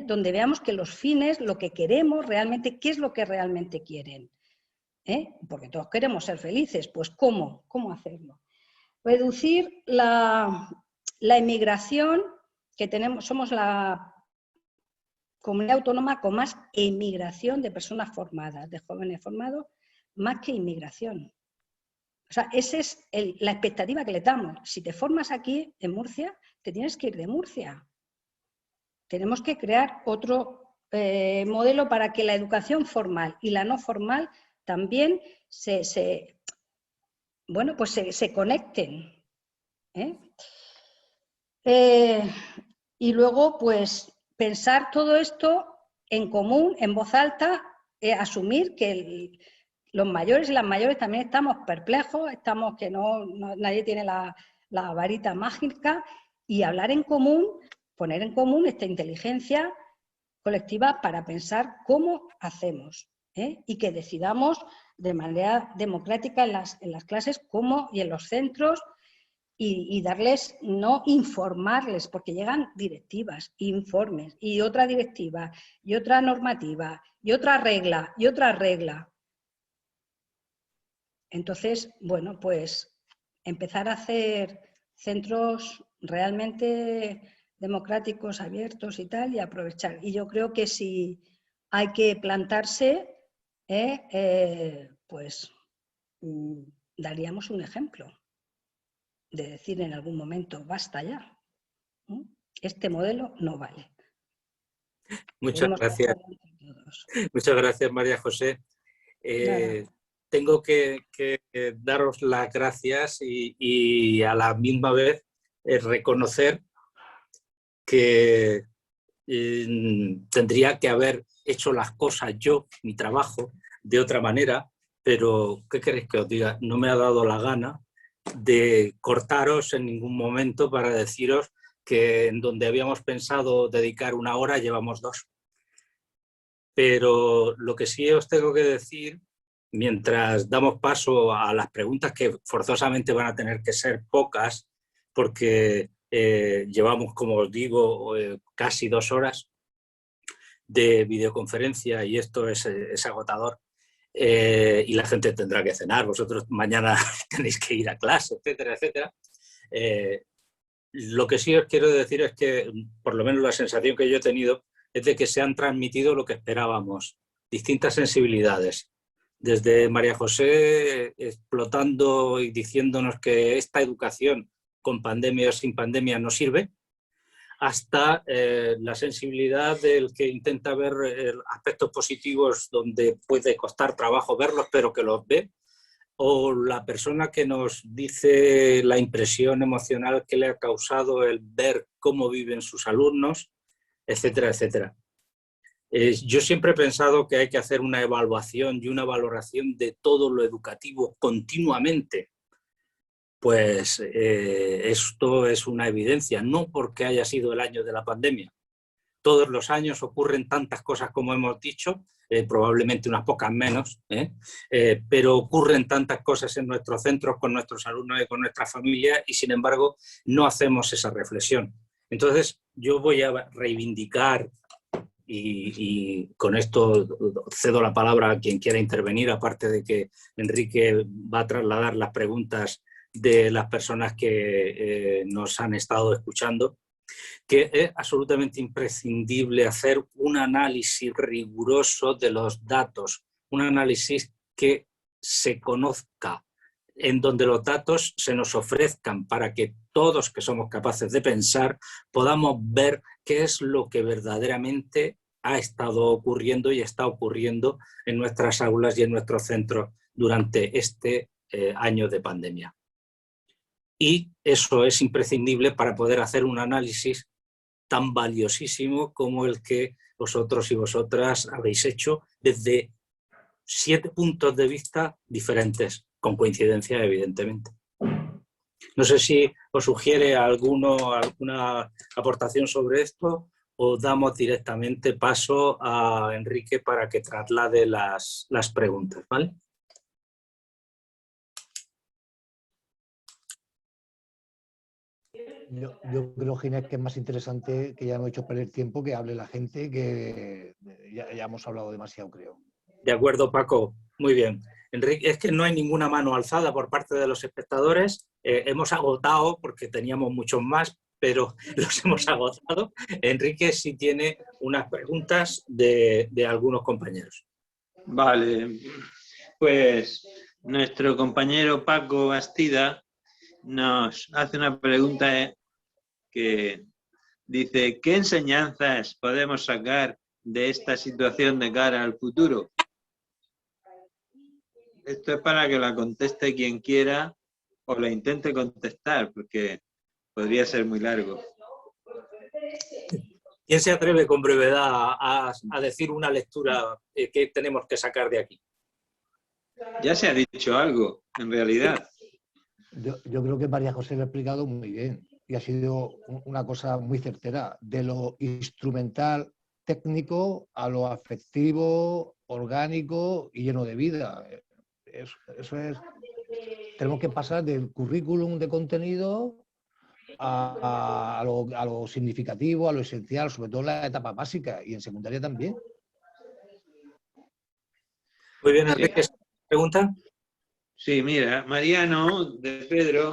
donde veamos que los fines, lo que queremos realmente, qué es lo que realmente quieren. Porque todos queremos ser felices, pues ¿cómo hacerlo? Reducir la emigración que tenemos, somos la comunidad autónoma con más emigración de personas formadas, de jóvenes formados, más que inmigración. O sea, esa es la expectativa que le damos. Si te formas aquí en Murcia, te tienes que ir de Murcia. Tenemos que crear otro modelo para que la educación formal y la no formal también se conecten. Y luego, pues, pensar todo esto en común, en voz alta, asumir que los mayores y las mayores también estamos perplejos, estamos que nadie tiene la varita mágica, y hablar en común, poner en común esta inteligencia colectiva para pensar cómo hacemos, y que decidamos de manera democrática en las clases cómo y en los centros, y darles, no informarles, porque llegan directivas, informes, y otra directiva, y otra normativa, y otra regla, y otra regla. Entonces, bueno, pues empezar a hacer centros realmente democráticos, abiertos y tal, y aprovechar. Y yo creo que si hay que plantarse, pues daríamos un ejemplo de decir en algún momento, basta ya, este modelo no vale. Muchas gracias. Muchas gracias, María José. Tengo que daros las gracias y a la misma vez reconocer que tendría que haber hecho las cosas yo, mi trabajo, de otra manera, pero ¿qué queréis que os diga? No me ha dado la gana de cortaros en ningún momento para deciros que en donde habíamos pensado dedicar 1 hora llevamos 2. Pero lo que sí os tengo que decir, mientras damos paso a las preguntas que forzosamente van a tener que ser pocas, porque llevamos, como os digo, casi 2 horas de videoconferencia y esto es agotador. Y la gente tendrá que cenar, vosotros mañana tenéis que ir a clase, etcétera, etcétera. Lo que sí os quiero decir es que, por lo menos la sensación que yo he tenido, es de que se han transmitido lo que esperábamos, distintas sensibilidades. Desde María José explotando y diciéndonos que esta educación, con pandemia o sin pandemia, no sirve, hasta la sensibilidad del que intenta ver aspectos positivos donde puede costar trabajo verlos, pero que los ve, o la persona que nos dice la impresión emocional que le ha causado el ver cómo viven sus alumnos, etcétera, etcétera. Yo siempre he pensado que hay que hacer una evaluación y una valoración de todo lo educativo continuamente. Pues esto es una evidencia, no porque haya sido el año de la pandemia. Todos los años ocurren tantas cosas como hemos dicho, probablemente unas pocas menos, pero ocurren tantas cosas en nuestros centros, con nuestros alumnos y con nuestras familias, y sin embargo no hacemos esa reflexión. Entonces yo voy a reivindicar, y con esto cedo la palabra a quien quiera intervenir, aparte de que Enrique va a trasladar las preguntas de las personas que nos han estado escuchando, que es absolutamente imprescindible hacer un análisis riguroso de los datos, un análisis que se conozca, en donde los datos se nos ofrezcan para que todos que somos capaces de pensar podamos ver qué es lo que verdaderamente ha estado ocurriendo y está ocurriendo en nuestras aulas y en nuestros centros durante este año de pandemia. Y eso es imprescindible para poder hacer un análisis tan valiosísimo como el que vosotros y vosotras habéis hecho desde 7 puntos de vista diferentes, con coincidencia evidentemente. No sé si os sugiere alguna aportación sobre esto o damos directamente paso a Enrique para que traslade las preguntas, ¿vale? Yo creo, Ginés, que es más interesante, que ya hemos hecho perder tiempo, que hable la gente, que ya hemos hablado demasiado, creo. De acuerdo, Paco. Muy bien. Enrique, es que no hay ninguna mano alzada por parte de los espectadores. Hemos agotado, porque teníamos muchos más, pero los hemos agotado. Enrique sí tiene unas preguntas de algunos compañeros. Vale, pues nuestro compañero Paco Bastida nos hace una pregunta que dice: ¿qué enseñanzas podemos sacar de esta situación de cara al futuro? Esto es para que la conteste quien quiera o la intente contestar, porque podría ser muy largo. ¿Quién se atreve con brevedad a decir una lectura que tenemos que sacar de aquí? Ya se ha dicho algo, en realidad. Yo creo que María José lo ha explicado muy bien y ha sido una cosa muy certera, de lo instrumental técnico a lo afectivo, orgánico y lleno de vida. Eso es, tenemos que pasar del currículum de contenido a lo significativo, a lo esencial, sobre todo en la etapa básica y en secundaria también. Muy bien, Enrique, ¿pregunta? Sí, mira, Mariano de Pedro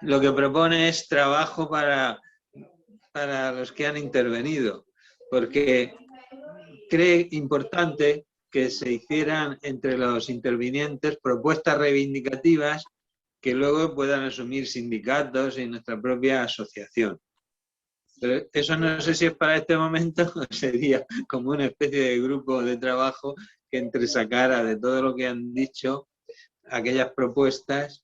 lo que propone es trabajo para los que han intervenido, porque cree importante que se hicieran entre los intervinientes propuestas reivindicativas que luego puedan asumir sindicatos y nuestra propia asociación. Pero eso no sé si es para este momento o sería como una especie de grupo de trabajo que entresacara de todo lo que han dicho aquellas propuestas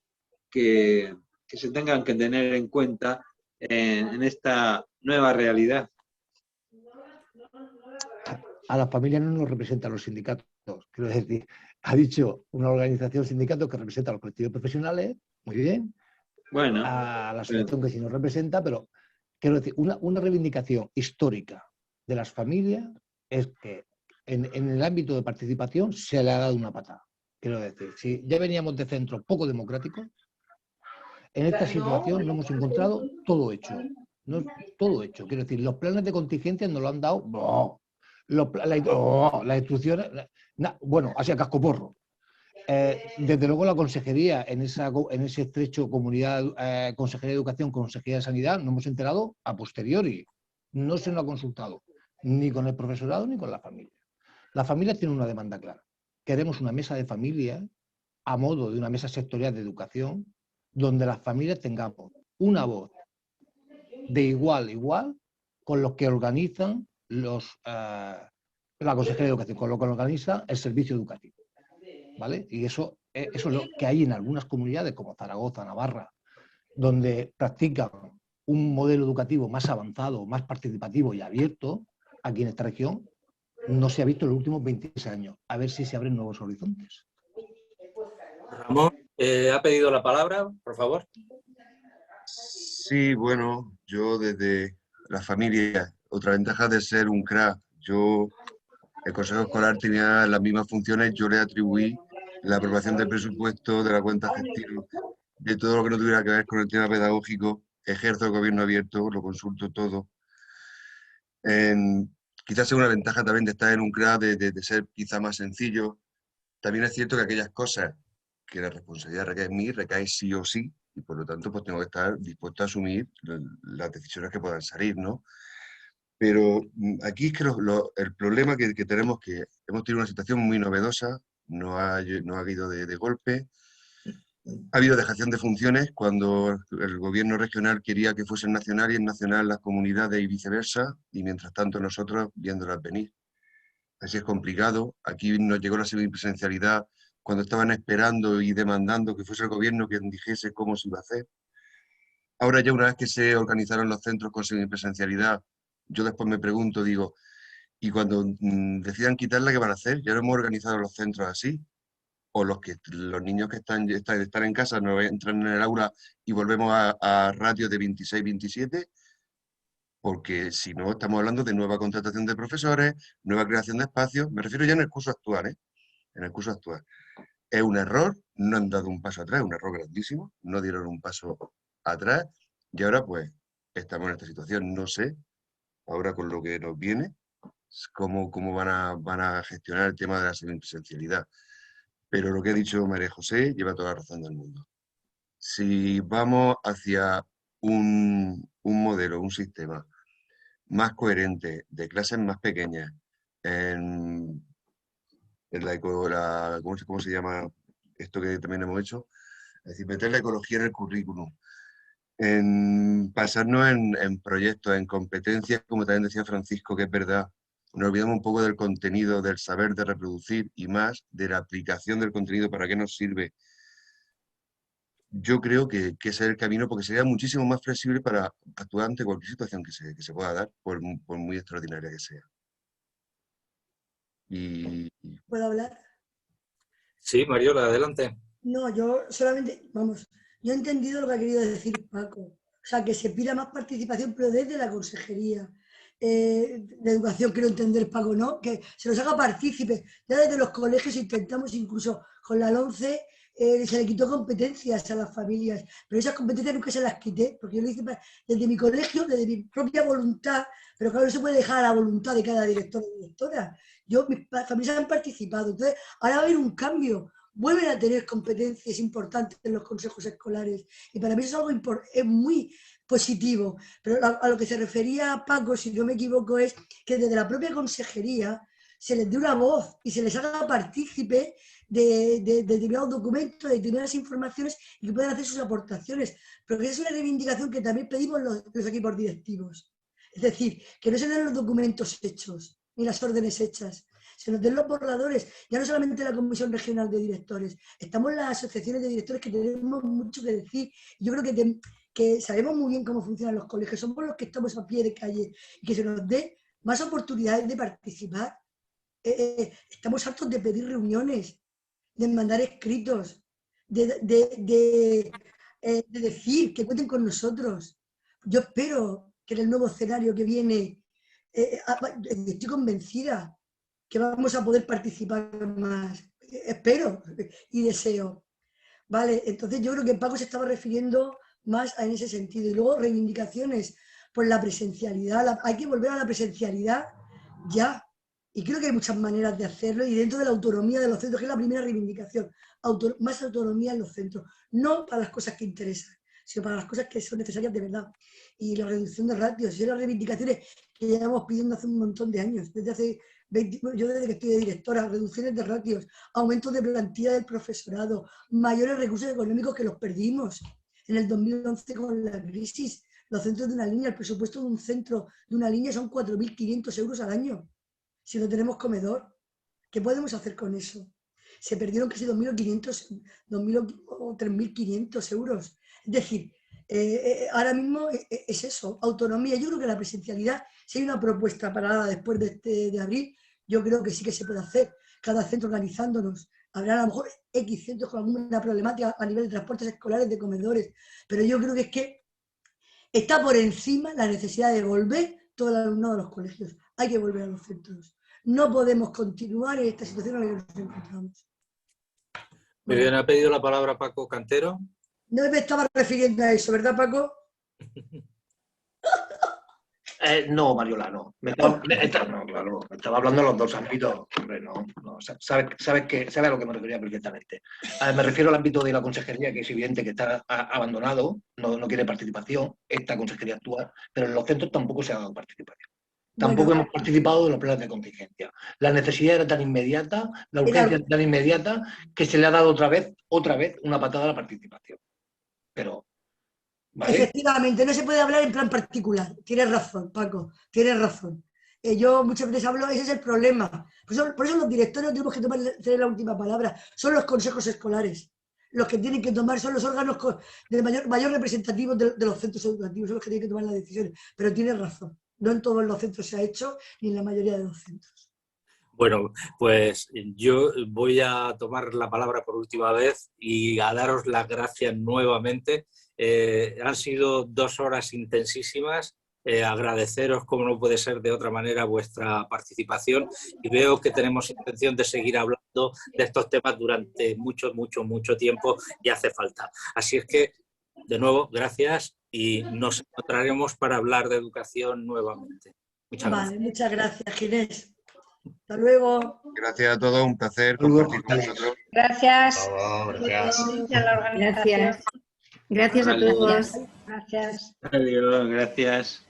que se tengan que tener en cuenta en esta nueva realidad. A las familias no nos representan los sindicatos. Quiero decir, ha dicho una organización sindicato que representa a los colectivos profesionales, muy bien, Bueno, a la asociación que sí nos representa, pero quiero decir, una reivindicación histórica de las familias es que en el ámbito de participación se le ha dado una patada. Quiero decir, si ya veníamos de centros poco democráticos, en esta situación no hemos encontrado todo hecho. No, todo hecho. Quiero decir, los planes de contingencia nos lo han dado. Las instrucciones, bueno, así a cascoporro. Desde luego la consejería, en ese estrecho comunidad, Consejería de Educación, Consejería de Sanidad, nos hemos enterado a posteriori. No se nos ha consultado ni con el profesorado ni con la familia. La familia tiene una demanda clara. Queremos una mesa de familia a modo de una mesa sectorial de educación donde las familias tengamos una voz de igual a igual con los que organizan la Consejería de Educación, con lo que organiza el servicio educativo. ¿Vale? Y eso es lo que hay en algunas comunidades como Zaragoza, Navarra, donde practican un modelo educativo más avanzado, más participativo y abierto. Aquí en esta región no se ha visto en los últimos 26 años. A ver si se abren nuevos horizontes. Ramón, ¿ha pedido la palabra, por favor? Sí, bueno, yo desde la familia, otra ventaja de ser un CRA, el Consejo Escolar tenía las mismas funciones, yo le atribuí la aprobación del presupuesto, de la cuenta gestión, de todo lo que no tuviera que ver con el tema pedagógico, ejerzo el gobierno abierto, lo consulto todo. Quizás sea una ventaja también de estar en un CRA, de ser quizá más sencillo. También es cierto que aquellas cosas que la responsabilidad recae en mí, recae sí o sí, y por lo tanto pues tengo que estar dispuesto a asumir las decisiones que puedan salir, ¿no? Pero aquí es que el problema que tenemos es que hemos tenido una situación muy novedosa, no ha habido de golpe, ha habido dejación de funciones cuando el gobierno regional quería que fuesen nacional y en nacional las comunidades y viceversa, y mientras tanto nosotros viéndolas venir. Así es complicado. Aquí nos llegó la semipresencialidad cuando estaban esperando y demandando que fuese el gobierno quien dijese cómo se iba a hacer. Ahora ya una vez que se organizaron los centros con semipresencialidad, yo después me pregunto, digo, y cuando decidan quitarla, ¿qué van a hacer? Ya no hemos organizado los centros así. O los niños que están en casa no entran en el aula y volvemos a ratios de 26-27, porque si no estamos hablando de nueva contratación de profesores, nueva creación de espacios, me refiero ya en el curso actual, ¿eh? En el curso actual. Es un error, no han dado un paso atrás, un error grandísimo, no dieron un paso atrás y ahora pues estamos en esta situación. No sé, ahora con lo que nos viene, cómo van a gestionar el tema de la semipresencialidad. Pero lo que ha dicho María José lleva toda la razón del mundo. Si vamos hacia un modelo, un sistema más coherente, de clases más pequeñas, en ¿cómo se llama esto que también hemos hecho? Es decir, meter la ecología en el currículum, en pasarnos en proyectos, en competencias, como también decía Francisco, que es verdad. Nos olvidamos un poco del contenido, del saber de reproducir y más de la aplicación del contenido, para qué nos sirve. Yo creo que ese es el camino, porque sería muchísimo más flexible para actuar ante cualquier situación que se pueda dar, por muy extraordinaria que sea. ¿Puedo hablar? Sí, Mariola, adelante. No, yo solamente, vamos, yo he entendido lo que ha querido decir Paco. O sea, que se pida más participación, pero desde la consejería de educación, quiero entender, Paco, ¿no? Que se nos haga partícipes. Ya desde los colegios intentamos, incluso con la LOMCE, se le quitó competencias a las familias, pero esas competencias nunca se las quité, porque yo lo hice desde mi colegio, desde mi propia voluntad, pero claro, no se puede dejar a la voluntad de cada director o directora. Mis familias han participado, entonces ahora va a haber un cambio. Vuelven a tener competencias importantes en los consejos escolares y para mí eso es algo es muy positivo. Pero a lo que se refería Paco, si no me equivoco, es que desde la propia consejería se les dé una voz y se les haga partícipe de determinados documentos, de determinadas informaciones y que puedan hacer sus aportaciones. Pero que es una reivindicación que también pedimos los equipos directivos. Es decir, que no se den los documentos hechos, ni las órdenes hechas, se nos den los borradores, ya no solamente la Comisión Regional de Directores, estamos las asociaciones de directores que tenemos mucho que decir. Yo creo que sabemos muy bien cómo funcionan los colegios, somos los que estamos a pie de calle, y que se nos dé más oportunidades de participar. Estamos hartos de pedir reuniones, de mandar escritos, de decir que cuenten con nosotros. Yo espero que en el nuevo escenario que viene, estoy convencida que vamos a poder participar más. Espero y deseo. Vale, entonces yo creo que Paco se estaba refiriendo más en ese sentido. Y luego reivindicaciones por la presencialidad. Hay que volver a la presencialidad ya. Y creo que hay muchas maneras de hacerlo y dentro de la autonomía de los centros, que es la primera reivindicación. Más autonomía en los centros. No para las cosas que interesan, sino para las cosas que son necesarias de verdad. Y la reducción de ratios, y las reivindicaciones que llevamos pidiendo hace un montón de años. Yo desde que estoy de directora, reducciones de ratios, aumento de plantilla del profesorado, mayores recursos económicos que los perdimos en el 2011 con la crisis. Los centros de una línea, el presupuesto de un centro de una línea son 4.500 euros al año. Si no tenemos comedor, ¿qué podemos hacer con eso? Se perdieron casi 2.500 o 3.500 euros. Es decir, ahora mismo es eso, autonomía. Yo creo que la presencialidad, si hay una propuesta para después de abril, yo creo que sí que se puede hacer. Cada centro organizándonos. Habrá a lo mejor X centros con alguna problemática a nivel de transportes escolares, de comedores. Pero yo creo que es que está por encima la necesidad de volver todo el alumnado a los colegios. Hay que volver a los centros. No podemos continuar en esta situación en la que nos encontramos. Muy bien, ha pedido la palabra Paco Cantero. No me estaba refiriendo a eso, ¿verdad, Paco? No, Mariola, no. Claro, me estaba hablando de los dos ámbitos. Hombre, no. Sabes a lo que me refería perfectamente. Me refiero al ámbito de la consejería, que es evidente que está abandonado, no quiere participación, esta consejería actual, pero en los centros tampoco se ha dado participación. Tampoco hemos participado de los planes de contingencia. La necesidad era tan inmediata, la urgencia era tan inmediata, que se le ha dado otra vez una patada a la participación. Pero, ¿vale? Efectivamente, no se puede hablar en plan particular. Tienes razón, Paco, tienes razón. Yo muchas veces hablo, ese es el problema. Por eso los directores no tenemos que tener la última palabra. Son los consejos escolares. Los que tienen que tomar, son los órganos de mayor representativos de los centros educativos, son los que tienen que tomar las decisiones. Pero tienes razón. No en todos los centros se ha hecho, ni en la mayoría de los centros. Bueno, pues yo voy a tomar la palabra por última vez y a daros las gracias nuevamente. Han sido 2 horas intensísimas. Agradeceros, como no puede ser de otra manera, vuestra participación, y veo que tenemos intención de seguir hablando de estos temas durante mucho tiempo y hace falta. Así es que, de nuevo, gracias y nos encontraremos para hablar de educación nuevamente. Muchas gracias. Vale, muchas gracias, Ginés. Hasta luego. Gracias a todos, un placer compartir con vosotros. Gracias. Gracias a todos. Gracias. Adiós, gracias.